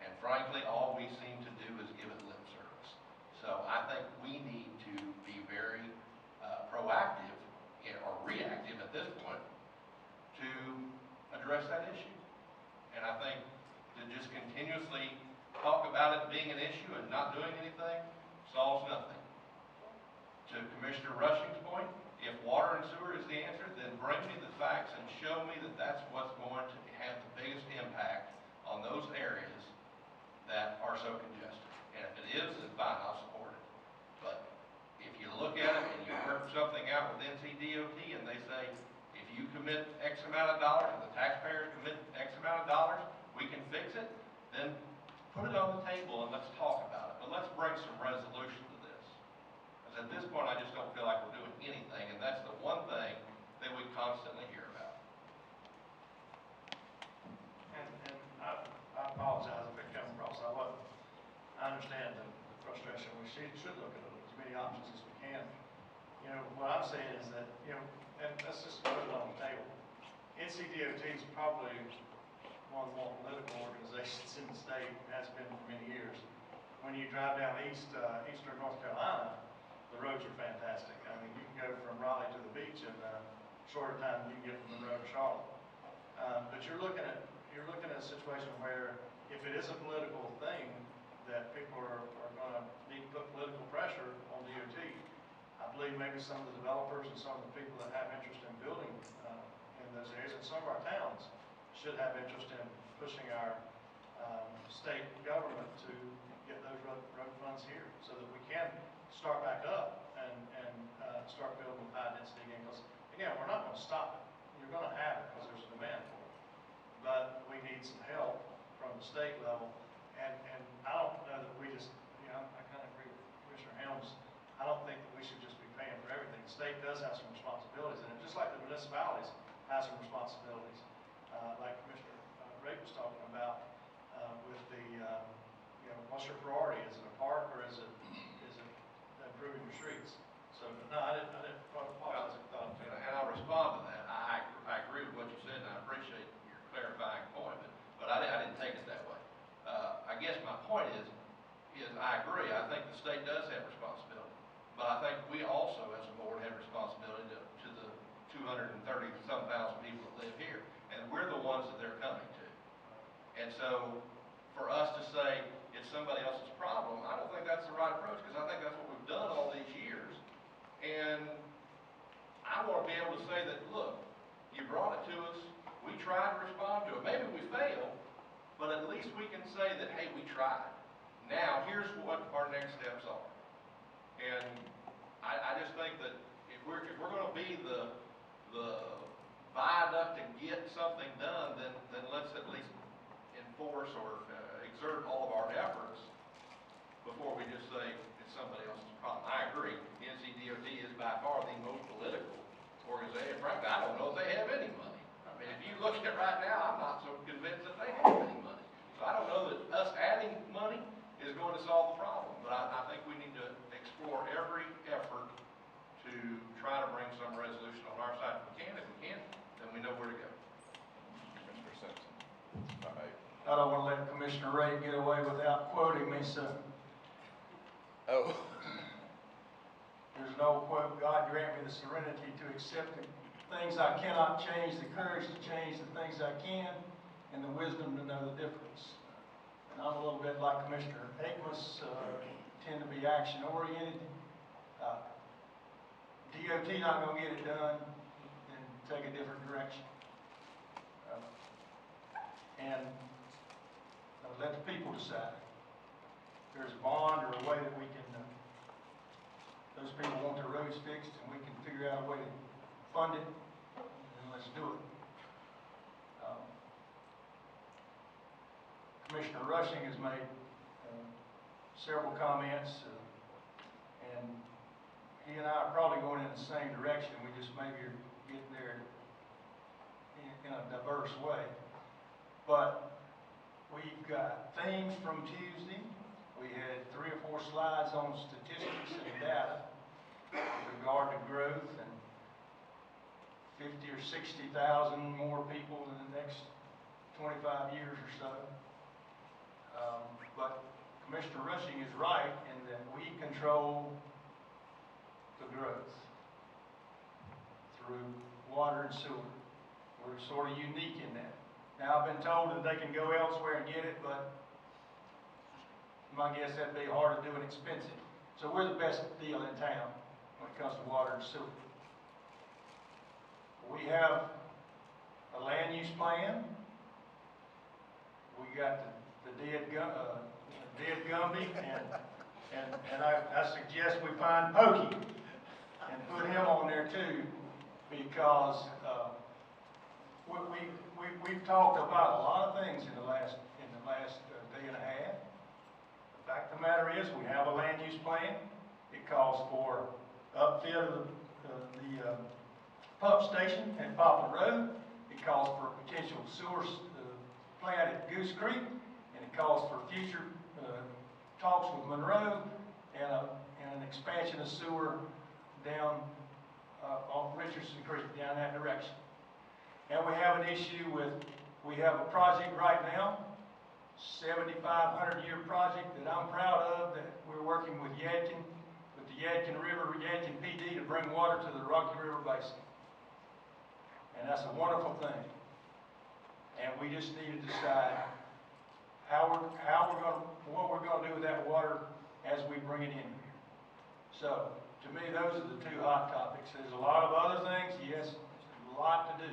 And frankly, all we seem to do is give it lip service. So I think we need to be very proactive or reactive at this point to address that issue. And I think to just continuously talk about it being an issue and not doing anything solves nothing. To Commissioner Rushing's point, if water and sewer is the answer, then bring me the facts and show me that that's what's going to have the biggest impact on those areas that are so congested. And if it is, then fine, I'll support it. But if you look at it and you work something out with NCDOT and they say, if you commit X amount of dollars and the taxpayers commit X amount of dollars, we can fix it, then put it on the table and let's talk about it. But let's bring some resolution to this. Because at this point, I just don't feel like we're doing anything, and that's the one thing that we constantly hear about. And I apologize if it came across, I understand the frustration. We should look at as many options as we can. You know, what I'm saying is that, you know, and let's just put it on the table. NCDOT is probably one of the more political organizations in the state, has been for many years. When you drive down eastern North Carolina, the roads are fantastic. I mean, you can go from Raleigh to the beach in a shorter time than you can get from Monroe to Charlotte. But you're looking at a situation where if it is a political thing that people are going to need to put political pressure on DOT, I believe maybe some of the developers and some of the people that have interest in building in those areas, and some of our towns should have interest in pushing our state government to get those road funds here so that we can start back up and start building with high density again. Because again, we're not going to stop it. You're going to have it because there's a demand for it. But we need some help from the state level. And I don't know that we just, you know, I kind of agree with Commissioner Helms. I don't think that we should just be paying for everything. The state does have some responsibilities in it, just like the municipalities have some responsibilities. Like Commissioner Ray was talking about with the, you know, what's your priority? Is it a park or is it improving your streets? So, no, I didn't apologize. And I'll respond to that. I agree with what you said, and I appreciate your clarifying point, but I didn't take it that way. I guess my point is I agree. I think the state does have responsibility, but I think we also, as a board, have responsibility to the 230-some thousand people that live here, and we're the ones that they're coming to. And so, for us to say it's somebody else's problem, I don't think that's the right approach, because I think that's what we've done all these years. And I want to be able to say that, look, you brought it to us, we tried to respond to it. Maybe we failed, but at least we can say that, hey, we tried. Now, here's what our next steps are. And I just think that if we're going to be the viaduct and get something done, then let's at least enforce or exert all of our efforts before we just say it's somebody else's problem. I agree. NCDOT is by far the most political organization. Frankly, I don't know if they have any money. I mean, if you look at it right now, I'm not so convinced that they have any money. So I don't know that us adding money is going to solve the problem. But I think we need to explore every effort to try to bring some resolution on our side. If we can, then we know where to go. Mr. Simpson, if I may. I don't want to let Commissioner Ray get away without quoting me, so Oh. there's an old quote, God grant me the serenity to accept the things I cannot change, the courage to change the things I can, and the wisdom to know the difference. And I'm a little bit like Commissioner Akmus, tend to be action-oriented. DOT not going to get it done, then take a different direction. And let the people decide. If there's a bond or a way that we can, those people want their roads fixed and we can figure out a way to fund it, then let's do it. Commissioner Rushing has made several comments, and he and I are probably going in the same direction. We just maybe are getting there But we've got themes from Tuesday. We had 3 or 4 slides on statistics and data with regard to growth and 50 or 60,000 more people in the next 25 years or so. But Commissioner Rushing is right in that we control the growth through water and sewer. We're sort of unique in that. Now, I've been told that they can go elsewhere and get it, but my guess that'd be hard to do and expensive. So we're the best deal in town when it comes to water and sewer. We have a land use plan. We got the dead Gumby, and I suggest we find Pokey and put him on there too, because we've talked about a lot of things in the last day and a half. The fact of the matter is, we have a land use plan. It calls for upfit of the pump station at Poplar Road. It calls for a potential sewer plant at Goose Creek, and it calls for future talks with Monroe and an expansion of sewer down off Richardson Creek, down that direction. And we have an issue with, we have a project right now, 7,500-year project that I'm proud of, that we're working with the Yadkin River, Yadkin PD to bring water to the Rocky River Basin. And that's a wonderful thing. And we just need to decide what we're going to do with that water as we bring it in here. So, to me, those are the 2 hot topics. There's a lot of other things, yes, there's a lot to do.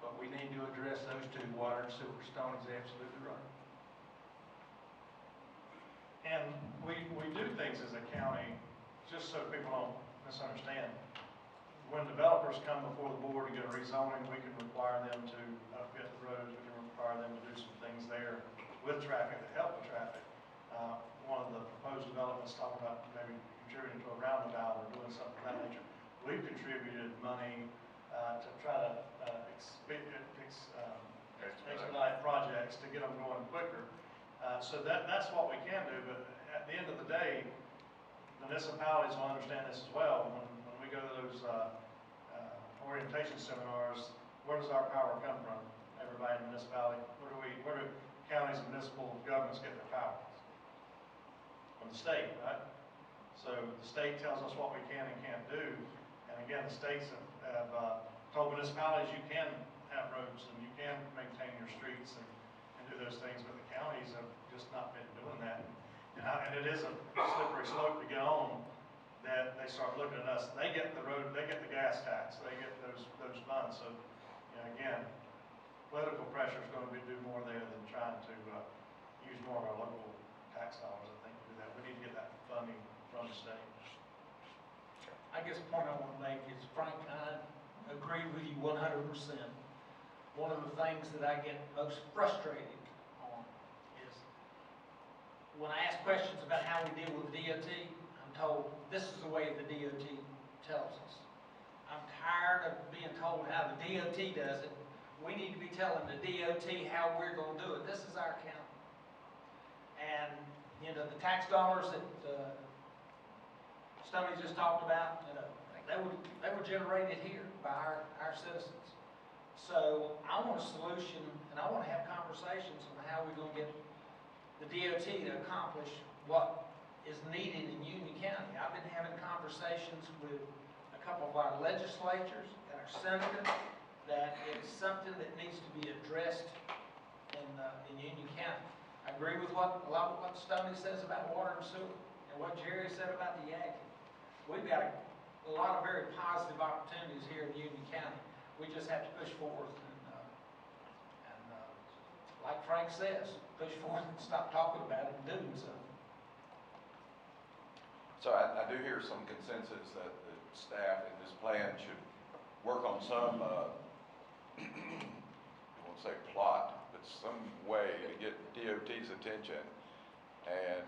But we need to address those 2, water and sewer. Stoney's absolutely right. And we do things as a county, just so people don't misunderstand. When developers come before the board to get a rezoning, we can require them to upfit the roads, we can require them to do some things there with traffic, to help with traffic. One of the proposed developments talking about maybe contributing to a roundabout or doing something of that nature. We've contributed money to try to expedite projects to get them going quicker. So that's what we can do, but at the end of the day, municipalities will understand this as well. When we go to those orientation seminars, where does our power come from? Everybody in the municipality, where do counties and municipal governments get their power? From the state, right? So the state tells us what we can and can't do, and again, the states have told municipalities you can have roads and you can maintain your streets and do those things, but the counties have just not been doing that. And it is a slippery slope to get on, that they start looking at us. They get the road, they get the gas tax, they get those funds. So, you know, again, political pressure is going to do more there than trying to use more of our local tax dollars, I think, to do that. We need to get that funding from the state. I guess the point I want to make is, Frank, I agree with you 100%. One of the things that I get most frustrated on is when I ask questions about how we deal with DOT, I'm told this is the way the DOT tells us. I'm tired of being told how the DOT does it. We need to be telling the DOT how we're going to do it. This is our county. And, you know, the tax dollars that Stoney just talked about, you know, they were generated here by our citizens. So I want a solution, and I want to have conversations on how we're going to get the DOT to accomplish what is needed in Union County. I've been having conversations with a couple of our legislators and our senators that it's something that needs to be addressed in Union County. I agree with a lot of what Stoney says about water and sewer and what Jerry said about the Yadkin. We've got a lot of very positive opportunities here in Union County. We just have to push forward and like Frank says, push forward and stop talking about it and doing something. So I do hear some consensus that the staff in this plan should work on some, I won't say plot, but some way to get DOT's attention and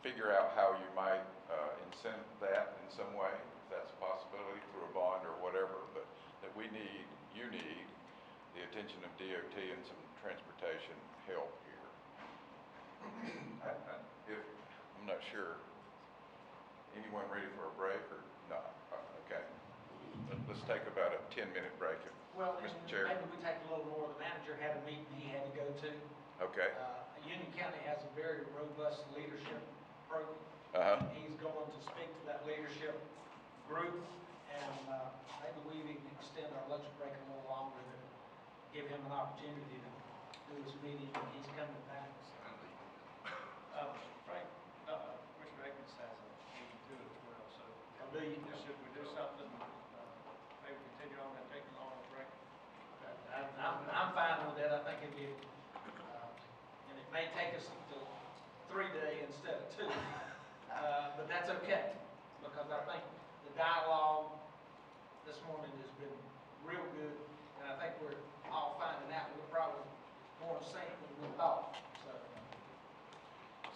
figure out how you might incent that in some way, if that's a possibility, through a bond or whatever, but that you need the attention of DOT and some transportation help here. If, I'm not sure, anyone ready for a break or not? Okay. Let's take about a 10-minute break, Well, Mr. and Chair. maybe we take a little more. The manager had a meeting he had to go to. Okay. Union County has a very robust leadership program. Uh-huh. He's going to speak to that leadership group, and maybe we can extend our lunch break a little longer to give him an opportunity to do his meeting when he's coming back. Frank, Mr. Higgins has a meeting too as well, so Do you? should we do something, maybe continue on and take a long break? I'm fine with that. I think it'd be, and it may take us to 3 days instead of 2, but that's okay, because I think the dialogue this morning has been real good, and I think we're all finding out we're probably more in sync than we thought, so.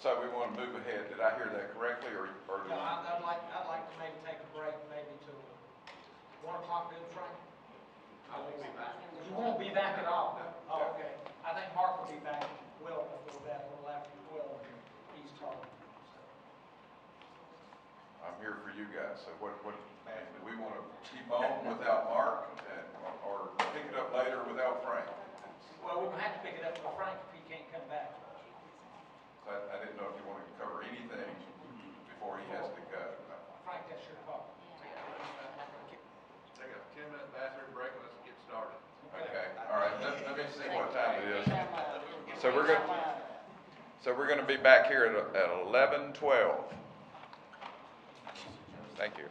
So we want to move ahead. Did I hear that correctly, or do Yeah, I'd like to maybe take a break, maybe till 1 o'clock, good, Frank? I won't be back. You won't be back at all? Oh, okay. I think Mark will be back well before that, a little after 12, and he's talking. I'm here for you guys, so what, do we want to keep on without Mark, or pick it up later without Frank? Well, we're gonna have to pick it up with Frank if he can't come back. I didn't know if you wanted to cover anything before he has to go. Frank, that's your call. Take a 10-minute bathroom break, and let's get started. Okay, all right, let me see what time it is. So we're gonna be back here at 11:12. Thank you.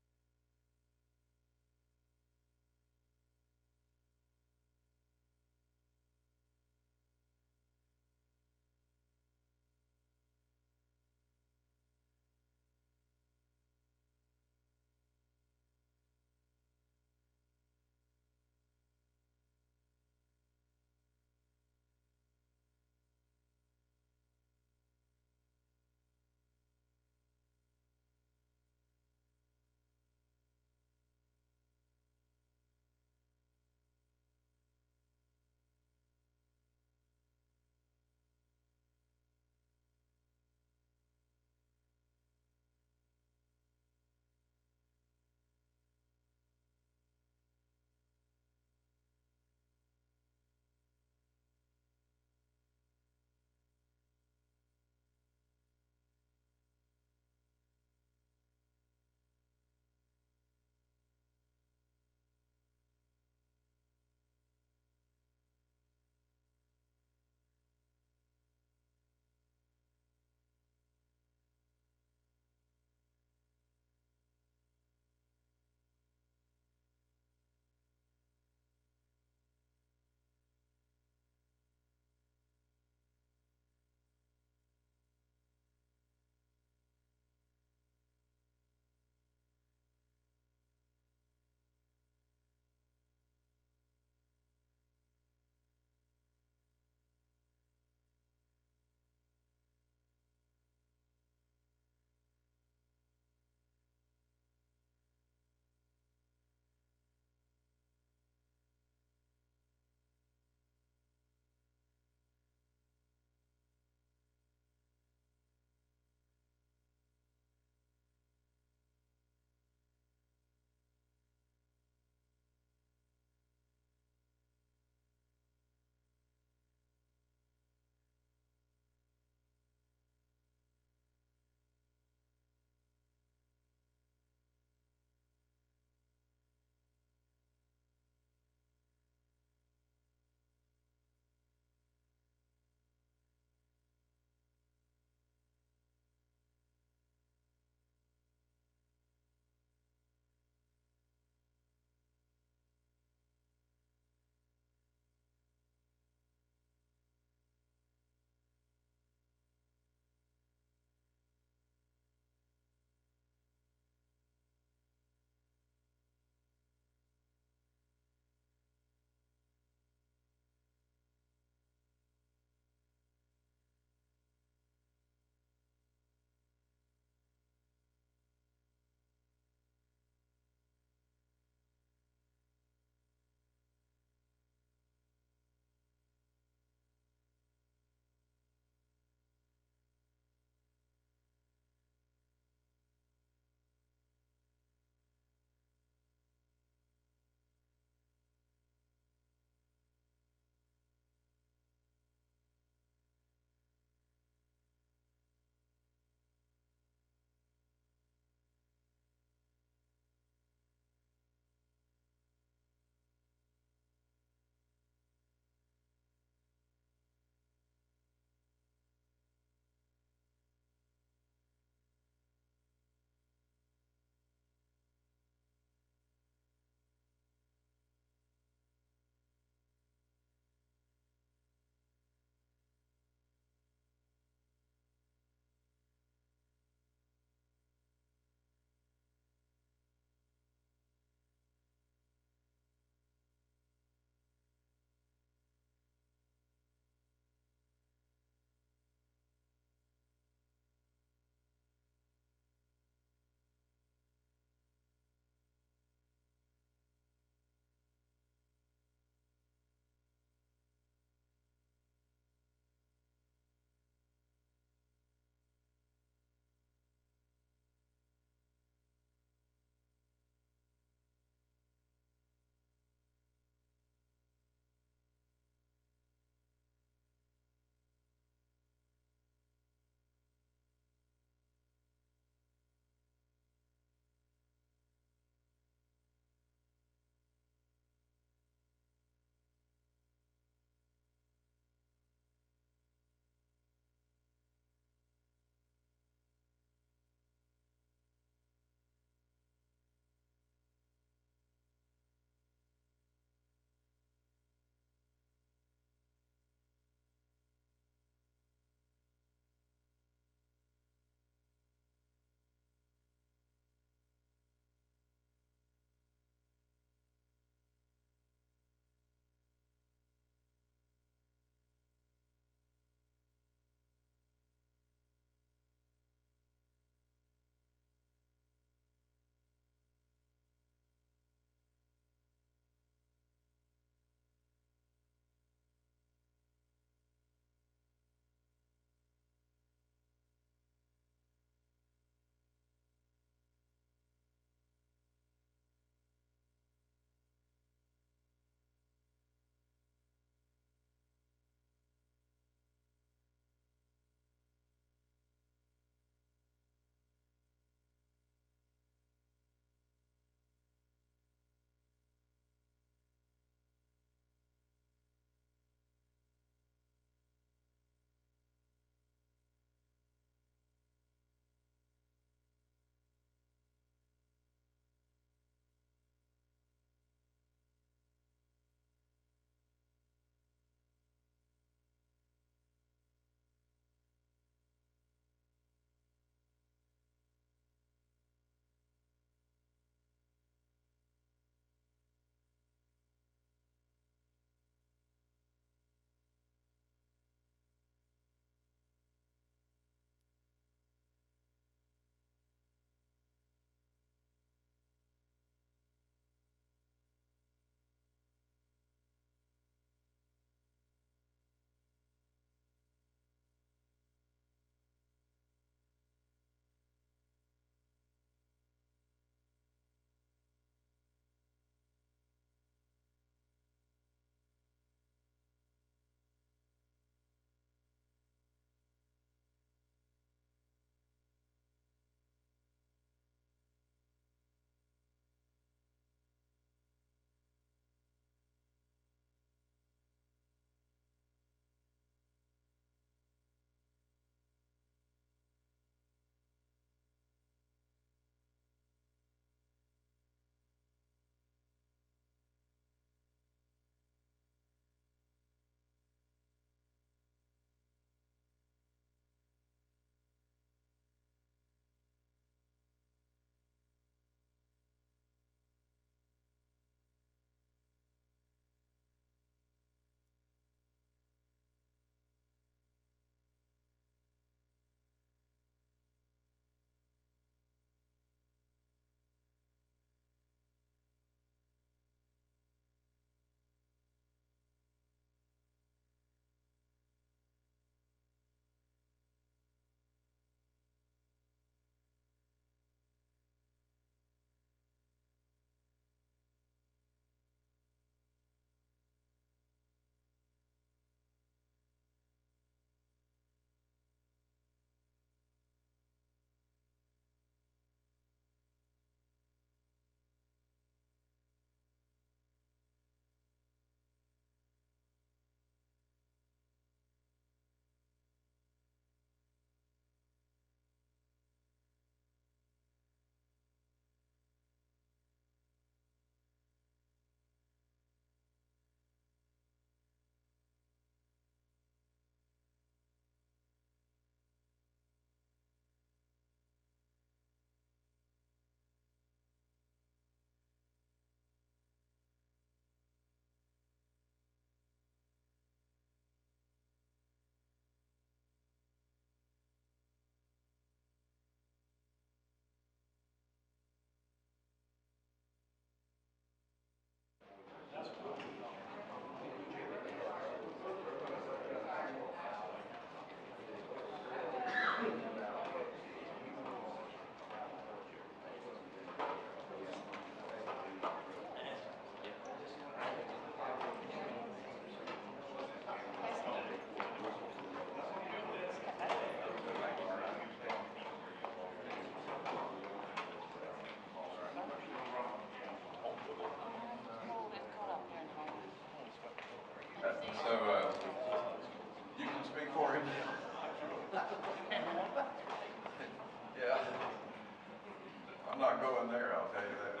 I'll tell you that.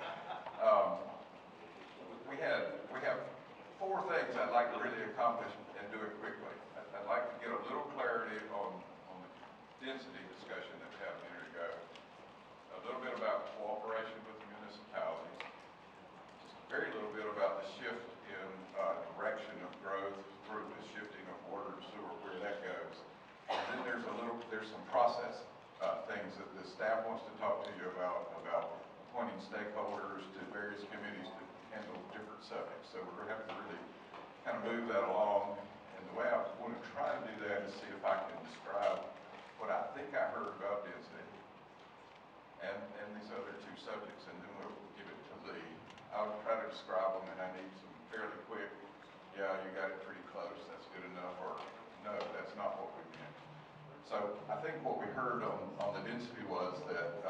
We have four things I'd like to really accomplish and do it quickly. I'd like to get a little clarity on the density discussion that we had a minute ago. A little bit about cooperation with the municipalities. Just a very little bit about the shift in direction of growth through the shifting of water and sewer, where that goes. And then there's some process things that the staff wants to talk to you about appointing stakeholders to various committees to handle different subjects. So we're going to have to really kind of move that along. And the way I want to try to do that is see if I can describe what I think I heard about density and these other two subjects, and then we'll give it to Lee. I'll try to describe them, and I need some fairly quick, yeah, you got it pretty close, that's good enough, or no, that's not what we meant. So I think what we heard on the density was that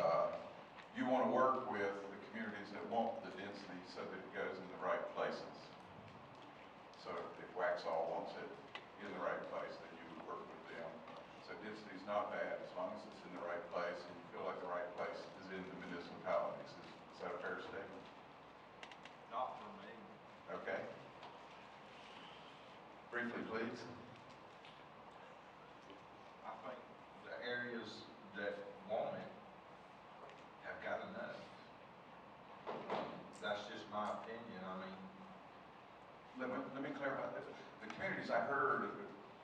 you want to work with the communities that want the density so that it goes in the right places. So if Waxhaw wants it in the right place, then you would work with them. So density is not bad as long as it's in the right place and you feel like the right place is in the municipalities. Is that a fair statement? Not for me. Okay. Briefly, please. I think the areas that want it have got enough. That's just my opinion. I mean, Let me clarify this. The communities I heard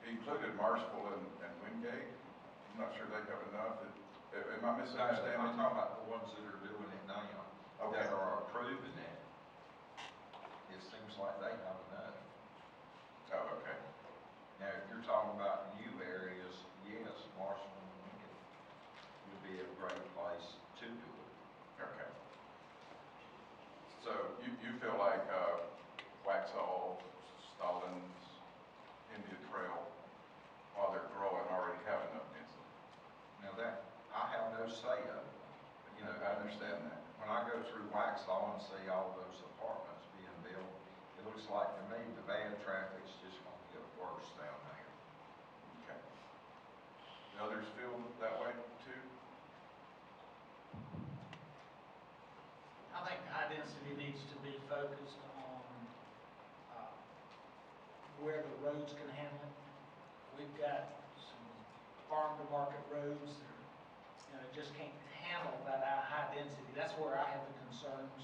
included Marshall and Wingate. I'm not sure they have enough. Am I misunderstanding? I'm talking about the ones that are doing it now, Okay. that are approving it. It seems like they have enough. Oh, okay. Now, if you're talking about new areas, yes, Marshall and Lincoln would be a great place to do it. Okay. So you feel like Waxhaw, Stallings, Indian Trail, while they're growing, already have enough density? Now that, I have no say of it. You know, I understand that. when I go through Waxhaw and see all those apartments being built, it looks like to me the bad traffic's just gonna get worse down there. Okay. The others feel that way too? I think high density needs to be focused on where the roads can handle it. We've got some farm to market roads that are, just can't handle that high density. That's where I have the concerns.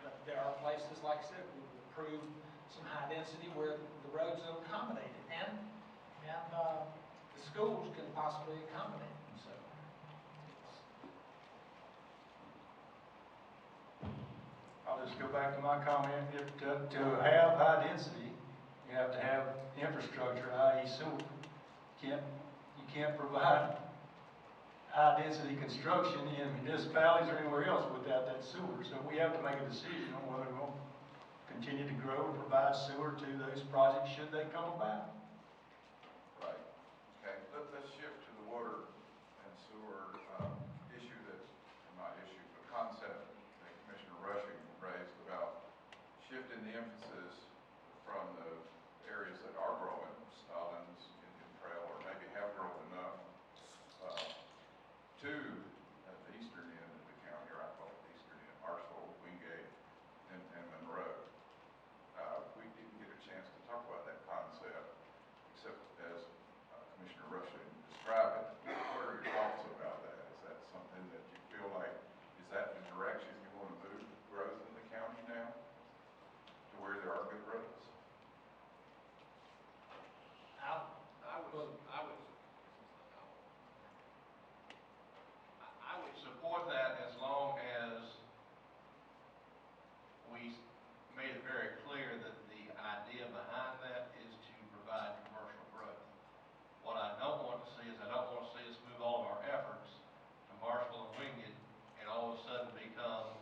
But there are places, like I said, we've approved some high density where the roads will accommodate it, and the schools can possibly accommodate it. So I'll just go back to my comment, to have high density, you have to have infrastructure, i.e. sewer. You can't provide high density construction in municipalities or anywhere else without that sewer. So we have to make a decision on whether we'll continue to grow and provide sewer to those projects should they come about. Right. Okay, let's shift to the water and sewer issue that's, not issue, but concept that Commissioner Rushing raised about shifting the emphasis from the areas that are growing, Stallings, Indian Trail, or maybe have grown enough, to the eastern end of the county, or I call it the eastern end, Marshall, Wingate, and Monroe. We didn't get a chance to talk about that concept, except as Commissioner Rushing described it. What are your thoughts about that? Is that something that you feel like, is that the direction you want to move growth in the county now? To where there are good roads? I would support that as long as we made it very clear that the idea behind that is to provide commercial growth. What I don't want to see is, I don't want to see us move all of our efforts to Marshall and Wingate and all of a sudden become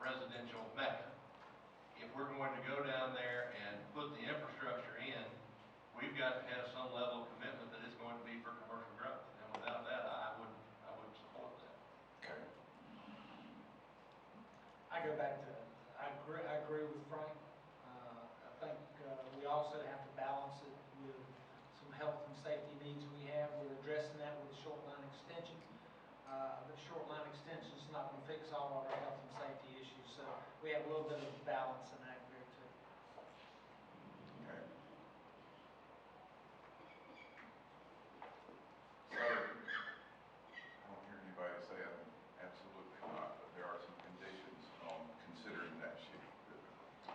residential mecca. If we're going to go down there and put the infrastructure in, we've got to have some level of commitment that it's going to be for commercial growth. And without that, I wouldn't support that. Okay. I go back to, I agree with Frank. I think we also have to balance it with some health and safety needs we have. We're addressing that with short line extension. The short line extension is not going to fix all of our health and safety issues, so we have a little bit of balance and act there too. Okay. So, I don't hear anybody saying absolutely not, but there are some conditions on considering that shift.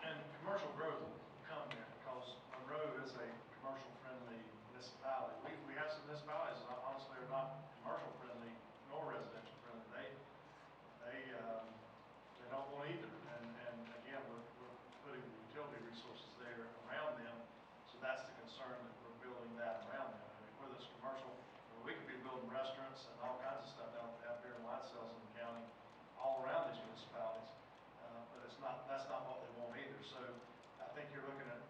And commercial growth will come there because Monroe is a commercial-friendly municipality. We have some municipalities that honestly are not commercial-friendly nor residential-friendly. They don't want either. And again, we're putting the utility resources there around them. So that's the concern, that we're building that around them. I mean, whether it's commercial, we could be building restaurants and all kinds of stuff out beer and wine sales in the county, all around these municipalities. But that's not what they want either. So I think when you're looking at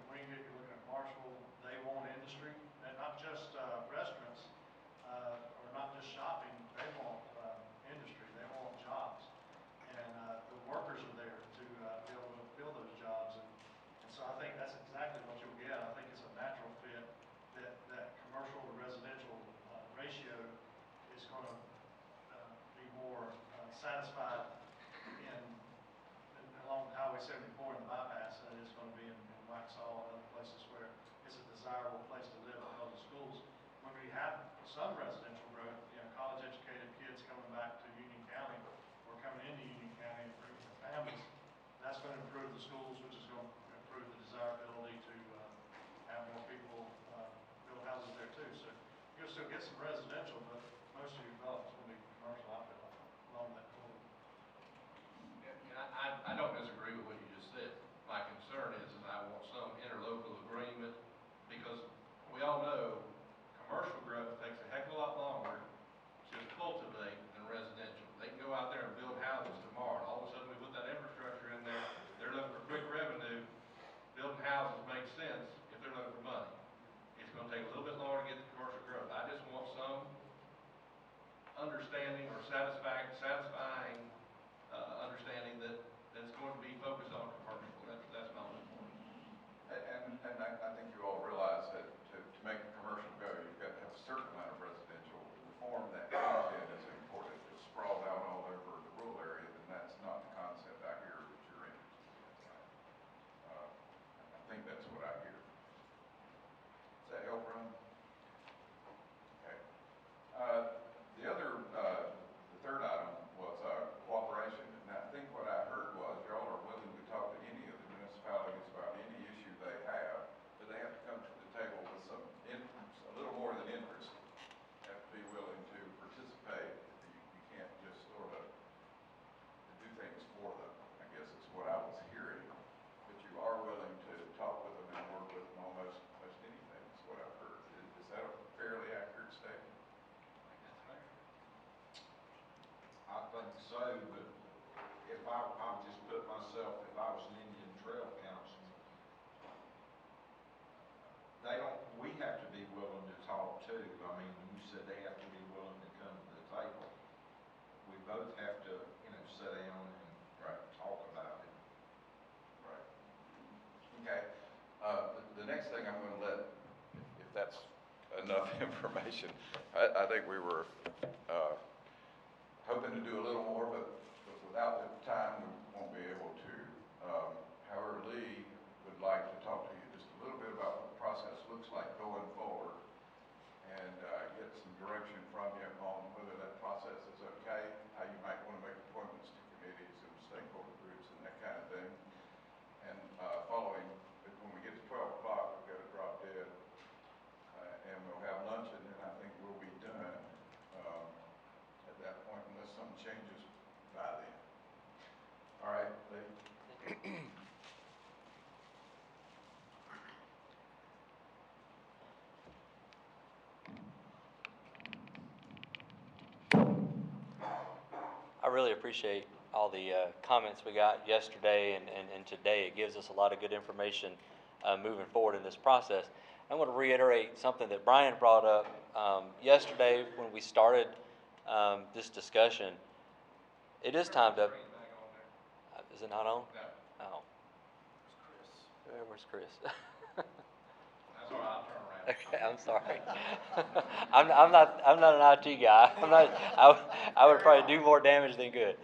Wingate, you're looking at Marshall, they want industry, and not just restaurants, or not just shopping, they want industry, they want jobs. And the workers are there to be able to fill those jobs. And so I think that's exactly what you'll get. I think it's a natural fit that commercial to residential ratio is going to be more satisfied along Highway 74 and the bypass than it is going to be in Waxhaw and other places where it's a desirable place to live because of schools. When we have some residential growth, college-educated kids coming back to Union County or coming into Union County and bringing their families, that's going to improve the schools, which is going to improve the desirability to have more people build houses there too. So you'll still get some residential, but most of your development's going to be commercial, I feel like, along that corridor. I don't disagree with what you just said. My concern is I want some interlocal agreement, because we all know commercial growth takes a heck of a lot longer to cultivate than residential. They can go out there and build houses tomorrow, and all of a sudden we put that infrastructure in there. They're looking for quick revenue. Building houses makes sense if they're looking for money. It's going to take a little bit longer to get the commercial growth. I just want some understanding or satisfying understanding that's going to be focused on commercial. That's my only point. And I think you all realize that to make the commercial go, you've got to have a certain amount of residential. The form that comes in is important. If it's sprawled out all over the rural area, then that's not the concept I hear that you're interested in. I think that's what I hear. Does that help, Ron? Okay. The third item was cooperation. And I think what I heard was y'all are willing to talk to any of the municipalities about any issue they have, but they have to come to the table with a little more than interest. Have to be willing to participate. You can't just sort of do things for them, I guess is what I was hearing. But you are willing to talk with them and work with them almost anything is what I've heard. Is that a fairly accurate statement? I think that's fair. I think so, but if I would just put myself, if I was an Indian Trail councilman, we have to be willing to talk too. I mean, when you said they have to be willing to come to the table, we both have to, sit down and talk about it. Right. Okay. The next thing I'm going to let, if that's enough information, I think we were hoping to do a little more, but without the time, we won't be able to. However, Lee would like to talk to you just a little bit about what the process looks like going forward and get some direction from you on whether that process is okay, how you might want to make appointments to committees and stakeholder groups and that kind of thing. And following, when we get to 12 o'clock, we've got to drop dead and we'll have lunch, and then I think we'll be done at that point unless something changes by then. All right, Lee? I really appreciate all the comments we got yesterday and today. It gives us a lot of good information moving forward in this process. I want to reiterate something that Brian brought up yesterday when we started this discussion. It is time to... Is it not on? No. Oh. Chris. Where's Chris? That's all right, I'll turn around. Okay, I'm sorry. I'm not an IT guy. I would probably do more damage than good.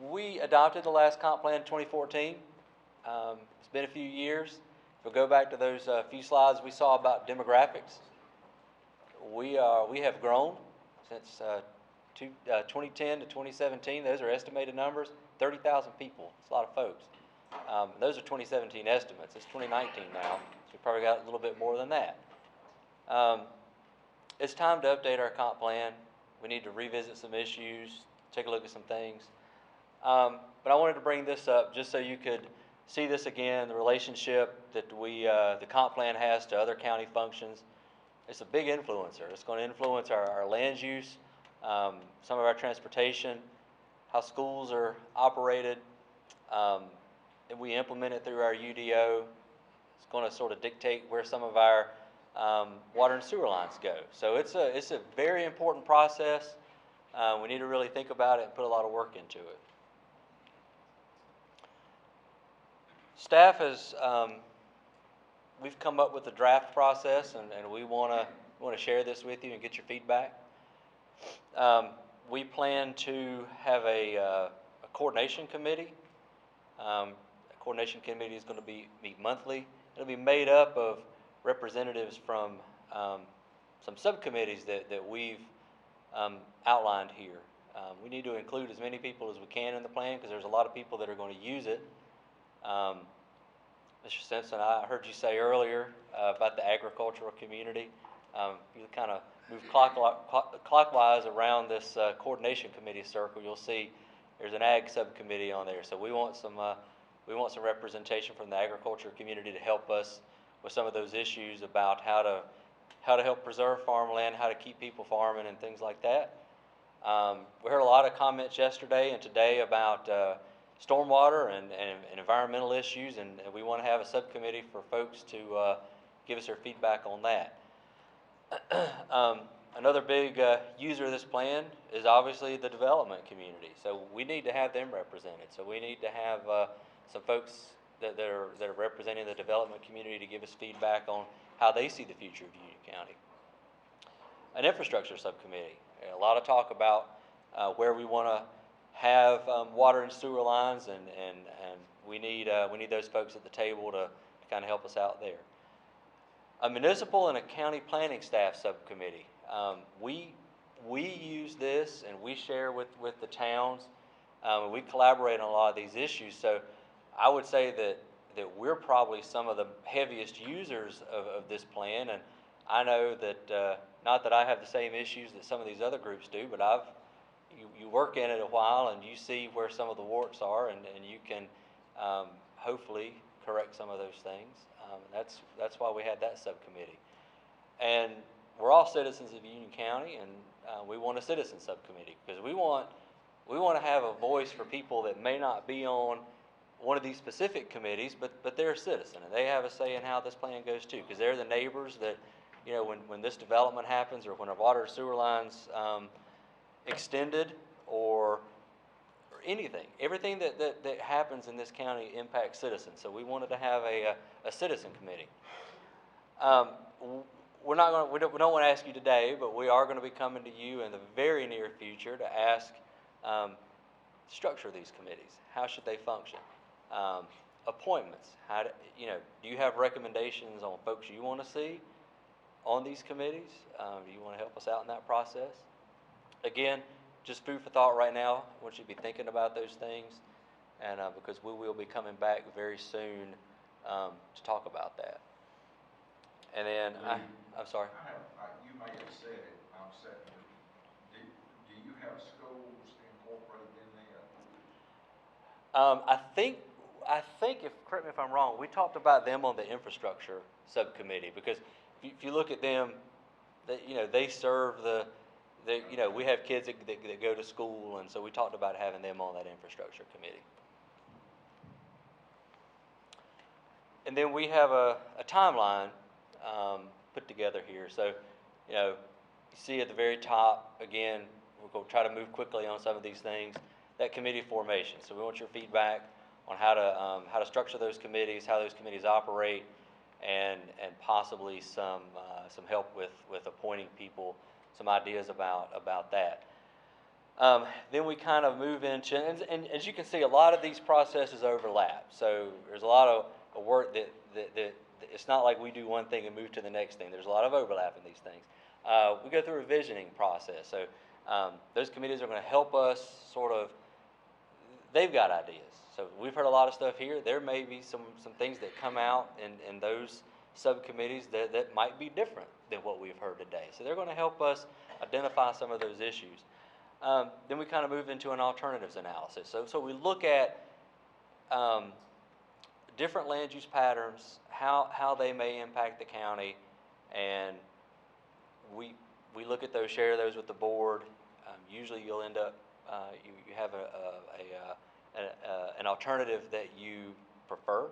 We adopted the last comp plan in 2014. It's been a few years. If we go back to those few slides we saw about demographics, we have grown since 2010 to 2017. Those are estimated numbers. 30,000 people. It's a lot of folks. Those are 2017 estimates. It's 2019 now, so we probably got a little bit more than that. It's time to update our comp plan. We need to revisit some issues, take a look at some things. But I wanted to bring this up just so you could see this again, the relationship that the comp plan has to other county functions. It's a big influencer. It's going to influence our land use, some of our transportation, how schools are operated, and we implement it through our UDO. It's going to sort of dictate where some of our water and sewer lines go. So it's a very important process. We need to really think about it and put a lot of work into it. Staff has, we've come up with a draft process, and we want to share this with you and get your feedback. We plan to have a coordination committee. A coordination committee is going to meet monthly. It'll be made up of representatives from some subcommittees that we've outlined here. We need to include as many people as we can in the plan because there's a lot of people that are going to use it. Mr. Simpson, I heard you say earlier about the agricultural community. You kind of move clockwise around this coordination committee circle. You'll see there's an ag subcommittee on there. So we want some representation from the agriculture community to help us with some of those issues about how to help preserve farmland, how to keep people farming, and things like that. We heard a lot of comments yesterday and today about stormwater and environmental issues, and we want to have a subcommittee for folks to give us their feedback on that. Another big user of this plan is obviously the development community. So we need to have them represented. So we need to have some folks that are representing the development community to give us feedback on how they see the future of Union County. An infrastructure subcommittee. A lot of talk about where we want to have water and sewer lines, and we need those folks at the table to kind of help us out there. A municipal and a county planning staff subcommittee. We use this and we share with the towns. We collaborate on a lot of these issues. So I would say that we're probably some of the heaviest users of this plan. And I know that not that I have the same issues that some of these other groups do, but you work in it a while and you see where some of the warts are, and you can hopefully correct some of those things. That's why we had that subcommittee. And we're all citizens of Union County, and we want a citizen subcommittee because we want to have a voice for people that may not be on one of these specific committees, but they're a citizen and they have a say in how this plan goes too, because they're the neighbors that, you know, when this development happens or when our water sewer lines extended or anything, everything that happens in this county impacts citizens. So we wanted to have a citizen committee. We don't want to ask you today, but we are going to be coming to you in the very near future to ask structure of these committees. How should they function? Appointments. Do you have recommendations on folks you want to see on these committees? Do you want to help us out in that process? Again, just food for thought right now. I want you to be thinking about those things, and because we will be coming back very soon to talk about that. And then, I'm sorry. You may have said it, I'm setting it. Do you have schools incorporated in there? I think, correct me if I'm wrong, we talked about them on the infrastructure subcommittee, because if you look at them, they serve we have kids that go to school, and so we talked about having them on that infrastructure committee. And then we have a timeline put together here. So, you see at the very top, again, we're going to try to move quickly on some of these things. That committee formation. So we want your feedback on how to structure those committees, how those committees operate, and possibly some help with appointing people, some ideas about that. Then we kind of move into, and as you can see, a lot of these processes overlap. So there's a lot of work that it's not like we do one thing and move to the next thing. There's a lot of overlap in these things. We go through a visioning process. So those committees are going to help us sort of, they've got ideas. So we've heard a lot of stuff here. There may be some things that come out in those subcommittees that might be different than what we've heard today. So they're going to help us identify some of those issues. Then we kind of move into an alternatives analysis. So we look at different land use patterns, how they may impact the county, and we look at those, share those with the board. Usually you'll end up, you have an alternative that you prefer.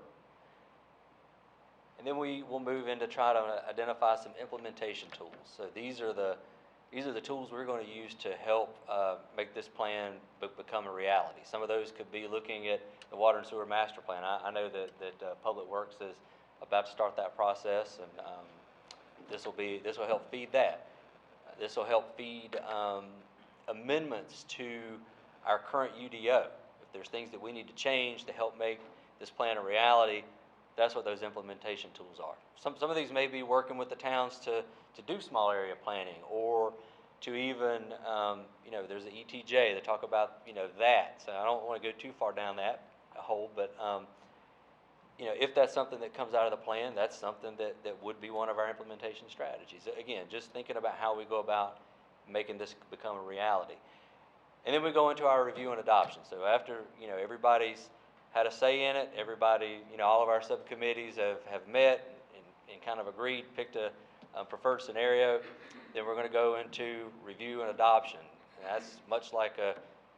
And then we will move into try to identify some implementation tools. So these are the tools we're going to use to help make this plan become a reality. Some of those could be looking at the water and sewer master plan. I know that Public Works is about to start that process, and this will help feed that. This will help feed amendments to our current UDO. If there's things that we need to change to help make this plan a reality, that's what those implementation tools are. Some of these may be working with the towns to do small area planning, or to even, there's the ETJ that talk about, that. So I don't want to go too far down that hole, but, if that's something that comes out of the plan, that's something that would be one of our implementation strategies. Again, just thinking about how we go about making this become a reality. And then we go into our review and adoption. So after, everybody's had a say in it, everybody, all of our subcommittees have met and kind of agreed, picked a preferred scenario, then we're going to go into review and adoption. And that's much like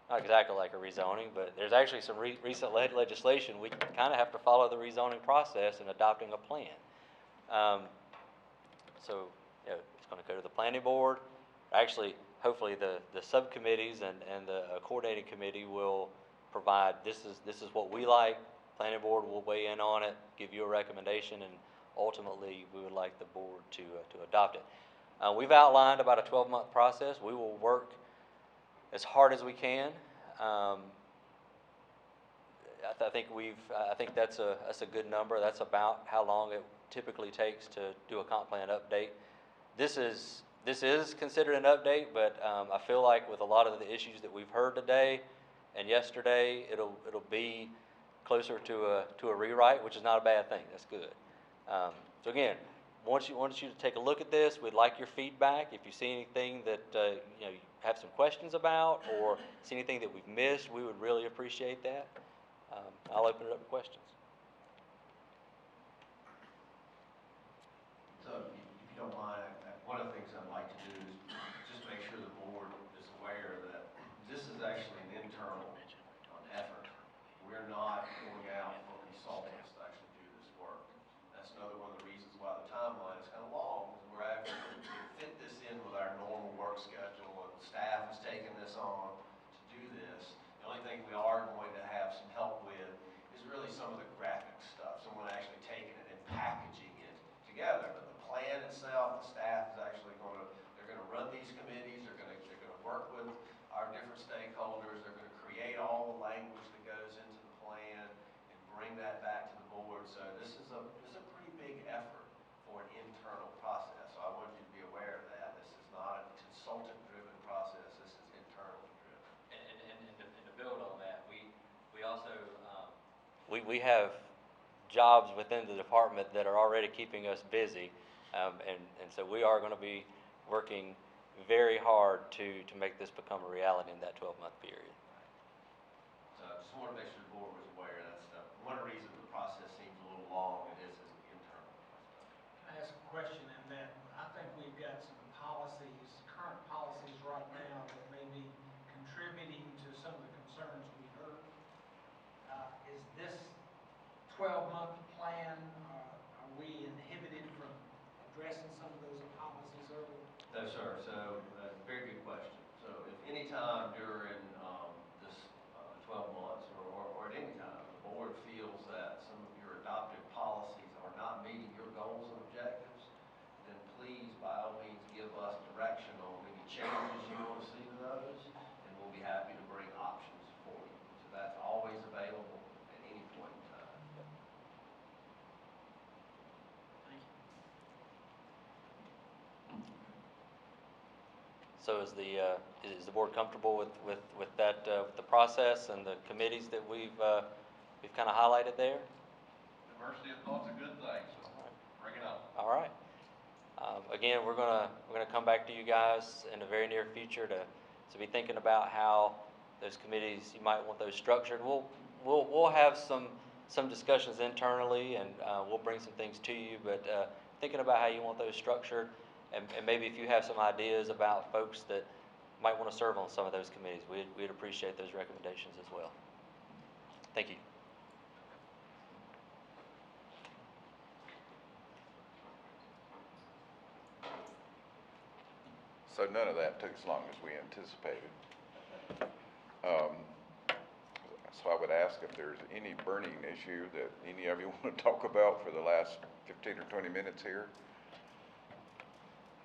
not exactly like a rezoning, but there's actually some recent legislation. We kind of have to follow the rezoning process in adopting a plan. So it's going to go to the planning board. Actually, hopefully the subcommittees and the coordinating committee will provide, this is what we like. Planning board will weigh in on it, give you a recommendation, and ultimately we would like the board to adopt it. We've outlined about a 12-month process. We will work as hard as we can. I think that's a good number. That's about how long it typically takes to do a comp plan update. This is considered an update, but I feel like with a lot of the issues that we've heard today and yesterday, it'll be closer to a rewrite, which is not a bad thing. That's good. So again, want you to take a look at this. We'd like your feedback. If you see anything that you have some questions about, or see anything that we've missed, we would really appreciate that. I'll open it up for questions. So if you don't mind, one of the things I'd like to do is just make sure the board is aware that this is actually an internal effort. We're not going out for consultants to actually do this work. That's another one of the reasons why the timeline is kind of long, is we're having to fit this in with our normal work schedule, and staff is taking this on to do this. The only thing we are going to have some help with is really some of the graphic stuff, someone actually taking it and packaging it together. But the plan itself, the staff is actually they're going to run these committees, they're going to work with our different stakeholders, they're going to create all the language that goes into the plan and bring that back to the board. So this is a pretty big effort for an internal process. So I want you to be aware of that. This is not a consultant-driven process. This is internally driven. And to build on that, we also we have jobs within the department that are already keeping us busy, and so we are going to be working very hard to make this become a reality in that 12-month period. So I just want to make sure the board was aware of that stuff. One reason the process seems a little long, it is internal. Can I ask a question in that? I think we've got some policies, current policies right now that may be contributing to some of the concerns we heard. Is this 12-month plan, are we inhibited from addressing some of those policies early? No, sir. So, very good question. So, if any time during this 12 months or at any time, the board feels that some of your adopted policies are not meeting your goals, changes you want to see to those, and we'll be happy to bring options for you. So that's always available at any point in time. So is the board comfortable with that, with the process and the committees that we've kind of highlighted there? Diversity of thought's a good thing, so bring it on. All right. Again, we're gonna come back to you guys in the very near future to be thinking about how those committees, you might want those structured. We'll have some discussions internally, and we'll bring some things to you, but thinking about how you want those structured, and maybe if you have some ideas about folks that might want to serve on some of those committees, we'd appreciate those recommendations as well. Thank you. So none of that took as long as we anticipated. So I would ask if there's any burning issue that any of you want to talk about for the last 15 or 20 minutes here.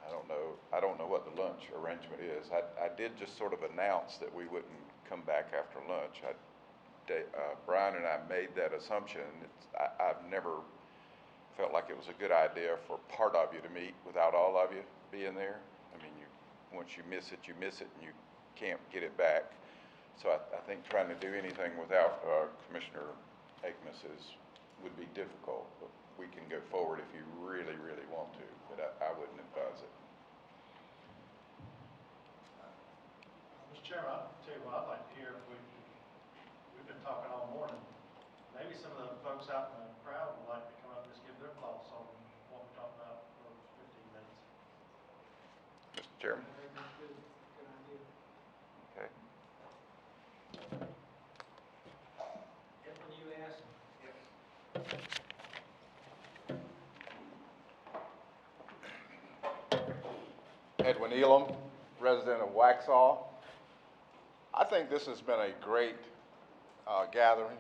I don't know what the lunch arrangement is. I did just sort of announce that we wouldn't come back after lunch. Brian and I made that assumption. I've never felt like it was a good idea for part of you to meet without all of you being there. I mean, once you miss it, and you can't get it back. So I think trying to do anything without Commissioner Akmus would be difficult. But we can go forward if you really, really want to, but I wouldn't advise it. Mr. Chairman, I'll tell you what I'd like to hear. We've been talking all morning. Maybe some of the folks out in the crowd would like to come up and just give their thoughts on what we talked about for 15 minutes. Mr. Chairman? Good idea. Okay. When you ask Edwin Elam, resident of Waxhaw. I think this has been a great gathering.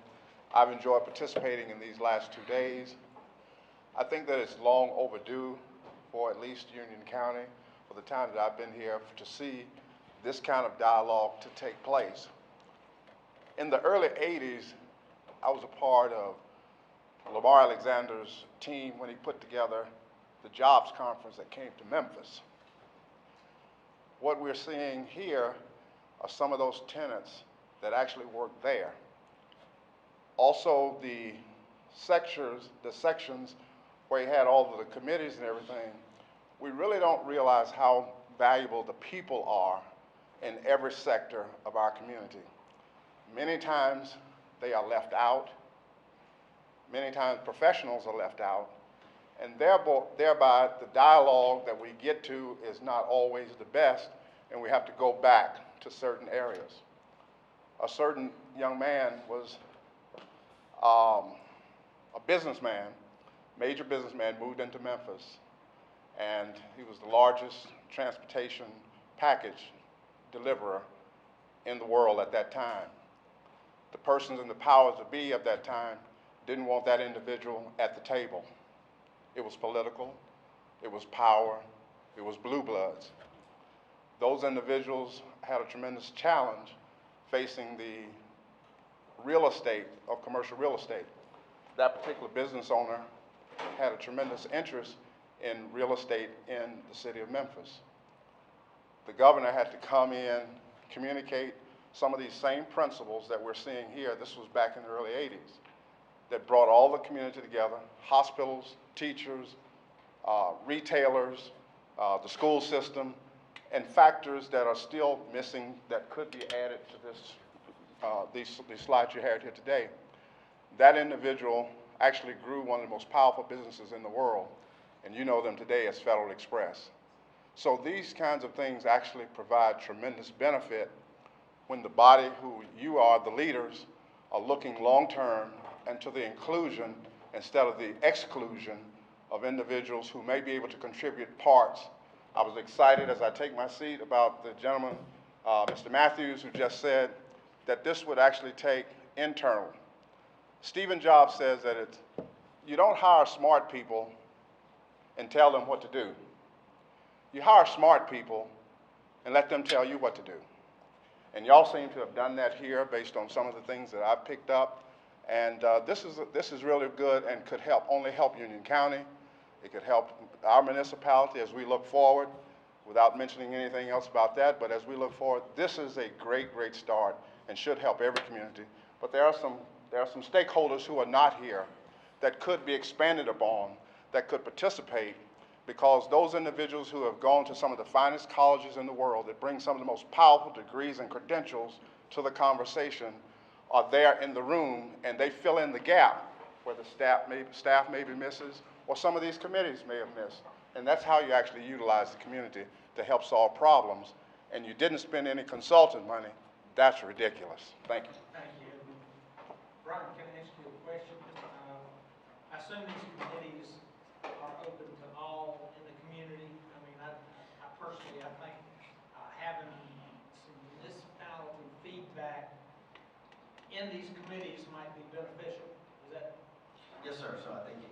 I've enjoyed participating in these last 2 days. I think that it's long overdue for at least Union County, for the time that I've been here, to see this kind of dialogue to take place. In the early 80s, I was a part of Lamar Alexander's team when he put together the jobs conference that came to Memphis. What we're seeing here are some of those tenants that actually work there. Also, the sections where he had all of the committees and everything, we really don't realize how valuable the people are in every sector of our community. Many times they are left out. Many times professionals are left out. And thereby the dialogue that we get to is not always the best, and we have to go back to certain areas. A certain young man was a businessman, major businessman, moved into Memphis, and he was the largest transportation package deliverer in the world at that time. The persons in the powers that be at that time didn't want that individual at the table. It was political, it was power, it was blue bloods. Those individuals had a tremendous challenge facing the real estate of commercial real estate. That particular business owner had a tremendous interest in real estate in the city of Memphis. The governor had to come in, communicate some of these same principles that we're seeing here. This was back in the early 80s, that brought all the community together, hospitals, teachers, retailers, the school system, and factors that are still missing that could be added to this, these slides you had here today. That individual actually grew one of the most powerful businesses in the world, and you know them today as Federal Express. So these kinds of things actually provide tremendous benefit when the body, who you are, the leaders, are looking long-term and to the inclusion instead of the exclusion of individuals who may be able to contribute parts. I was excited as I take my seat about the gentleman, Mr. Matthews, who just said that this would actually take internal. Stephen Jobs says that you don't hire smart people and tell them what to do. You hire smart people and let them tell you what to do. And y'all seem to have done that here based on some of the things that I've picked up. And this is really good and could only help Union County. It could help our municipality as we look forward, without mentioning anything else about that. But as we look forward, this is a great, great start and should help every community. But there are some stakeholders who are not here that could be expanded upon, that could participate, because those individuals who have gone to some of the finest colleges in the world that bring some of the most powerful degrees and credentials to the conversation are there in the room, and they fill in the gap where the staff maybe misses, or some of these committees may have missed. And that's how you actually utilize the community to help solve problems. And you didn't spend any consultant money. That's ridiculous. Thank you. Thank you. Brian, can I ask you a question? I assume these committees are open to all in the community. I mean, I personally, I think having some municipality feedback in these committees might be beneficial. Is that? Yes, sir. So I think you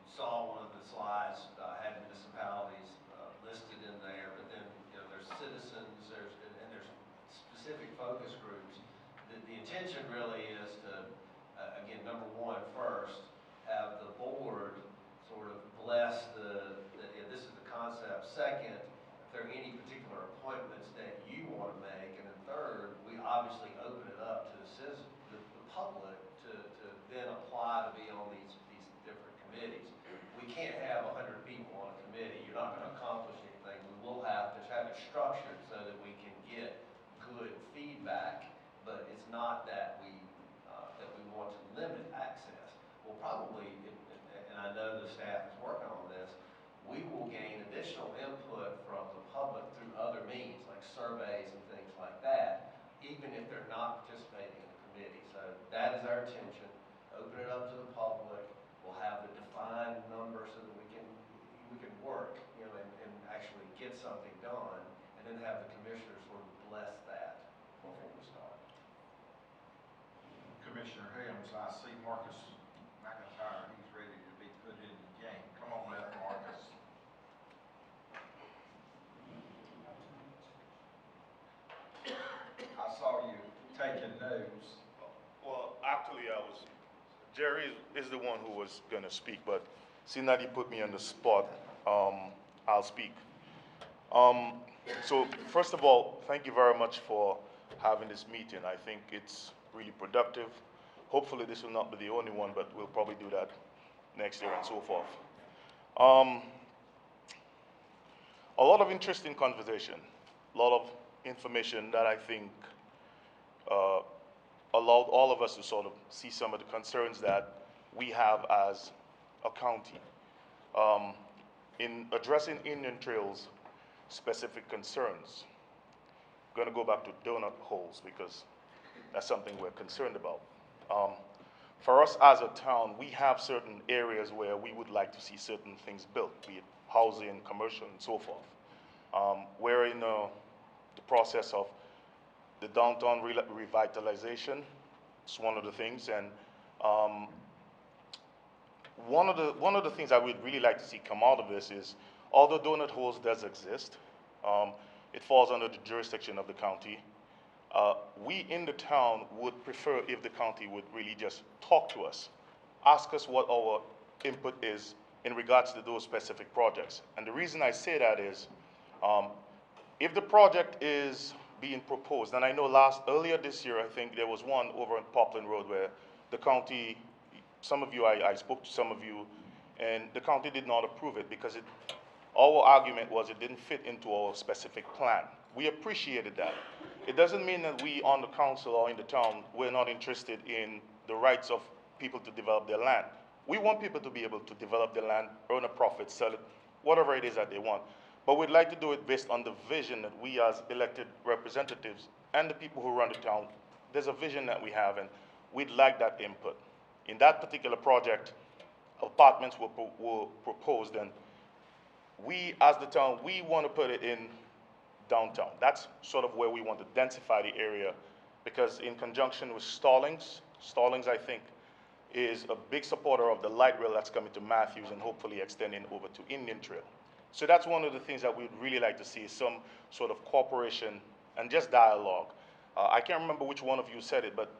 saw one of the slides had municipalities listed in there, but then there's citizens, there's specific focus groups. The intention really is to again, number one, first have the board sort of bless this is the concept. Second, if there are any particular appointments that you want to make, and then third, we obviously open it up to the citizens, the public to then apply to be on these different committees. We can't have 100 people on a committee. You're not going to accomplish anything. We will have to have it structured so that we can get good feedback, but it's not that we want to limit access. We'll probably, and I know the staff is working on this, we will gain additional input from the public through other means, like surveys and things like that, even if they're not participating in the committee. So that is our intention. Open it up to the public. We'll have the defined number so that we can work, and actually get something done, and then have the commissioners sort of bless that before we start. Commissioner Helms, I see Marcus McIntyre. He's ready to be put in the game. Come on up, Marcus. I saw you taking notes. Well, actually, Jerry is the one who was going to speak, but seeing that he put me on the spot, I'll speak. So first of all, thank you very much for having this meeting. I think it's really productive. Hopefully this will not be the only one, but we'll probably do that next year and so forth. A lot of interesting conversation, a lot of information that I think allowed all of us to sort of see some of the concerns that we have as a county. In addressing Indian Trail's specific concerns, I'm going to go back to donut holes because that's something we're concerned about. For us as a town, we have certain areas where we would like to see certain things built, be it housing, commercial, and so forth. We're in the process of the downtown revitalization. It's one of the things, and one of the things I would really like to see come out of this is, although donut holes does exist, it falls under the jurisdiction of the county. We in the town would prefer if the county would really just talk to us, ask us what our input is in regards to those specific projects. And the reason I say that is, if the project is being proposed, and I know earlier this year, I think there was one over on Poplar Road where the county, some of you, I spoke to some of you, and the county did not approve it because our argument was it didn't fit into our specific plan. We appreciated that. It doesn't mean that we on the council or in the town, we're not interested in the rights of people to develop their land. We want people to be able to develop their land, earn a profit, sell it, whatever it is that they want. But we'd like to do it based on the vision that we as elected representatives and the people who run the town, there's a vision that we have, and we'd like that input. In that particular project, apartments were proposed, and we as the town, we want to put it in downtown. That's sort of where we want to densify the area, because in conjunction with Stallings I think is a big supporter of the light rail that's coming to Matthews and hopefully extending over to Indian Trail. So that's one of the things that we'd really like to see, some sort of cooperation and just dialogue. I can't remember which one of you said it, but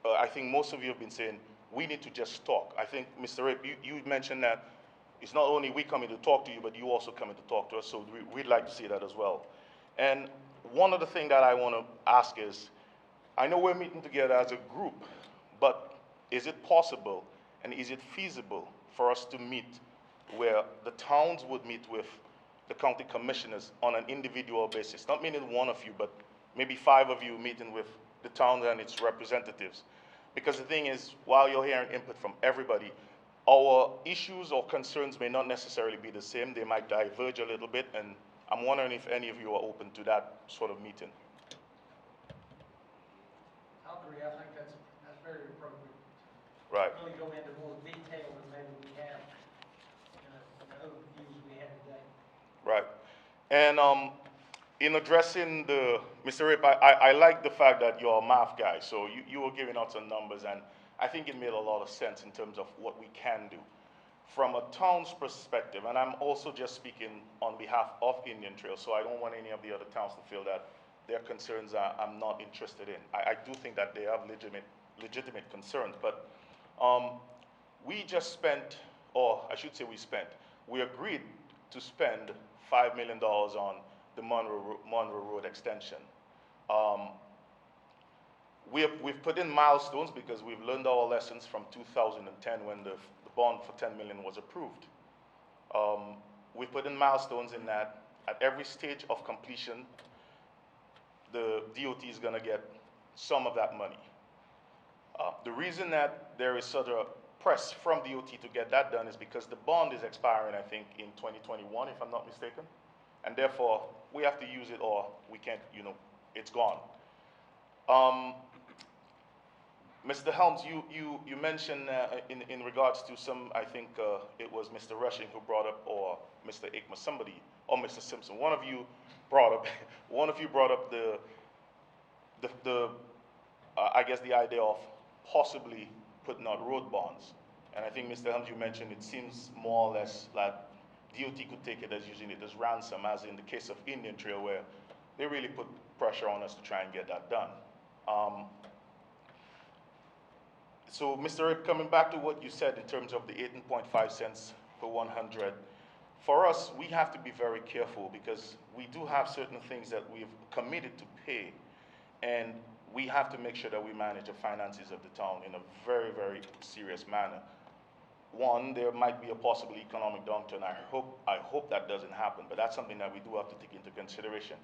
I think most of you have been saying, we need to just talk. I think, Mr. Rape, you mentioned that it's not only we coming to talk to you, but you also coming to talk to us, so we'd like to see that as well. And one of the things that I want to ask is, I know we're meeting together as a group, but is it possible and is it feasible for us to meet where the towns would meet with the county commissioners on an individual basis? Not meaning one of you, but maybe 5 of you meeting with the town and its representatives. Because the thing is, while you're hearing input from everybody, our issues or concerns may not necessarily be the same. They might diverge a little bit, and I'm wondering if any of you are open to that sort of meeting. I'll agree, I think that's very appropriate. Right. Really go into more detail than maybe we have, the overviews we had today. Right. And in addressing Mr. Rip, I like the fact that you're a math guy, so you were giving out some numbers, and I think it made a lot of sense in terms of what we can do. From a town's perspective, and I'm also just speaking on behalf of Indian Trail, so I don't want any of the other towns to feel that their concerns I'm not interested in. I do think that they have legitimate concerns, but we just spent, or I should say we agreed to spend $5 million on the Monroe Road extension. We've put in milestones because we've learned our lessons from 2010 when the bond for $10 million was approved. We've put in milestones in that at every stage of completion, the DOT is going to get some of that money. The reason that there is such a press from DOT to get that done is because the bond is expiring, I think, in 2021, if I'm not mistaken. And therefore, we have to use it or we can't, it's gone. Mr. Helms, you mentioned in regards to some, I think it was Mr. Rushing who brought up, or Mr. Aikma, somebody, or Mr. Simpson. One of you brought up I guess the idea of possibly putting out road bonds. And I think, Mr. Helms, you mentioned it seems more or less like DOT could take it as using it as ransom, as in the case of Indian Trail, where they really put pressure on us to try and get that done. So, Mr. Rip, coming back to what you said in terms of the 18.5 cents per 100, for us, we have to be very careful because we do have certain things that we've committed to pay, and we have to make sure that we manage the finances of the town in a very, very serious manner. One, there might be a possible economic downturn. I hope that doesn't happen, but that's something that we do have to take into consideration.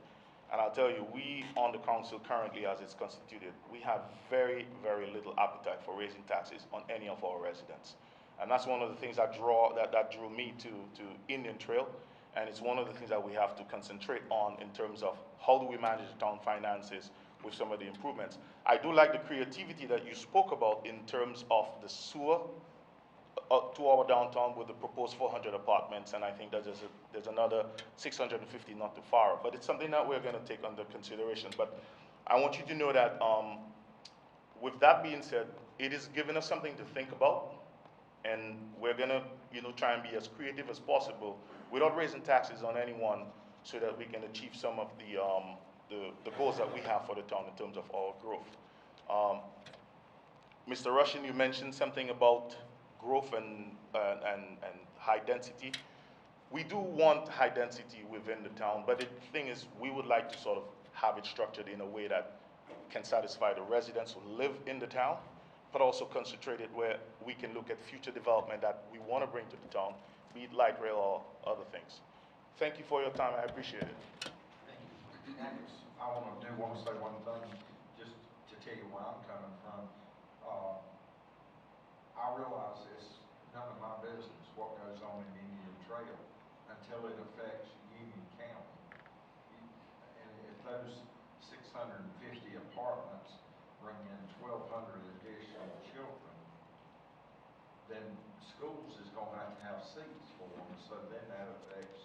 And I'll tell you, we on the council currently, as it's constituted, we have very, very little appetite for raising taxes on any of our residents. And that's one of the things that drew me to Indian Trail. And it's one of the things that we have to concentrate on in terms of how do we manage the town finances with some of the improvements. I do like the creativity that you spoke about in terms of the sewer to our downtown with the proposed 400 apartments, and I think that there's another 650 not too far. But it's something that we're going to take under consideration. But I want you to know that with that being said, it is giving us something to think about, and we're going to try and be as creative as possible without raising taxes on anyone so that we can achieve some of the goals that we have for the town in terms of our growth. Mr. Rushing, you mentioned something about growth and high density. We do want high density within the town, but the thing is, we would like to sort of have it structured in a way that can satisfy the residents who live in the town, but also concentrate it where we can look at future development that we want to bring to the town, be it light rail or other things. Thank you for your time. I appreciate it. I want to say one thing, just to tell you where I'm coming from. I realize it's none of my business what goes on in Indian Trail until it affects Union County. And if those 650 apartments bring in 1,200 additional children, then schools is going to have seats for them. So then that affects.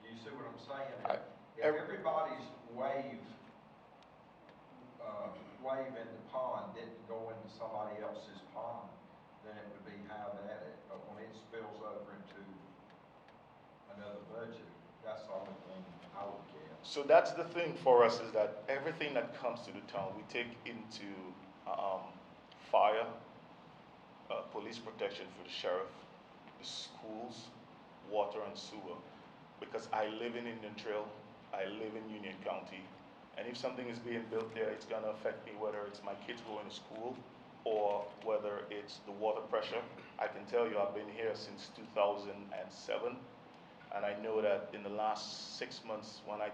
You see what I'm saying? If everybody's wave in the pond didn't go into somebody else's pond, then it would be have at it. But when it spills over into another budget, That's the only thing I would get. So that's the thing for us, is that everything that comes to the town, we take into fire, police protection for the sheriff, the schools, water and sewer. Because I live in Indian Trail, I live in Union County, and if something is being built there, it's gonna affect me, whether it's my kids going to school or whether it's the water pressure. I can tell you, I've been here since 2007, and I know that in the last 6 months, when I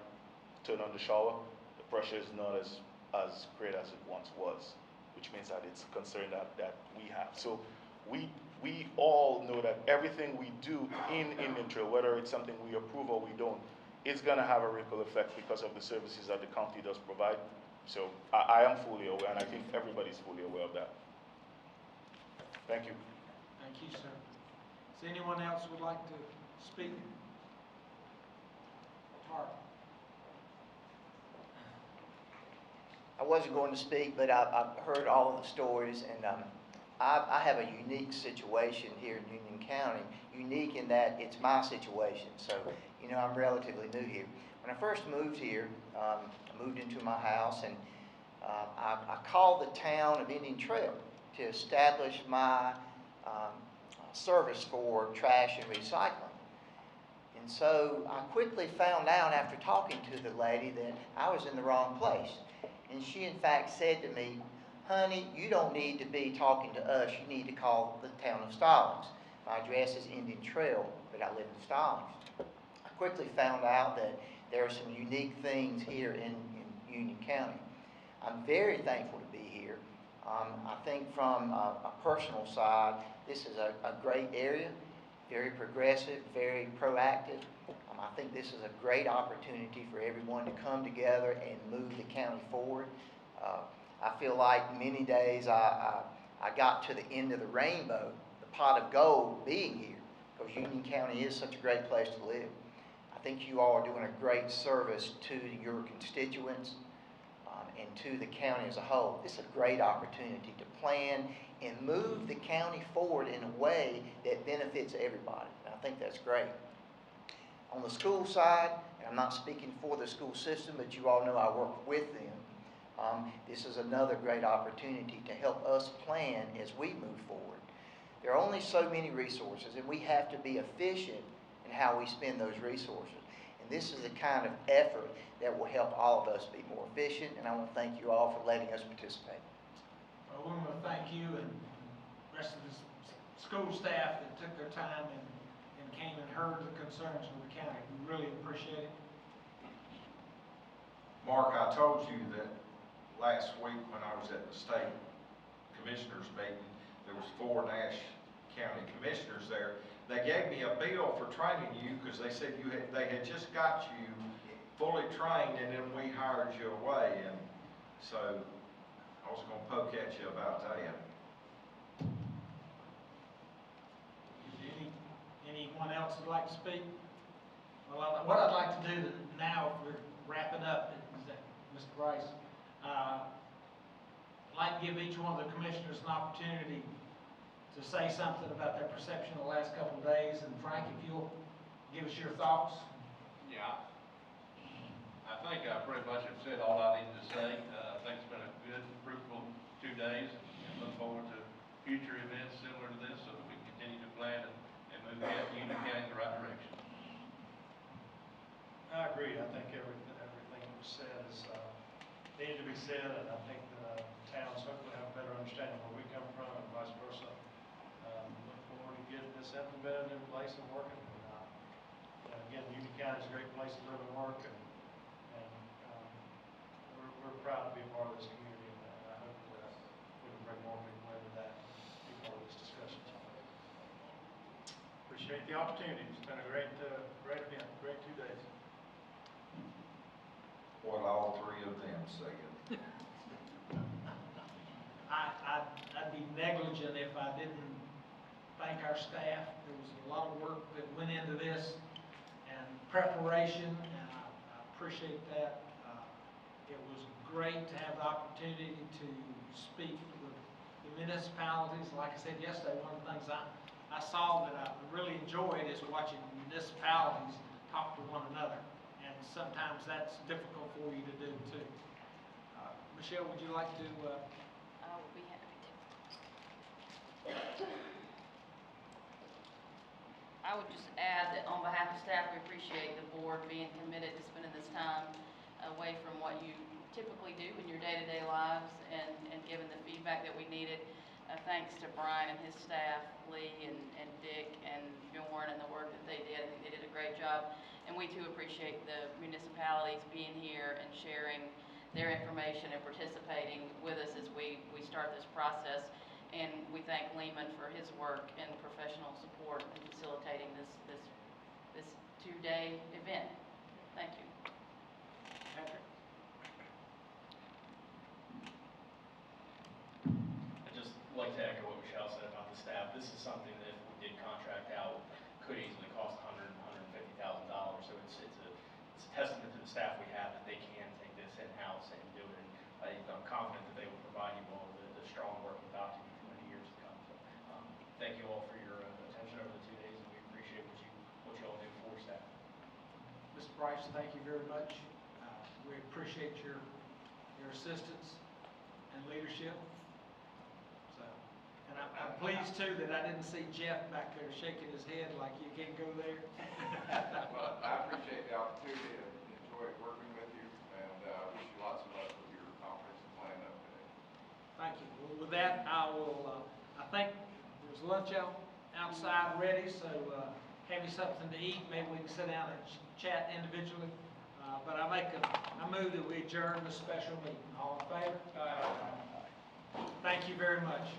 turn on the shower, the pressure is not as great as it once was, which means that it's a concern that we have. So we all know that everything we do in Indian Trail, whether it's something we approve or we don't, it's gonna have a ripple effect because of the services that the county does provide. So I am fully aware, and I think everybody's fully aware of that. Thank you. Thank you, sir. Does anyone else would like to speak? Mark? I wasn't going to speak, but I've heard all of the stories, and I have a unique situation here in Union County, unique in that it's my situation. So, you know, I'm relatively new here. When I first moved here, I moved into my house, and I called the town of Indian Trail to establish my service for trash and recycling. And so I quickly found out after talking to the lady that I was in the wrong place. And she in fact said to me, "Honey, you don't need to be talking to us, you need to call the town of Stallings. My address is Indian Trail, but I live in Stallings." I quickly found out that there are some unique things here in Union County. I'm very thankful to be here. I think from a personal side, this is a great area, very progressive, very proactive. I think this is a great opportunity for everyone to come together and move the county forward. I feel like many days I got to the end of the rainbow, the pot of gold being here, because Union County is such a great place to live. I think you all are doing a great service to your constituents and to the county as a whole. This is a great opportunity to plan and move the county forward in a way that benefits everybody. And I think that's great. On the school side, and I'm not speaking for the school system, but you all know I work with them. This is another great opportunity to help us plan as we move forward. There are only so many resources, and we have to be efficient in how we spend those resources. And this is the kind of effort that will help all of us be more efficient, and I want to thank you all for letting us participate. Well, we want to thank you and the rest of the school staff that took their time and came and heard the concerns of the county. We really appreciate it. Mark, I told you that last week when I was at the state commissioners meeting, there was 4 Nash County commissioners there. They gave me a bill for training you because they said they had just got you fully trained and then we hired you away. And so I was going to poke at you about that. Anyone else would like to speak? Well, what I'd like to do now, if we're wrapping up, is that, Mr. Rice, I'd like to give each one of the commissioners an opportunity to say something about their perception of the last couple of days. And Frank, if you'll give us your thoughts. Yeah. I think I pretty much have said all I need to say. I think it's been a good, fruitful 2 days, and look forward to future events similar to this so that we can continue to plan and move Union County in the right direction. I agree. I think everything that was said is needed to be said, and I think the towns hopefully have a better understanding where we come from and vice versa. Look forward to getting this implemented in place and working. And again, Union County is a great place to live and work, and we're proud to be a part of this community, and I hope that we can bring more people into that and be part of this discussion. Appreciate the opportunity. It's been a great event, great 2 days. What all 3 of them said. I'd be negligent if I didn't thank our staff. There was a lot of work that went into this and preparation, and I appreciate that. It was great to have the opportunity to speak with the municipalities. Like I said yesterday, one of the things I saw that I really enjoyed is watching municipalities talk to one another. And sometimes that's difficult for you to do too. Michelle, would you like to, I would be happy to. I would just add that on behalf of staff, we appreciate the board being committed to spending this time away from what you typically do in your day-to-day lives and giving the feedback that we needed. Thanks to Brian and his staff, Lee and Dick and Bjorn and the work that they did. I think they did a great job. And we too appreciate the municipalities being here and sharing their information and participating with us as we start this process. And we thank Lehman for his work and professional support in facilitating this two-day event. Thank you. Patrick? I'd just like to echo what Michelle said about the staff. This is something that if we did contract out, could easily cost $100,000, $150,000. So it's a testament to the staff we have that they can take this in-house and do it. And I'm confident that they will provide you all the strong working document for many years to come. So thank you all for your attention over the 2 days, and we appreciate what you all do for staff. Mr. Price, thank you very much. We appreciate your assistance and leadership. So, and I'm pleased too that I didn't see Jeff back there shaking his head like you can't go there. Well, I appreciate the opportunity and enjoyed working with you, and wish you lots of luck with your comprehensive plan up today. Thank you. Well, with that, I will, I think there's lunch outside ready, so have you something to eat. Maybe we can sit down and chat individually. But I move that we adjourn the special meeting. All in favor? Thank you very much.